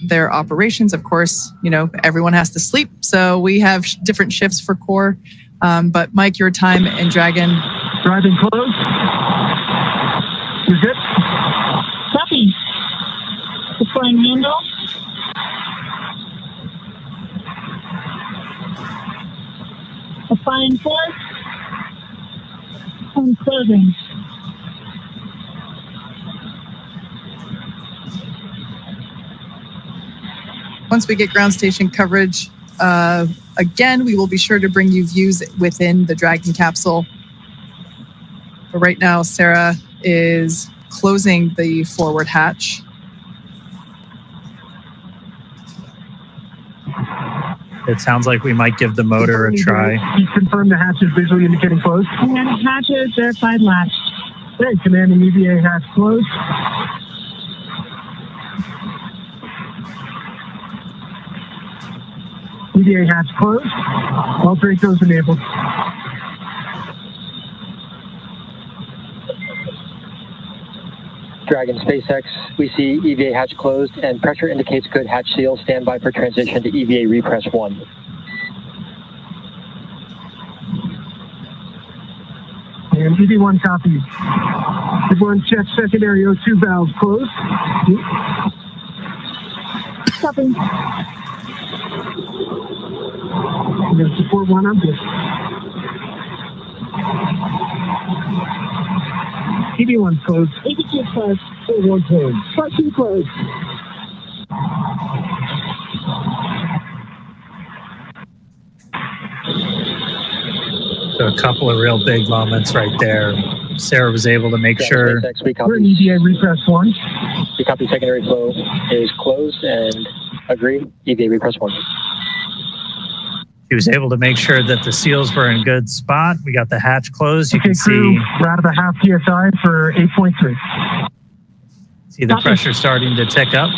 their operations. Of course, you know, everyone has to sleep, so we have different shifts for Core. But Mike, your time in Dragon. Driving close. You're good? Copy. Deploying handle. Applying force. And closing. Once we get ground station coverage, again, we will be sure to bring you views within the Dragon capsule. But right now, Sarah is closing the forward hatch. It sounds like we might give the motor a try. Please confirm the hatch is visually indicating closed. Command hatches verified latched. Great, commanding EVA hatch closed. EVA hatch closed. All Dracos enabled. Dragon SpaceX, we see EVA hatch closed and pressure indicates good hatch seal. Stand by for transition to EVA repress 1. And EV1 copies. EV1 check secondary O2 valves closed. Copy. I'm going to support 1 on this. EV1 closed. EV2 closed. 1 closed. 14 closed. So a couple of real big moments right there. Sarah was able to make sure. We're in EVA repress 1. We copy secondary flow is closed and agree. EVA repress 1. She was able to make sure that the seals were in good spot. We got the hatch closed. You can crew, see. We're out of a half PSI for 8.3. See the pressure starting to tick up.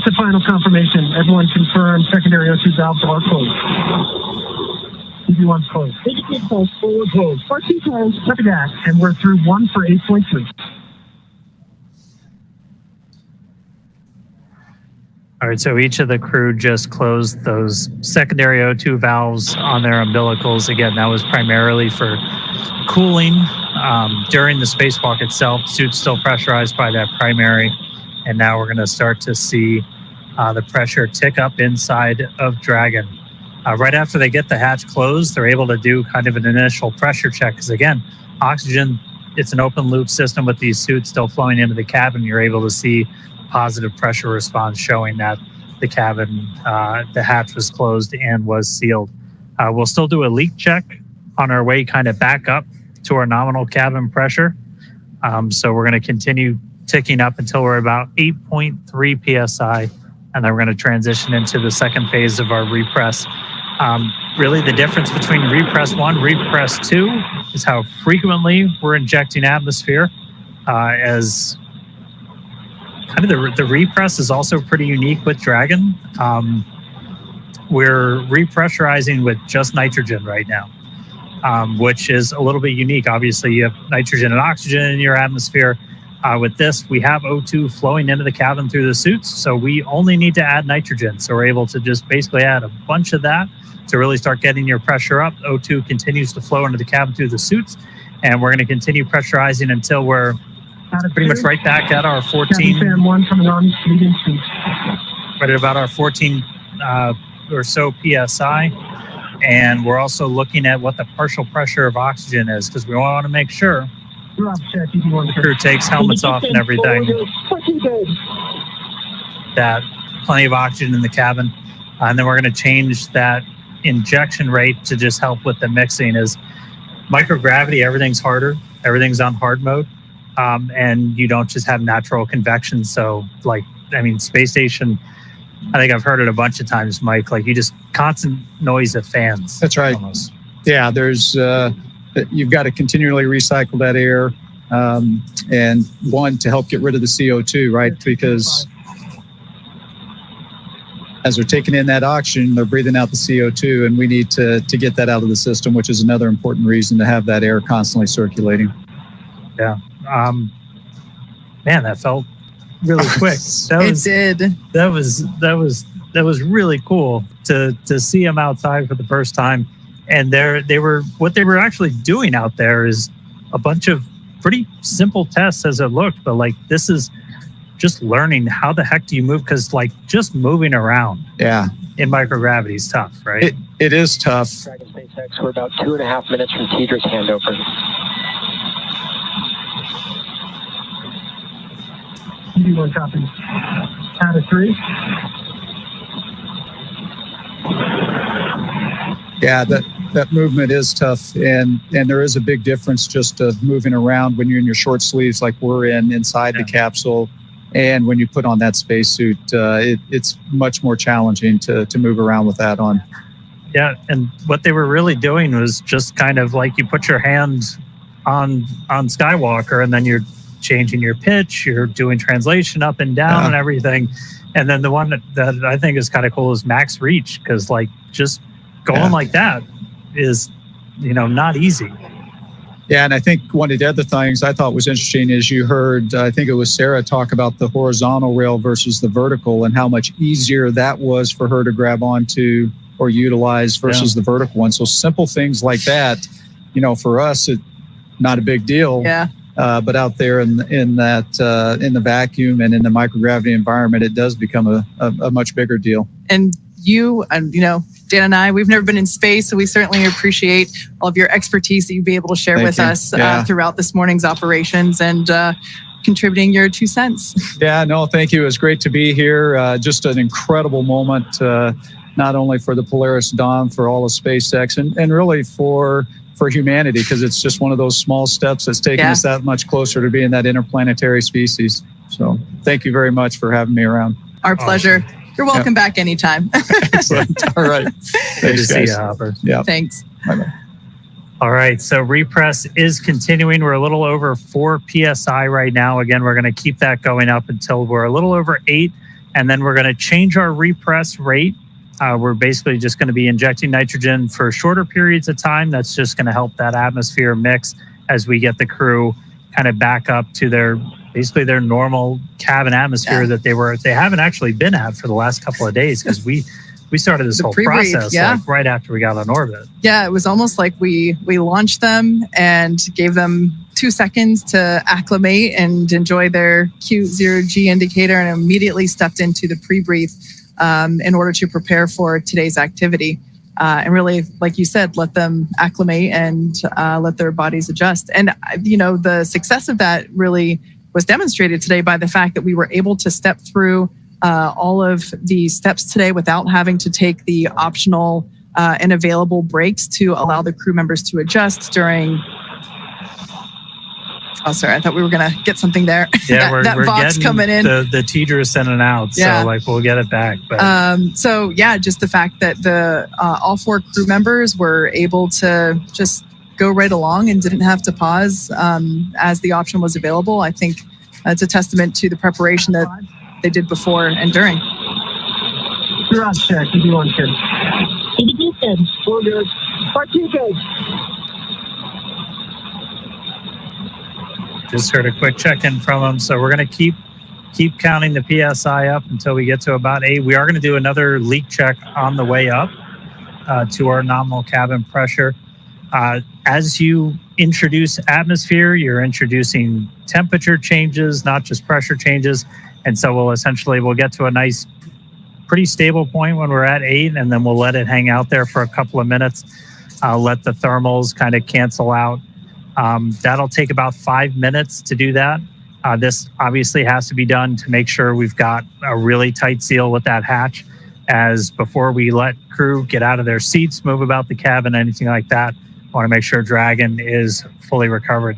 the final confirmation. Everyone confirm secondary O2 valves are closed. EV1's closed. EV2 closed. Forward closed. 14 closed. Copy that. And we're through 1 for 8.3. All right, so each of the crew just closed those secondary O2 valves on their umbilicals. Again, that was primarily for cooling during the spacewalk itself. The suit's still pressurized by that primary, and now we're going to start to see the pressure tick up inside of Dragon. Right after they get the hatch closed, they're able to do kind of an initial pressure check, because again, oxygen, it's an open loop system with these suits still flowing into the cabin. You're able to see positive pressure response showing that the cabin, the hatch was closed and was sealed. We'll still do a leak check on our way kind of back up to our nominal cabin pressure. So we're going to continue ticking up until we're about 8.3 PSI, and then we're going to transition into the second phase of our repress. Really the difference between repress 1, repress 2 is how frequently we're injecting atmosphere, as kind of the repress is also pretty unique with Dragon. We're repressurizing with just nitrogen right now, which is a little bit unique. Obviously, you have nitrogen and oxygen in your atmosphere. With this, we have O2 flowing into the cabin through the suits, so we only need to add nitrogen. So we're able to just basically add a bunch of that to really start getting your pressure up. O2 continues to flow into the cabin through the suits, and we're going to continue pressurizing until we're pretty much right back at our 14. Fan 1 from an Army medium suit. Right at about our 14 or so PSI. And we're also looking at what the partial pressure of oxygen is, because we want to make sure the crew takes helmets off and everything, that plenty of oxygen in the cabin. And then we're going to change that injection rate to just help with the mixing. Is microgravity, everything's harder, everything's on hard mode. And you don't just have natural convection. So space station, I think I've heard it a bunch of times, Mike, like you just constant noise of fans. That's right. Almost. Yeah, there's, you've got to continually recycle that air. And one, to help get rid of the CO2, right? Because as they're taking in that oxygen, they're breathing out the CO2, and we need to get that out of the system, which is another important reason to have that air constantly circulating. Yeah. Man, that felt really quick. It did. That was really cool to see them outside for the first time. And what they were actually doing out there is a bunch of pretty simple tests as it looked, but like this is just learning how the heck do you move, because like just moving around in microgravity is tough, right? It is tough. Dragon SpaceX, we're about 2.5 minutes from Tedra's handover. EV1 copy. Out of 3. Yeah, that movement is tough, and there is a big difference just of moving around when you're in your short sleeves like we're inside the capsule, and when you put on that spacesuit, it's much more challenging to move around with that on. Yeah, and what they were really doing was just kind of like you put your hand on Skywalker, and then you're changing your pitch, you're doing translation up and down and everything. And then the one that I think is kind of cool is max reach, because like just going like that is, not easy. Yeah, and I think one of the other things I thought was interesting is you heard, I think it was Sarah, talk about the horizontal rail versus the vertical and how much easier that was for her to grab onto or utilize versus the vertical one. So simple things like that, for us, it's not a big deal. Yeah. But out there in the vacuum and in the microgravity environment, it does become a much bigger deal. And you and Dan and I, we've never been in space, so we certainly appreciate all of your expertise that you'd be able to share with us throughout this morning's operations and contributing your 2 cents. Yeah, no, thank you. It was great to be here. Just an incredible moment, not only for the Polaris Dawn, for all of SpaceX, and really for humanity, because it's just one of those small steps that's taken us that much closer to being that interplanetary species. So thank you very much for having me around. Our pleasure. You're welcome back anytime. Excellent. All right. Good to see you, Hopper. Yeah. Thanks. Bye-bye. All right. So repress is continuing. We're a little over 4 PSI right now. Again, we're going to keep that going up until we're a little over 8. And then we're going to change our repress rate. We're basically just going to be injecting nitrogen for shorter periods of time. That's just going to help that atmosphere mix as we get the crew kind of back up to their normal cabin atmosphere that they haven't actually been at for the last couple of days, because we started this whole process like right after we got on orbit. Yeah, it was almost like we launched them and gave them 2 seconds to acclimate and enjoy their cute 0G indicator, and immediately stepped into the pre-breathe in order to prepare for today's activity. And really, like you said, let them acclimate and let their bodies adjust. And, the success of that really was demonstrated today by the fact that we were able to step through all of the steps today without having to take the optional and available breaks to allow the crew members to adjust during... Oh, sorry, I thought we were going to get something there. Yeah, we're Vox getting coming in. The teeter is sending out, so we'll get it back. But. Just the fact that the all 4 crew members were able to just go right along and didn't have to pause as the option was available. I think it's a testament to the preparation that they did before and during. You're on check. EV1 good. EV2 good. 4 good. Part 2 good. Just heard a quick check-in from them. So we're going to keep counting the PSI up until we get to about 8. We are going to do another leak check on the way up to our nominal cabin pressure. As you introduce atmosphere, you're introducing temperature changes, not just pressure changes. And so we'll get to a nice, pretty stable point when we're at 8, and then we'll let it hang out there for a couple of minutes, let the thermals kind of cancel out. That'll take about 5 minutes to do that. This obviously has to be done to make sure we've got a really tight seal with that hatch, as before we let crew get out of their seats, move about the cabin, anything like that. I want to make sure Dragon is fully recovered.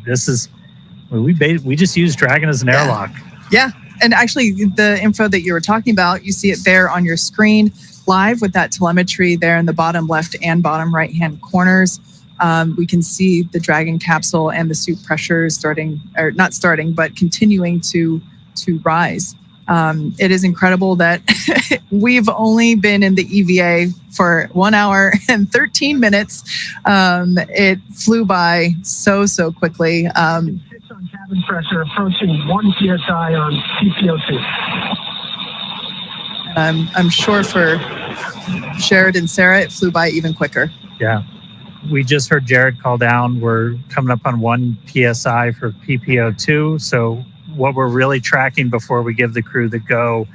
We just use Dragon as an airlock. Yeah, and actually the info that you were talking about, you see it there on your screen live with that telemetry there in the bottom left and bottom right hand corners. We can see the Dragon capsule and the suit pressures continuing to rise. It is incredible that we've only been in the EVA for 1 hour and 13 minutes. It flew by so quickly. On cabin pressure approaching 1 psi on PPO2. I'm sure for Jared and Sarah, it flew by even quicker. Yeah. We just heard Jared call down. We're coming up on 1 PSI for PPO2. So what we're really tracking before we give the crew the go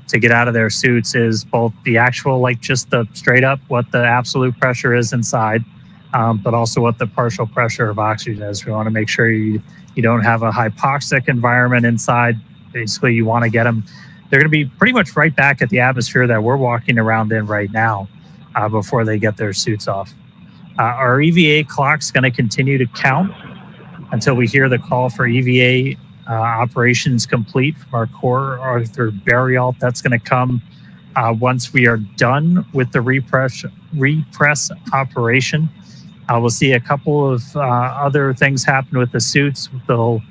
to get out of their suits is both the actual, just the straight up, what the absolute pressure is inside, but also what the partial pressure of oxygen is. We want to make sure you don't have a hypoxic environment inside. Basically, you want to get them. They're going to be pretty much right back at the atmosphere that we're walking around in right now before they get their suits off. Our EVA clock's going to continue to count until we hear the call for EVA operations complete from our core Arthur Burial. That's going to come once we are done with the repress operation. We'll see a couple of other things happen with the suits. They'll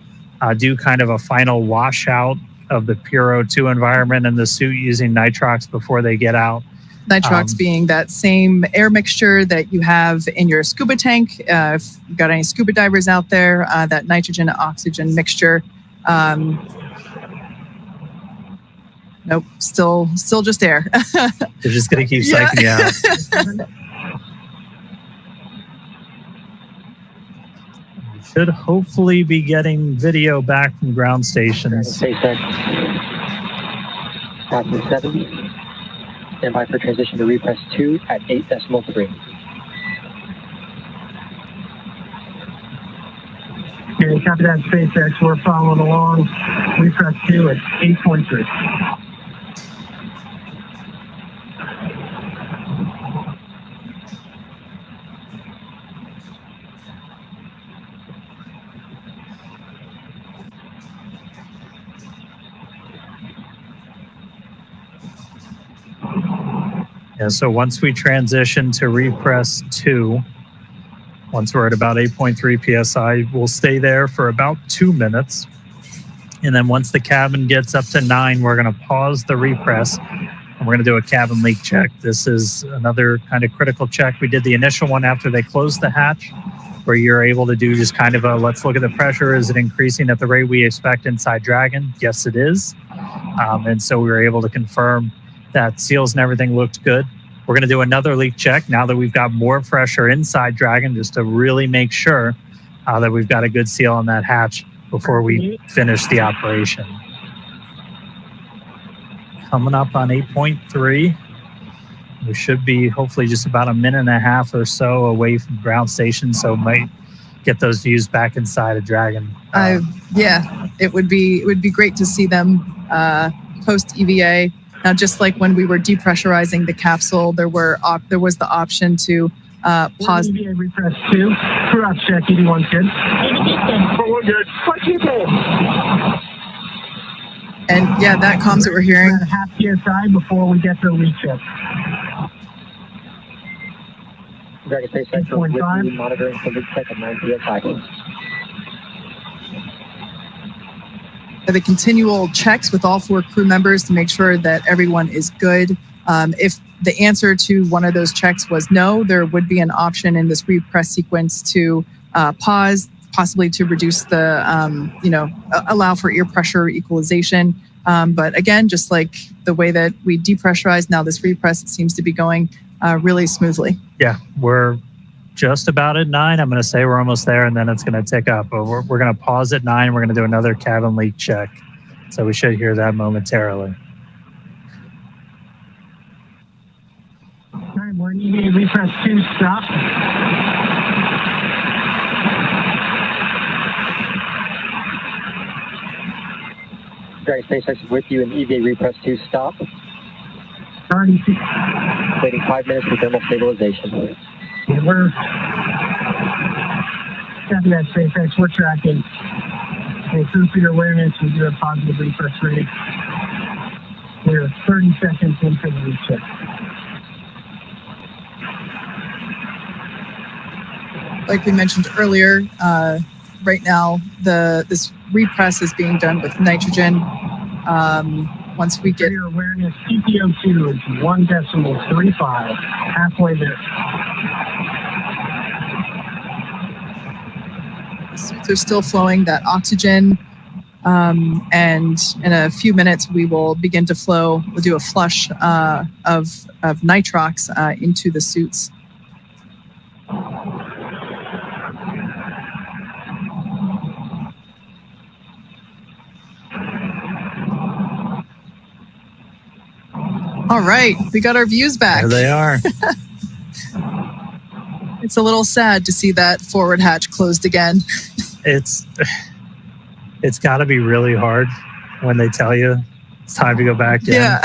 do kind of a final washout of the pure O2 environment in the suit using nitrox before they get out. Nitrox being that same air mixture that you have in your scuba tank. If you've got any scuba divers out there, that nitrogen-oxygen mixture. Nope, still just air. They're just going to keep psyching you out. We should hopefully be getting video back from ground stations. SpaceX. Captain 70. Stand by for transition to repress 2 at 8.3. Okay, copy that, SpaceX. We're following along. Repress 2 at 8.3. Yeah, so once we transition to repress 2, once we're at about 8.3 PSI, we'll stay there for about 2 minutes. And then once the cabin gets up to 9, we're going to pause the repress and we're going to do a cabin leak check. This is another kind of critical check. We did the initial one after they closed the hatch, where you're able to do just kind of a, let's look at the pressure. Is it increasing at the rate we expect inside Dragon? Yes, it is. And so we were able to confirm that seals and everything looked good. We're going to do another leak check now that we've got more pressure inside Dragon, just to really make sure that we've got a good seal on that hatch before we finish the operation. Coming up on 8.3. We should be hopefully just about a minute and a half or so away from ground station, so might get those views back inside of Dragon. Yeah, it would be great to see them post EVA. Now, just like when we were depressurizing the capsule, there was the option to pause. EVA repress 2. Crew ops check, EV1's good. We're good. What you did? And yeah, that comms that we're hearing. Half PSI before we get to the leak check. Dragon SpaceX with you, monitoring for leak check at 9 PSI. The continual checks with all 4 crew members to make sure that everyone is good. If the answer to one of those checks was no, there would be an option in this repress sequence to pause, possibly to reduce the, allow for ear pressure equalization. But again, just like the way that we depressurize now this repress, it seems to be going really smoothly. Yeah, we're just about at 9. I'm going to say we're almost there, and then it's going to tick up. But we're going to pause at 9. We're going to do another cabin leak check. So we should hear that momentarily. All right, we're in EVA repress 2, stop. Dragon SpaceX is with you in EVA repress 2, stop. Waiting 5 minutes for thermal stabilization. Yeah, we're copy that, SpaceX. We're tracking. And since your awareness, we do a positive refresh rate. We're 30 seconds into the recheck. Like we mentioned earlier, right now this repress is being done with nitrogen. Once we get your awareness, PPO2 is 1.35, halfway there. The suits are still flowing that oxygen, and in a few minutes we will begin to flow. We'll do a flush of nitrox into the suits. All right, we got our views back. There they are. It's a little sad to see that forward hatch closed again. It's got to be really hard when they tell you it's time to go back in. Yeah.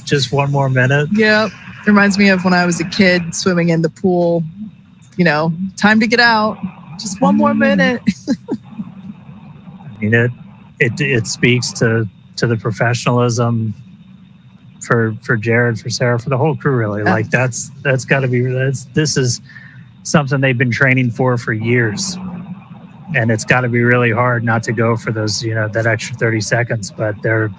Just one more minute. Yeah. It reminds me of when I was a kid swimming in the pool. You know, time to get out. Just one more minute. I mean, it speaks to the professionalism for Jared, for Sarah, for the whole crew, really. Yeah. Like that's got to be, this is something they've been training for years. And it's got to be really hard not to go for those, that extra 30 seconds, but they're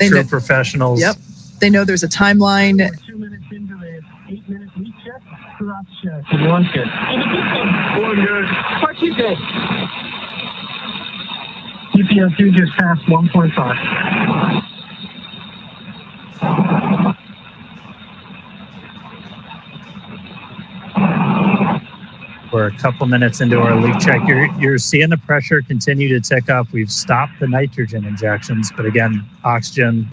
true professionals. Yep. They know there's a timeline. We're 2 minutes into the 8-minute leak check. Crew ops check. One's good. One good. What you good? PPO2 just passed 1.5. We're a couple minutes into our leak check. You're seeing the pressure continue to tick up. We've stopped the nitrogen injections, but again, oxygen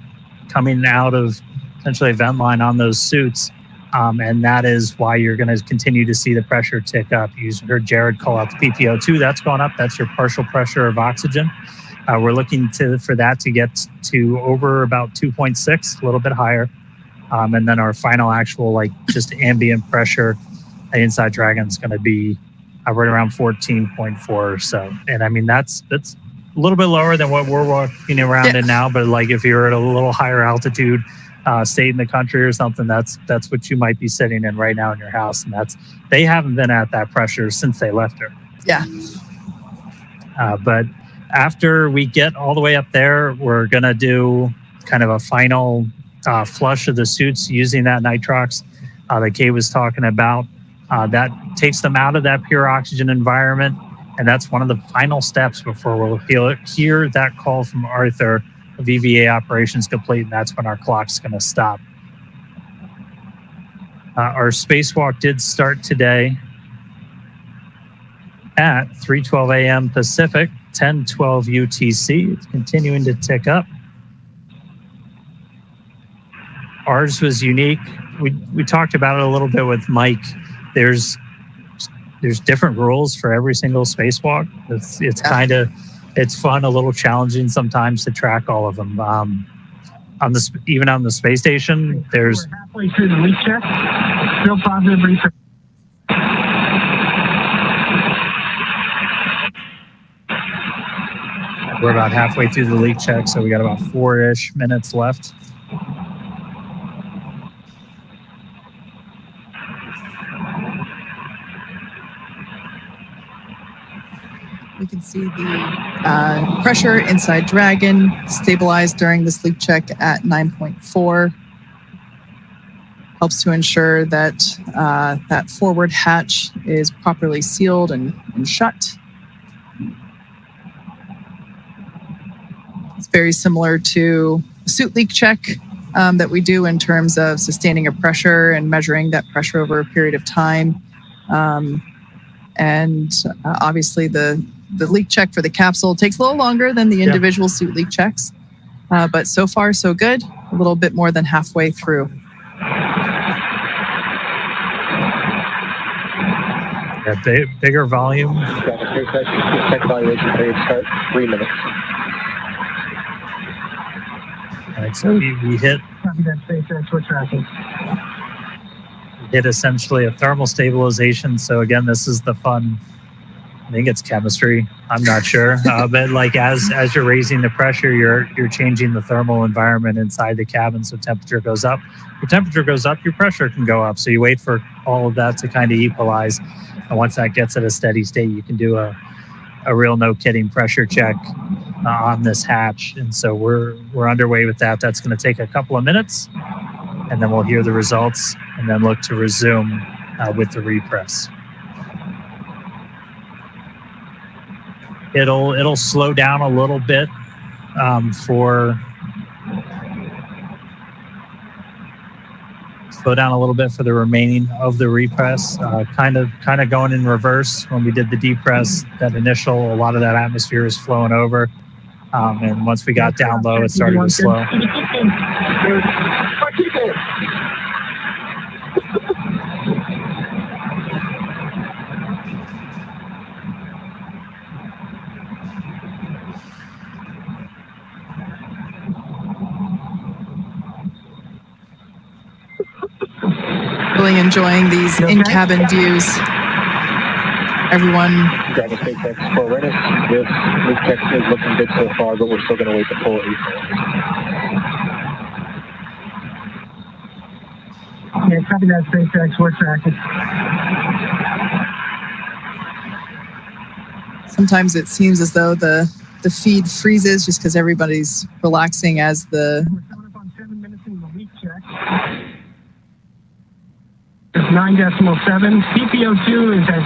coming out of essentially a vent line on those suits. And that is why you're going to continue to see the pressure tick up. You heard Jared call out the PPO2. That's gone up. That's your partial pressure of oxygen. We're looking for that to get to over about 2.6, a little bit higher. And then our final actual, just ambient pressure inside Dragon is going to be right around 14.4 or so. And I mean, that's a little bit lower than what we're walking around in now. But if you're at a little higher altitude state in the country or something, that's what you might be sitting in right now in your house. And they haven't been at that pressure since they left her. Yeah. But After we get all the way up there, we're going to do kind of a final flush of the suits using that nitrox that Kay was talking about. That takes them out of that pure oxygen environment. And that's one of the final steps before we'll hear that call from Arthur of EVA operations complete. And that's when our clock's going to stop. Our spacewalk did start today at 3:12 a.m. Pacific, 10:12 UTC. It's continuing to tick up. Ours was unique. We talked about it a little bit with Mike. There's different rules for every single spacewalk. It's kind of, it's fun, a little challenging sometimes to track all of them. Even on the space station, there's... We're halfway through the leak check. Still positive research. We're about halfway through the leak check, so we got about 4-ish minutes left. We can see the pressure inside Dragon stabilized during this leak check at 9.4. Helps to ensure that that forward hatch is properly sealed and shut. It's very similar to a suit leak check that we do in terms of sustaining a pressure and measuring that pressure over a period of time. Obviously the leak check for the capsule takes a little longer than the individual suit leak checks. But so far, so good. A little bit more than halfway through. Yeah, bigger volume. Check evaluation period start 3 minutes. All right, so we hit... Copy that, SpaceX. We're tracking. Hit essentially a thermal stabilization. So again, this is the fun... I think it's chemistry. I'm not sure, but like as you're raising the pressure, you're changing the thermal environment inside the cabin, so temperature goes up. Your temperature goes up, your pressure can go up. So you wait for all of that to kind of equalize, and once that gets at a steady state, you can do a real no kidding pressure check on this hatch. And so we're underway with that. That's going to take a couple of minutes, and then we'll hear the results, and then look to resume with the repress. It'll slow down a little bit for the remaining of the repress. Kind of going in reverse. When we did the depress, that initial, a lot of that atmosphere is flowing over, and once we got down low, it started to slow. Really enjoying these in-cabin views. Everyone. Dragon SpaceX for awareness. This leak check is looking good so far, but we're still going to wait the full 8 minutes. Yeah, copy that, SpaceX. We're tracking. Sometimes it seems as though the feed freezes just because everybody's relaxing as the... We're coming up on 7 minutes in the leak check. 9.7. CPO2 is at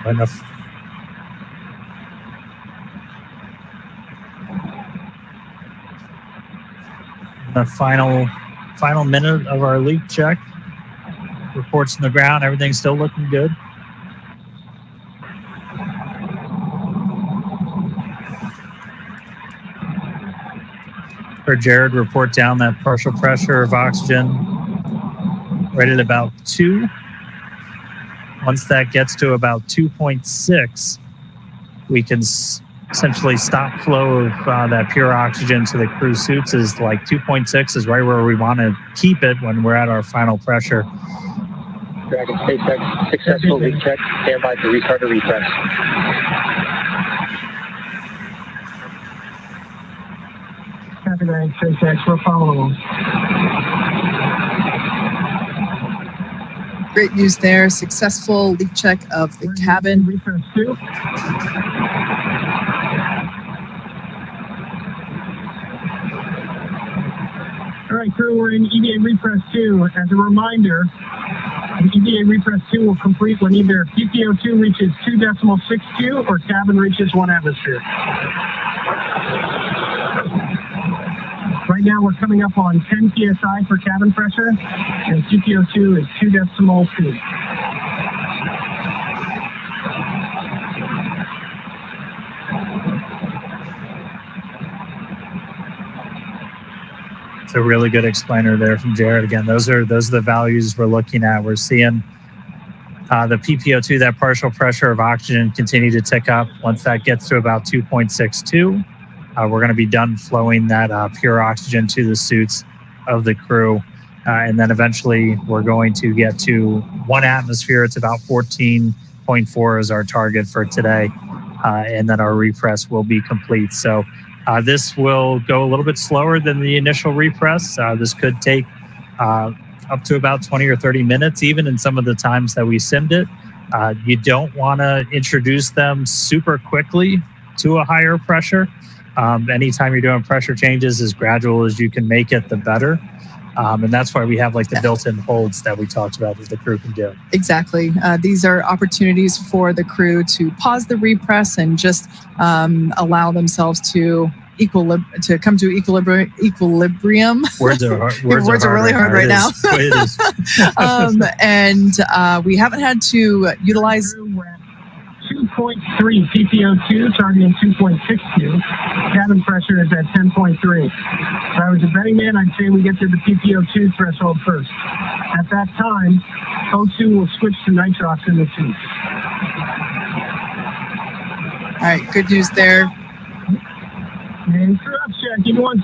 2. Enough. The final minute of our leak check. Reports on the ground. Everything's still looking good. Jared report down that partial pressure of oxygen right at about 2. Once that gets to about 2.6, we can essentially stop flow of that pure oxygen to the crew suits. Is like 2.6 is right where we want to keep it when we're at our final pressure. Dragon SpaceX, successful leak check. Stand by to restart or repress. Copy that, SpaceX. We're following. Great news there. Successful leak check of the cabin. Refresh 2. All right, crew, we're in EVA Refresh 2. As a reminder, EVA Refresh 2 will complete when either PPO2 reaches 2.62 or cabin reaches 1 atmosphere. Right now, we're coming up on 10 psi for cabin pressure, and PPO2 is 2.2. It's a really good explainer there from Jared. Again, those are the values we're looking at. We're seeing the PPO2, that partial pressure of oxygen, continue to tick up. Once that gets to about 2.62, we're going to be done flowing that pure oxygen to the suits of the crew. And then eventually we're going to get to 1 atmosphere. It's about 14.4 is our target for today. And then our repress will be complete. So this will go a little bit slower than the initial repress. This could take up to about 20 or 30 minutes, even in some of the times that we simmed it. You don't want to introduce them super quickly to a higher pressure. Anytime you're doing pressure changes, as gradual as you can make it, the better. And that's why we have like the built-in holds that we talked about that the crew can do. Exactly. These are opportunities for the crew to pause the repress and just allow themselves to come to equilibrium. Words are hard. Words are really hard right now. It is. And we haven't had to utilize 2.3 PPO2, targeting 2.62. Cabin pressure is at 10.3. If I was a betting man, I'd say we get to the PPO2 threshold first. At that time, O2 will switch to nitrox in the suit. All right, good news there. And crew up check, give me 1 2.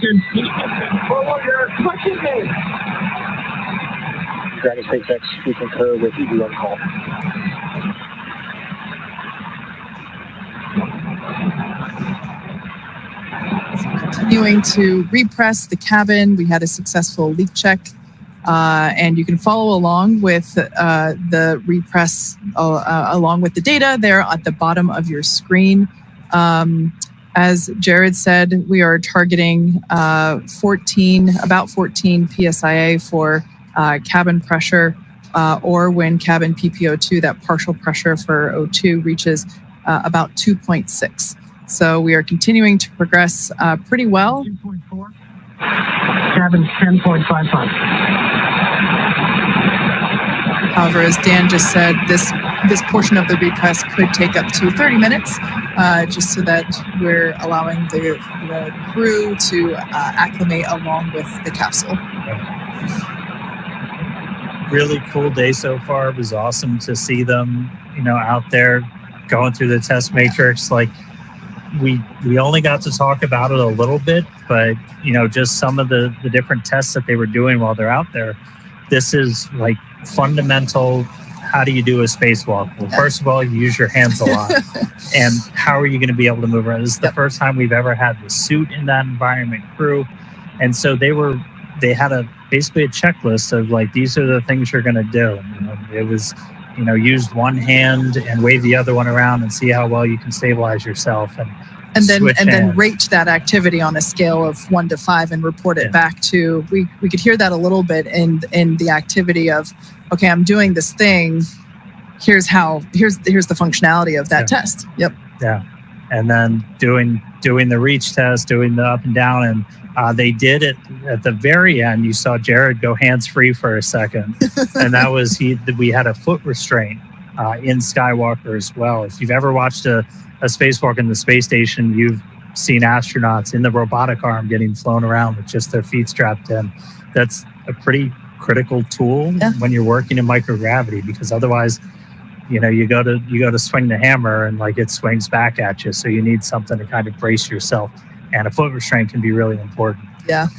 Granny SpaceX, we concur with EV1 call. Continuing to repress the cabin. We had a successful leak check, and you can follow along with the repress along with the data there at the bottom of your screen. As Jared said, we are targeting about 14 PSIA for cabin pressure, or when cabin PPO2, that partial pressure for O2 reaches about 2.6. So we are continuing to progress pretty well. 2.4. Cabin's 10.55. However, as Dan just said, this portion of the repress could take up to 30 minutes, just so that we're allowing the crew to acclimate along with the capsule. Really cool day so far. It was awesome to see them, out there going through the test matrix. Like we only got to talk about it a little bit, but just some of the different tests that they were doing while they're out there. This is like fundamental. How do you do a spacewalk? Well, first of all, you use your hands a lot. And how are you going to be able to move around? This is the first time we've ever had the suit in that environment, crew. And so they had basically a checklist of like, these are the things you're going to do. It was, use one hand and wave the other one around and see how well you can stabilize yourself. And then rate that activity on a scale of 1 to 5 and report it back to. We could hear that a little bit in the activity of, okay, I'm doing this thing. Here's the functionality of that test. Yep. Yeah, and then doing the reach test, doing the up and down, and they did it at the very end. You saw Jared go hands free for a second, and that was we had a foot restraint in Skywalker as well. If you've ever watched a spacewalk in the space station, you've seen astronauts in the robotic arm getting flown around with just their feet strapped in. That's a pretty critical tool when you're working in microgravity, because otherwise, you go to swing the hammer and like it swings back at you. So you need something to kind of brace yourself, and a foot restraint can be really important. Yeah.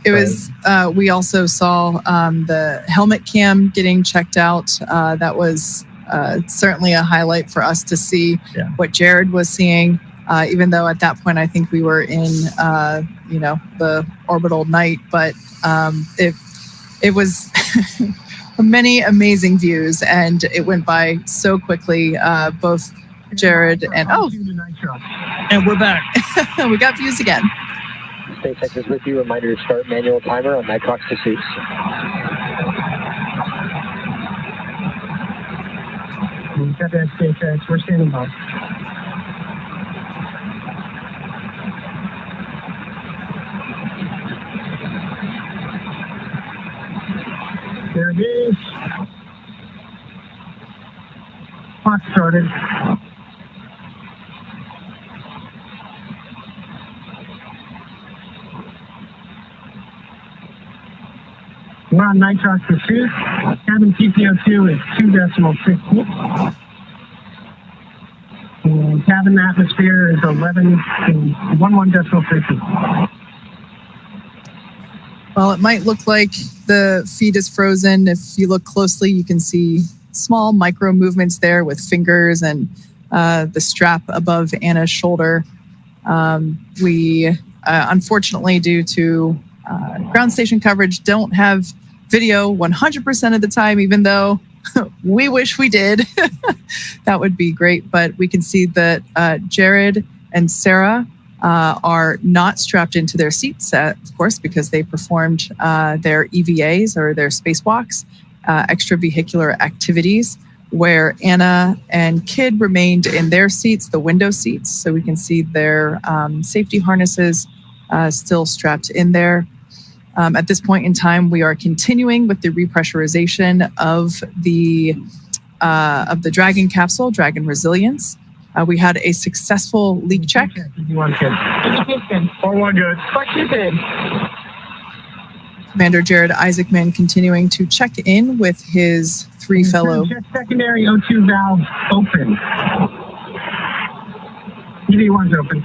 It was, we also saw the helmet cam getting checked out. That was certainly a highlight for us to see what Jared was seeing. even though at that point I think we were in, the orbital night. But it was many amazing views, and it went by so quickly. Both Jared and and we're back. We got views again. SpaceX is with you. Reminder to start manual timer on nitrox to suits. Got that, SpaceX. We're standing by. There it is. Clock started. We're on nitrox pursuit. Cabin TPO2 is 2.60. And cabin atmosphere is 11.11.50. Well, it might look like the feed is frozen. If you look closely, you can see small micro movements there with fingers and the strap above Anna's shoulder. We, unfortunately, due to ground station coverage, don't have video 100% of the time, even though we wish we did. That would be great. But we can see that Jared and Sarah are not strapped into their seats, of course, because they performed their EVAs or their spacewalks, extravehicular activities, where Anna and Kid remained in their seats, the window seats. So we can see their safety harnesses still strapped in there. At this point in time, we are continuing with the repressurization of the Dragon capsule, Dragon Resilience. We had a successful leak check. Commander Jared Isaacman continuing to check in with his three fellow. Secondary O2 valve open. EV1's open.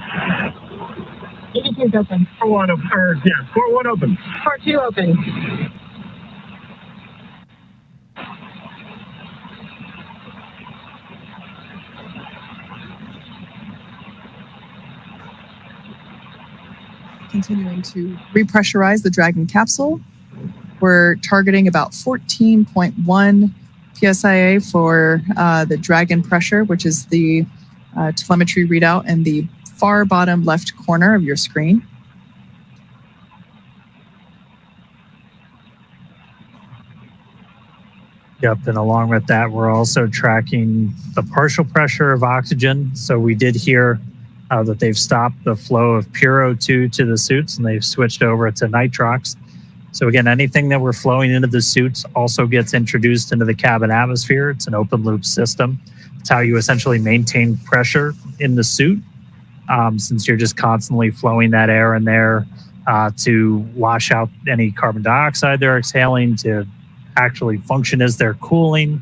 EV2's open. 4-1 open. 4-1 open. 4-2 open. Continuing to repressurize the Dragon capsule. We're targeting about 14.1 psia for the Dragon pressure, which is the telemetry readout in the far bottom left corner of your screen. Yep, and along with that, we're also tracking the partial pressure of oxygen. So we did hear that they've stopped the flow of pure O2 to the suits, and they've switched over to nitrox. So again, anything that we're flowing into the suits also gets introduced into the cabin atmosphere. It's an open loop system. It's how you essentially maintain pressure in the suit, since you're just constantly flowing that air in there to wash out any carbon dioxide they're exhaling, to actually function as they're cooling.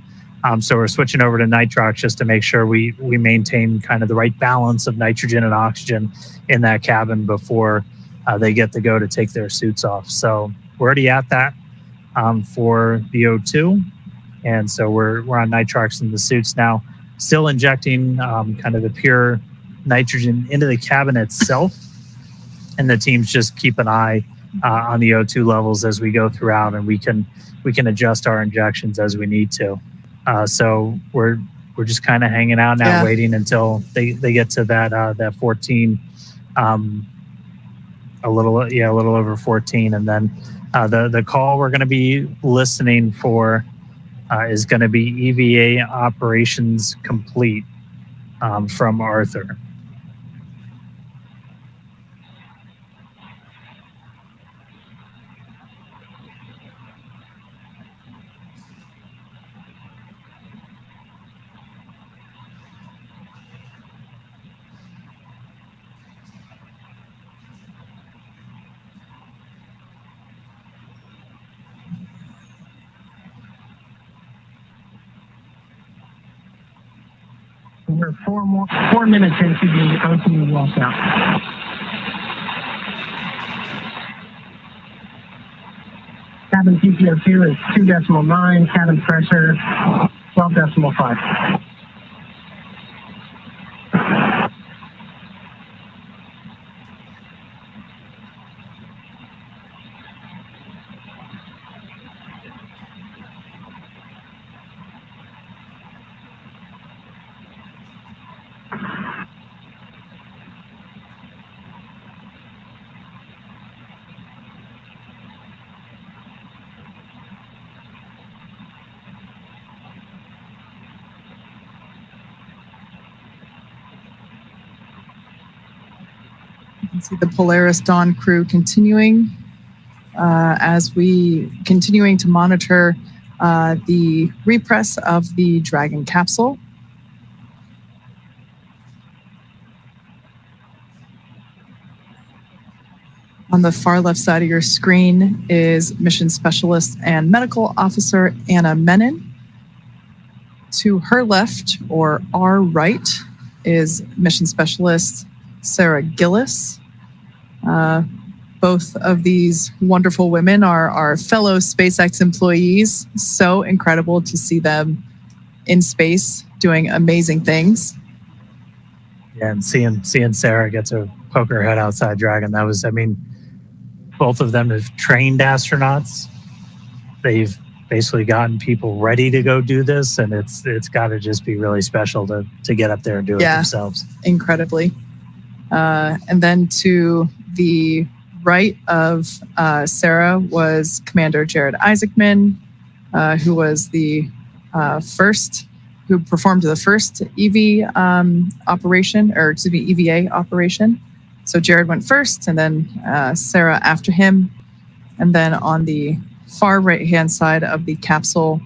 So we're switching over to nitrox just to make sure we maintain kind of the right balance of nitrogen and oxygen in that cabin before they get to go to take their suits off. So we're already at that for the O2. And so we're on nitrox in the suits now, still injecting kind of the pure nitrogen into the cabin itself. And the teams just keep an eye on the O2 levels as we go throughout, and we can adjust our injections as we need to. So we're just kind of hanging out now, waiting until they get to that 14, a little over 14, and then the call we're going to be listening for is going to be EVA operations complete from Arthur. We're 4 minutes into the O2 walkout. Cabin TPO2 is 2.9, cabin pressure 12.5. can see the Polaris Dawn crew continuing continuing to monitor the repress of the Dragon capsule. On the far left side of your screen is Mission Specialist and Medical Officer Anna Menon. To her left, or our right, is Mission Specialist Sarah Gillis. Both of these wonderful women are our fellow SpaceX employees. So incredible to see them in space doing amazing things. Yeah, and seeing Sarah get to poke her head outside Dragon, that was, I mean, both of them have trained astronauts. They've basically gotten people ready to go do this, and it's got to just be really special to get up there and do it themselves. Incredibly. And then to the right of Sarah was Commander Jared Isaacman, who was the who performed the first EV operation, or excuse me, EVA operation. So Jared went first, and then Sarah after him. And then on the far right-hand side of the capsule,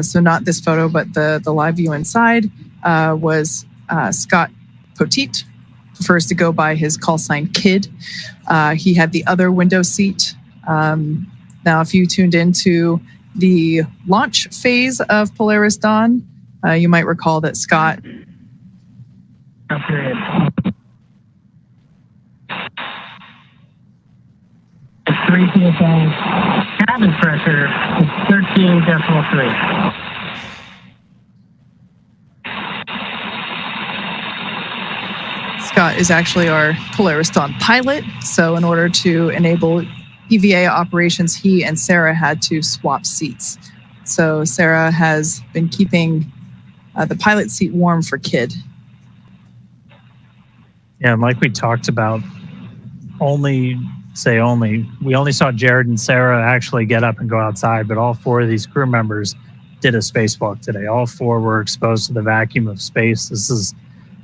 so not this photo, but the live view inside, was Scott Poteet, prefers to go by his call sign Kid. He had the other window seat. Now, if you tuned into the launch phase of Polaris Dawn, you might recall that Scott... Period. 3 PSI. Cabin pressure is 13.3. Scott is actually our Polaris Dawn pilot. So in order to enable EVA operations, he and Sarah had to swap seats. So Sarah has been keeping the pilot seat warm for Kid. Yeah, and like we talked about, we only saw Jared and Sarah actually get up and go outside, but all 4 of these crew members did a spacewalk today. All 4 were exposed to the vacuum of space. This is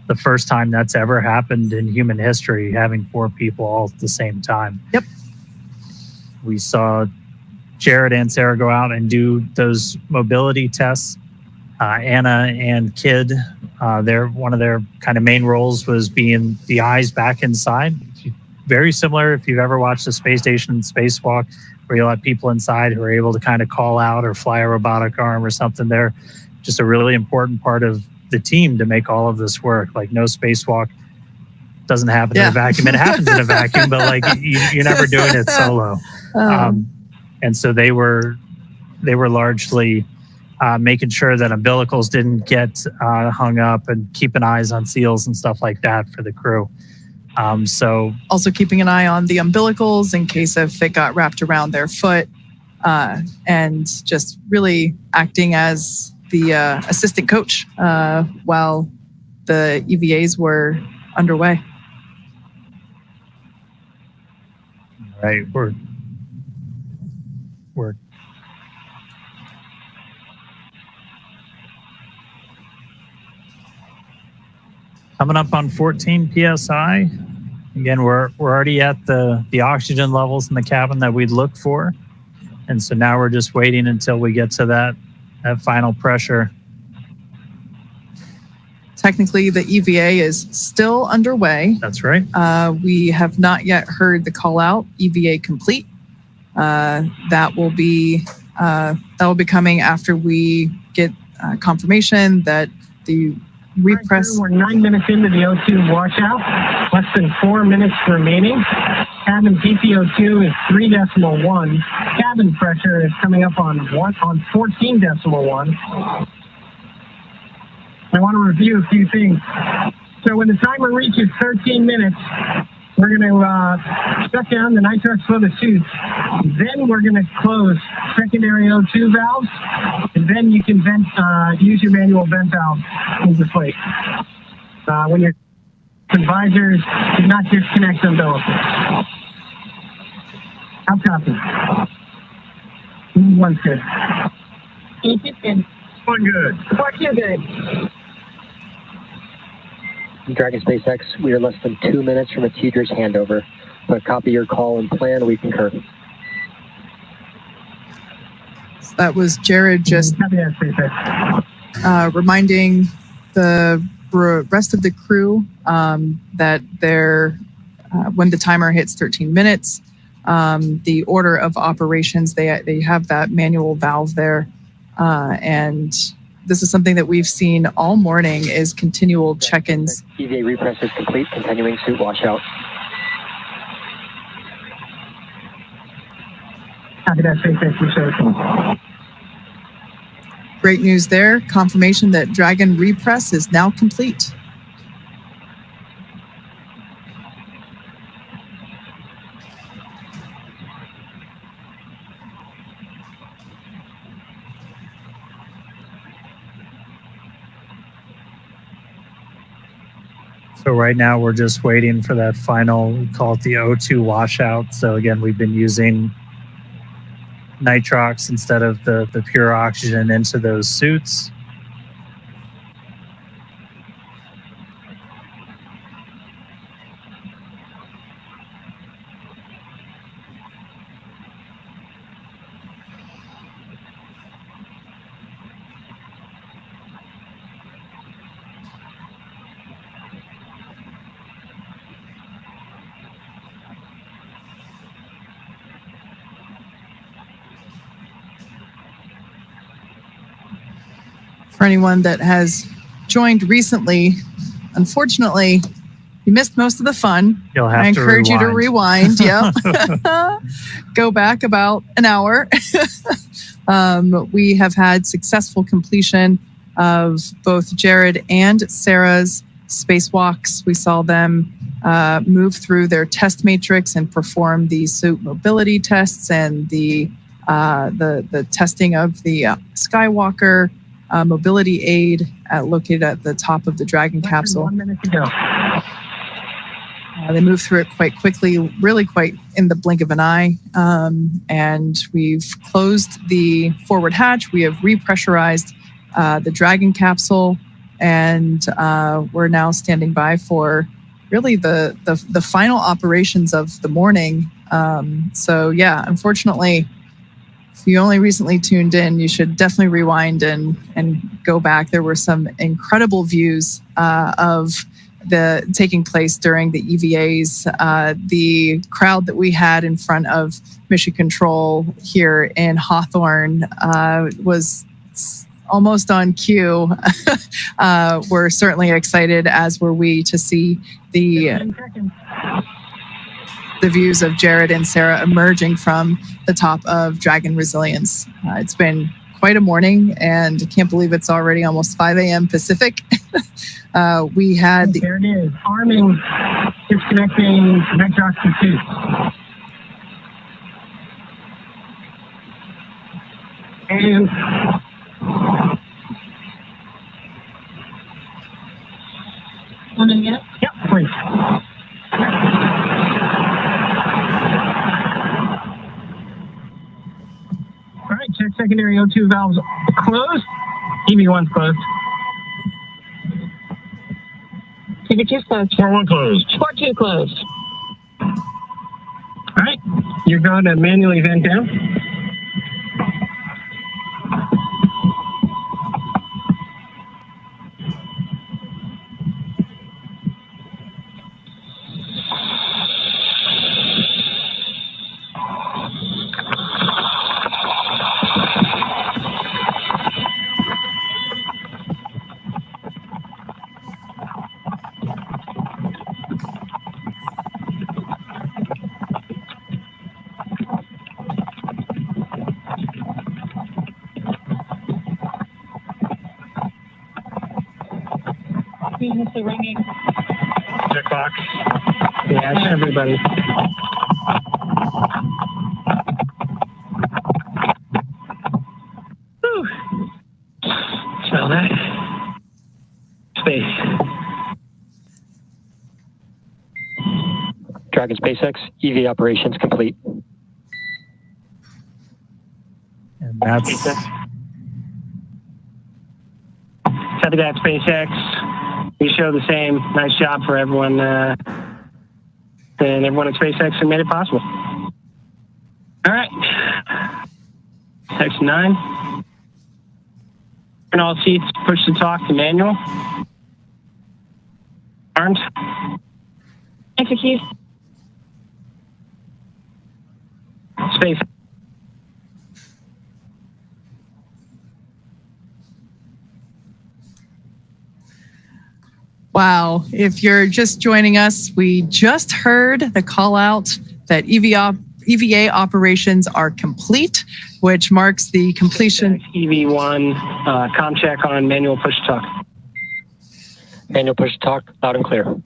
the first time that's ever happened in human history, having 4 people all at the same time. Yep. We saw Jared and Sarah go out and do those mobility tests. Anna and Kid, one of their kind of main roles was being the eyes back inside. Very similar if you've ever watched a space station spacewalk, where you let people inside who are able to kind of call out or fly a robotic arm or something. They're just a really important part of the team to make all of this work. Like, no spacewalk doesn't happen in a vacuum. It happens in a vacuum, but like you're never doing it solo. And so they were largely making sure that umbilicals didn't get hung up, and keeping eyes on seals and stuff like that for the crew. So also keeping an eye on the umbilicals in case if it got wrapped around their foot, and just really acting as the assistant coach while the EVAs were underway. Right, we're coming up on 14 PSI. Again, we're already at the oxygen levels in the cabin that we'd look for. And so now we're just waiting until we get to that final pressure. Technically, the EVA is still underway. That's right. We have not yet heard the call out, EVA complete. That will be coming after we get confirmation that the repress. We're 9 minutes into the O2 washout. Less than 4 minutes remaining. Cabin PPO2 is 3.1. Cabin pressure is coming up on 14.1. I want to review a few things. So when the timer reaches 13 minutes, we're going to shut down the nitrox flow to suits. Then we're going to close secondary O2 valves, and then you can use your manual vent valve in the slate. When your visors, do not disconnect umbilicals. How copy? One's good. One good. One good. Dragon SpaceX, we are less than 2 minutes from a teacher's handover. But copy your call and plan, we concur. That was Jared just reminding the rest of the crew that when the timer hits 13 minutes, the order of operations, they have that manual valve there. And this is something that we've seen all morning is continual check-ins. EVA repress is complete, continuing suit washout. Copy that, SpaceX research. Great news there. Confirmation that Dragon repress is now complete. So right now we're just waiting for that final, we call it the O2 washout. So again, we've been using nitrox instead of the pure oxygen into those suits. For anyone that has joined recently, unfortunately, you missed most of the fun. You'll have I to encourage you to rewind. Yep. Go back about an hour. We have had successful completion of both Jared and Sarah's spacewalks. We saw them move through their test matrix and perform the suit mobility tests and the testing of the Skywalker mobility aid located at the top of the Dragon capsule. 1 minute to go. They moved through it quite quickly, really quite in the blink of an eye. And we've closed the forward hatch. We have repressurized the Dragon capsule, and we're now standing by for really the final operations of the morning. So yeah, unfortunately, if you only recently tuned in, you should definitely rewind and go back. There were some incredible views of the taking place during the EVAs. The crowd that we had in front of Mission Control here in Hawthorne was almost on cue. We're certainly excited, as were we, to see the views of Jared and Sarah emerging from the top of Dragon Resilience. It's been quite a morning, and I can't believe it's already almost 5 a.m. Pacific. We had there it is. Arming, disconnecting nitrox to suit. And one in yet? Yep, please. All right, check secondary O2 valves closed. EV1's closed. EV2's closed. 4-1 closed. 4-2 closed. All right, you're going to manually vent down. Previously ringing. Checkbox. Yes, everybody. Whew. Smell that? Space. Dragon SpaceX, EV operations complete. And that's Copy that, SpaceX. We show the same. Nice job for everyone and everyone at SpaceX who made it possible. All right. Section 9. Turn all seats, push to talk to manual. Arms. Execute. Space. Wow. If you're just joining us, we just heard the call out that EVA operations are complete, which marks the completion. EV1, comm check on manual push to talk. Manual push to talk, loud and clear. All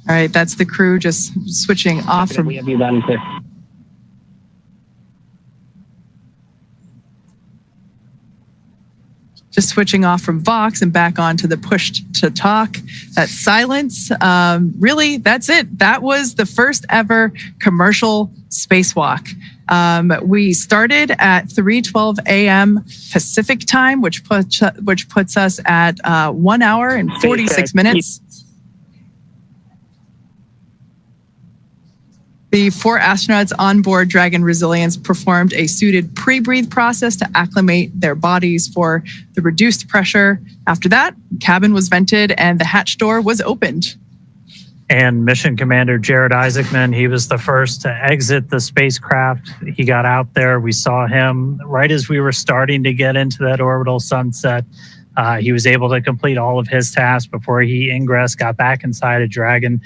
right, that's the crew just switching off from. We have you loud and clear. Just switching off from Vox and back onto the push to talk. That silence, really, that's it. That was the first ever commercial spacewalk. We started at 3:12 a.m. Pacific time, which puts us at 1 hour and 46 minutes. The 4 astronauts on board Dragon Resilience performed a suited pre-breathe process to acclimate their bodies for the reduced pressure. After that, cabin was vented and the hatch door was opened. And Mission Commander Jared Isaacman, he was the first to exit the spacecraft. He got out there. We saw him right as we were starting to get into that orbital sunset. He was able to complete all of his tasks before he ingressed, got back inside of Dragon.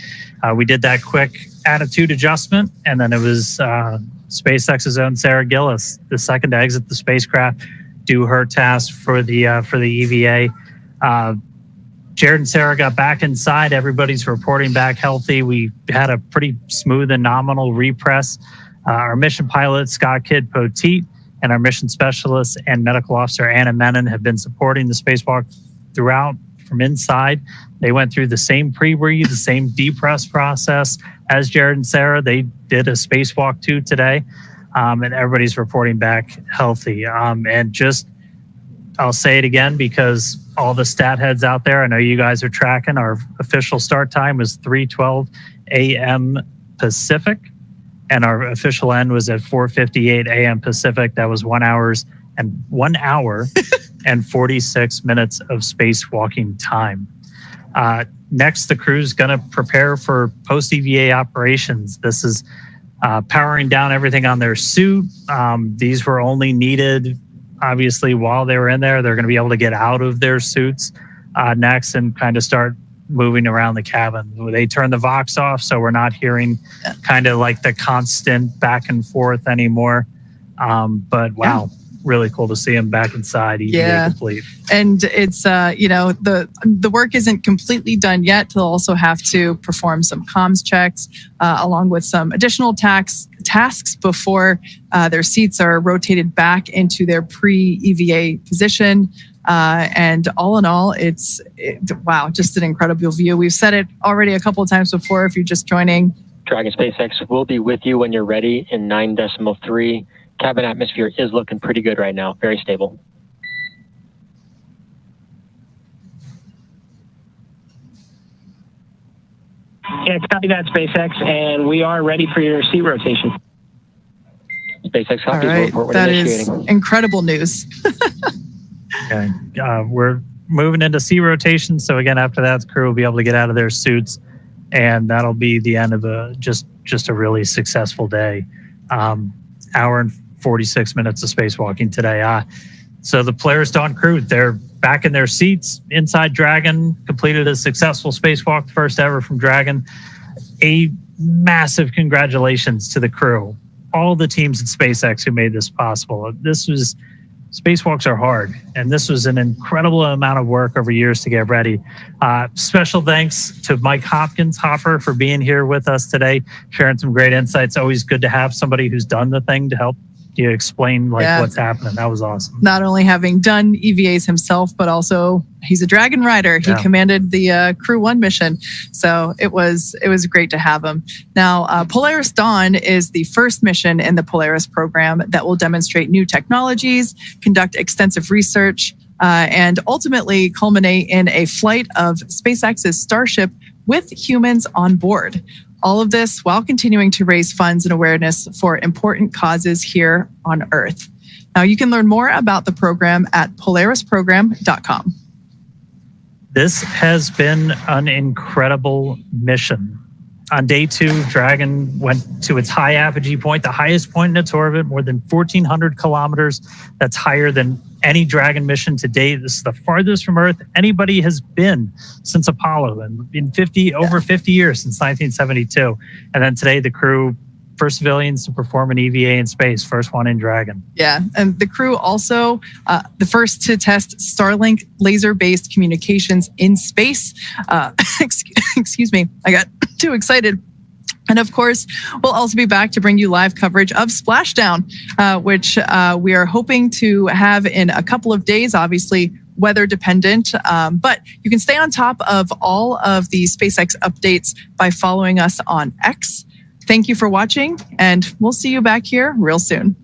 We did that quick attitude adjustment, and then it was SpaceX's own Sarah Gillis, the second to exit the spacecraft, do her task for the EVA. Jared and Sarah got back inside. Everybody's reporting back healthy. We had a pretty smooth and nominal repress. Our mission pilot, Scott Kidd Poteet, and our mission specialist and medical officer, Anna Menon, have been supporting the spacewalk throughout from inside. They went through the same pre-breathe, the same depress process as Jared and Sarah. They did a spacewalk too today, and everybody's reporting back healthy. And just, I'll say it again because all the stat heads out there, I know you guys are tracking, our official start time was 3:12 a.m. Pacific. And our official end was at 4:58 a.m. Pacific. That was 1 hour and 46 minutes of spacewalking time. Next, the crew's going to prepare for post-EVA operations. This is powering down everything on their suit. These were only needed, obviously, while they were in there. They're going to be able to get out of their suits next and kind of start moving around the cabin. They turn the Vox off, so we're not hearing kind of like the constant back and forth anymore. But wow, really cool to see them back inside. EVA complete. And it's the work isn't completely done yet. They'll also have to perform some comms checks along with some additional tasks before their seats are rotated back into their pre-EVA position. And all in all, wow, just an incredible view. We've said it already a couple of times before. If you're just joining, Dragon SpaceX will be with you when you're ready in 9.3. Cabin atmosphere is looking pretty good right now. Very stable. Yeah, copy that, SpaceX, and we are ready for your seat rotation. SpaceX all copies. right, Report when that initiating. is incredible news. Okay, we're moving into sea rotation. So again, after that, the crew will be able to get out of their suits, and that'll be the end of just a really successful day. Hour and 46 minutes of spacewalking today. So the Polaris Dawn crew, they're back in their seats inside Dragon, completed a successful spacewalk, the first ever from Dragon. A massive congratulations to the crew, all the teams at SpaceX who made this possible. Spacewalks are hard, and this was an incredible amount of work over years to get ready. Special thanks to Mike Hopper for being here with us today, sharing some great insights. Always good to have somebody who's done the thing to help you explain like Yeah. what's happening. That was awesome. Not only having done EVAs himself, but also he's a Dragon rider. He Yeah. commanded the Crew 1 mission. So it was great to have him. Now, Polaris Dawn is the first mission in the Polaris program that will demonstrate new technologies, conduct extensive research, and ultimately culminate in a flight of SpaceX's Starship with humans on board. All of this while continuing to raise funds and awareness for important causes here on Earth. Now, you can learn more about the program at polarisprogram.com. This has been an incredible mission. On day 2, Dragon went to its high apogee point, the highest point in its orbit, more than 1,400 kilometers. That's higher than any Dragon mission to date. This is the farthest from Earth anybody has been since Apollo, and in over 50 years, since 1972. And then today, the crew, first civilians to perform an EVA in space, first one in Dragon. Yeah, and the crew also the first to test Starlink laser-based communications in space. Excuse me, I got too excited. And of course, we'll also be back to bring you live coverage of Splashdown, which we are hoping to have in a couple of days, obviously weather dependent. But you can stay on top of all of the SpaceX updates by following us on X. Thank you for watching, and we'll see you back here real soon.